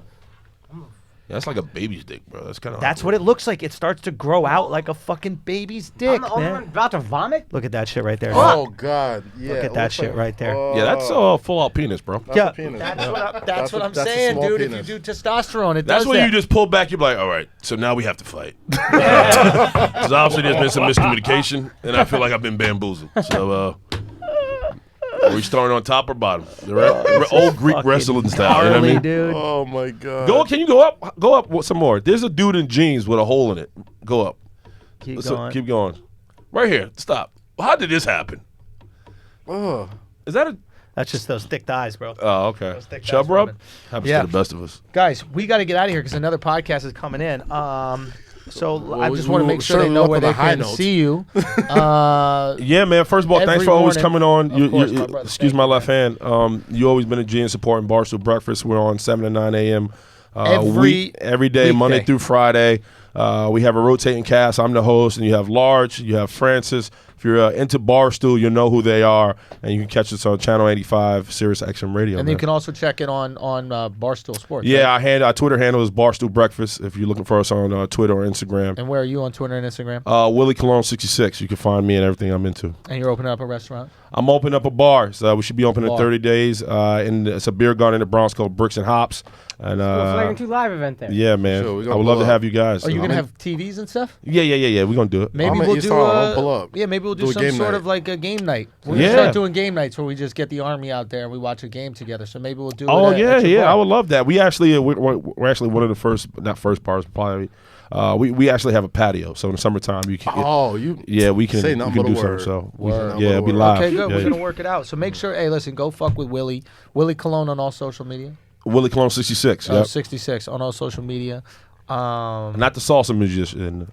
Yeah, that's like a baby's dick, bro. That's kind of. That's what it looks like. It starts to grow out like a fucking baby's dick, I'm the only one man. about to vomit? Look at that shit right there. Oh, God. Yeah. Look at it that looks shit like- right there. Oh. Yeah, that's full out penis, bro. That's Yeah, a penis. that's Yeah. what I'm that's a saying, small dude. penis. If you do testosterone, it That's does when that. you just pull back. You're like, all right, so now we have to fight. Because obviously there's been some miscommunication, and I feel like I've been bamboozled. So, are we starting on top or bottom? The old Greek fucking wrestling style. You know what I gnarly, mean? dude. Oh, my God. Go. Can you go up? Go up some more. There's a dude in jeans with a hole in it. Go up. Keep So, going. keep going. Right here. Stop. How did this happen? Oh. Is that a? That's just those thick thighs, bro. Oh, okay. Those thick Chub thighs rub rubbing. happens Yeah. to the best of us. Guys, we got to get out of here because another podcast is coming in. So I we- just want to we make sure they certainly know left where on a they high can note. see you. Yeah, man. First of all, thanks Every for always morning. coming on. Of course, my brother. Excuse Thank my you, left hand. You always been a G and supporting Barstool Breakfast. We're on 7 to 9 a.m. Every every day, Monday weekday. through Friday. We have a rotating cast. I'm the host, and you have Large, you have Francis. If you're into Barstool, you'll know who they are, and you can catch us on Channel 85, Sirius XM Radio. And you can also check it on Barstool Sports. Yeah, right? our Twitter handle is Barstool Breakfast. If you're looking for us on Twitter or Instagram. And where are you on Twitter and Instagram? Willie Colon 66. You can find me and everything I'm into. And you're opening up a restaurant? I'm opening up a bar. So we should be open in Bar. 30 days. And it's a beer garden in the Bronx called Bricks and Hops. And Flagrant 2 live event there. yeah, man. Sure, I would love to have you guys. Are you gonna have TVs and stuff? Yeah. We're gonna do it. Maybe I'm we'll at East do Harlem. I'll pull up. Yeah, maybe we'll do Do a some game sort night. of like a game night. We're Yeah. gonna start doing game nights where we just get the army out there and we watch a game together. So maybe we'll do it. Oh at your yeah. bar. I would love that. We actually we're actually one of the first, not first parts, probably. We actually have a patio, so in the summertime you can. We can say we nothing can but do a something. word. So Word. yeah, it'll be live. Okay, good. Yeah, We're gonna work it out. So make sure. Hey, listen, go fuck with Willie Colon on all social media. Willie Colon 66. Yep. 66 on all social media. Not the salsa musician.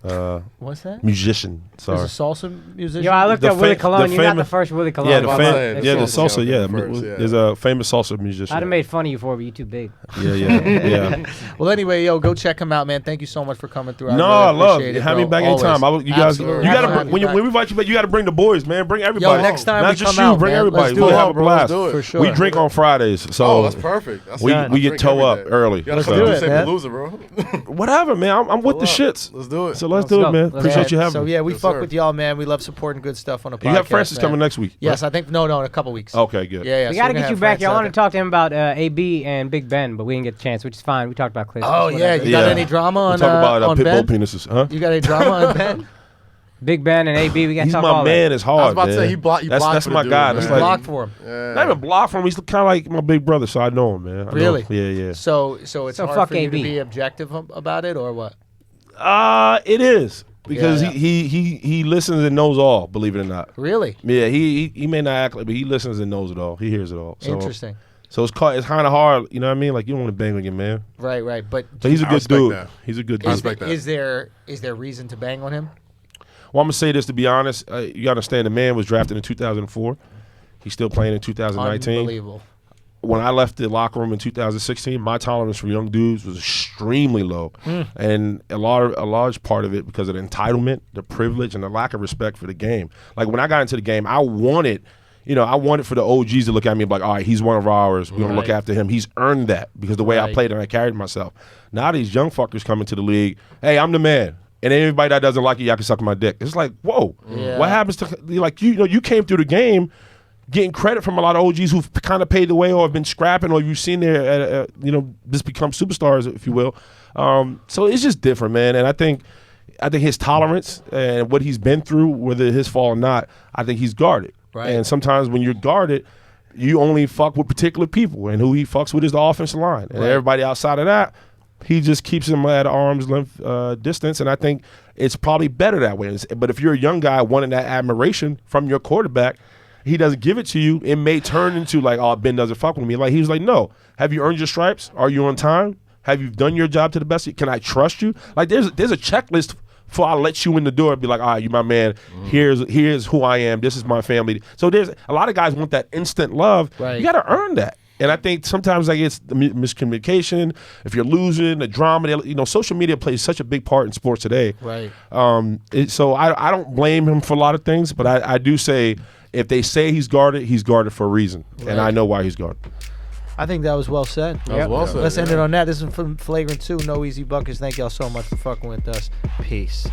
What's that? Musician. Sorry. Is a salsa musician? Yo, I looked The up Willie fa- Colon. the You're not famous- the first Willie Colon. Yeah, the I've fam- ever yeah, seen. the salsa. Yeah, first, yeah. there's a famous salsa musician. I'd have made fun of you for it, but you too big. Yeah. Well, anyway, yo, go check him out, man. Thank you so much for coming through. No, I love it. Have me back anytime. Always. You guys, Absolutely. you gotta Have when you we invite you back, you gotta bring the boys, man. Bring everybody. next time not we just come you. out, Bring man. everybody. Let's do We'll it. have a Bro, let's blast. do it. For sure. We drink on Fridays, so Oh, that's perfect. That's we fine. we I get drink toe every up day. early. You gotta So- come do to it, St. man. Palooza, bro. Whatever, man. I'm with the shits. Let's do it. So let's Let's do go. it, man. Let's Appreciate go. you having So me. yeah, we Yes, fuck sir. with y'all, man. We love supporting good stuff on the podcast. You have Francis man. coming next week. Yes, I think in a couple weeks. Okay, good. Yeah. We so got to we're get gonna you have back. Francis I out want to there. talk to him about AB and Big Ben, but we didn't get a chance, which is fine. We talked about clips. Oh It's yeah, whatever. you got Yeah. any drama We'll on talk about on pit bull Ben? penises, huh? You got any drama on Ben? Big Ben and AB. We got to He's talk my all man. that. It's hard. I was about to man. say, he blocked That's for my the dude, guy. man. That's You like blocked for him. not even block for him. He's kind of like my big brother, so I know him, man. I know Really? him. Yeah. So it's So hard fuck for you to AB. be objective about it, or what? It is because Yeah. he listens and knows all. Believe it or not. Really Yeah, he may not act like, but he listens and knows it all. He hears it all. So, interesting. So it's kind of hard, you know what I mean? Like you don't want to bang on your man. Right. But So he's a I good respect dude. that. He's a good I dude. respect that. is there reason to bang on him? Well, I'm gonna say this to be honest. You gotta understand, the man was drafted in 2004. He's still playing in 2019. Unbelievable. When I left the locker room in 2016, my tolerance for young dudes was extremely low, and a large part of it because of the entitlement, the privilege, and the lack of respect for the game. Like when I got into the game, I wanted for the OGs to look at me and be like, all right, he's one of ours. We're gonna look Right. after him. He's earned that because the way I Right. played and I carried myself. Now these young fuckers come into the league. Hey, I'm the man. And everybody that doesn't like you, y'all can suck my dick. It's like, whoa, Yeah. what happens to you came through the game getting credit from a lot of OGs who've kind of paid the way or have been scrapping or you've seen their, just become superstars, if you will. So it's just different, man. And I think his tolerance and what he's been through, whether his fault or not, I think he's guarded. Right. And sometimes when you're guarded, you only fuck with particular people, and who he fucks with is the offensive line. And Right. everybody outside of that, he just keeps him at arm's length distance, and I think it's probably better that way. But if you're a young guy wanting that admiration from your quarterback, he doesn't give it to you, it may turn into like, oh, Ben doesn't fuck with me. Like he was like, no. Have you earned your stripes? Are you on time? Have you done your job to the best? Can I trust you? Like there's a checklist before I let you in the door and be like, all right, you my man. Here's who I am. This is my family. So there's a lot of guys want that instant love. Right. You got to earn that. And I think sometimes like it's the miscommunication. If you're losing, the drama, social media plays such a big part in sports today. Right. So I don't blame him for a lot of things, but I do say if they say he's guarded for a reason. And I know why he's guarded. I think that was well said. That was well said, Let's end yeah. it on that. This is from Flagrant 2. No easy buckets. Thank y'all so much for fucking with us. Peace.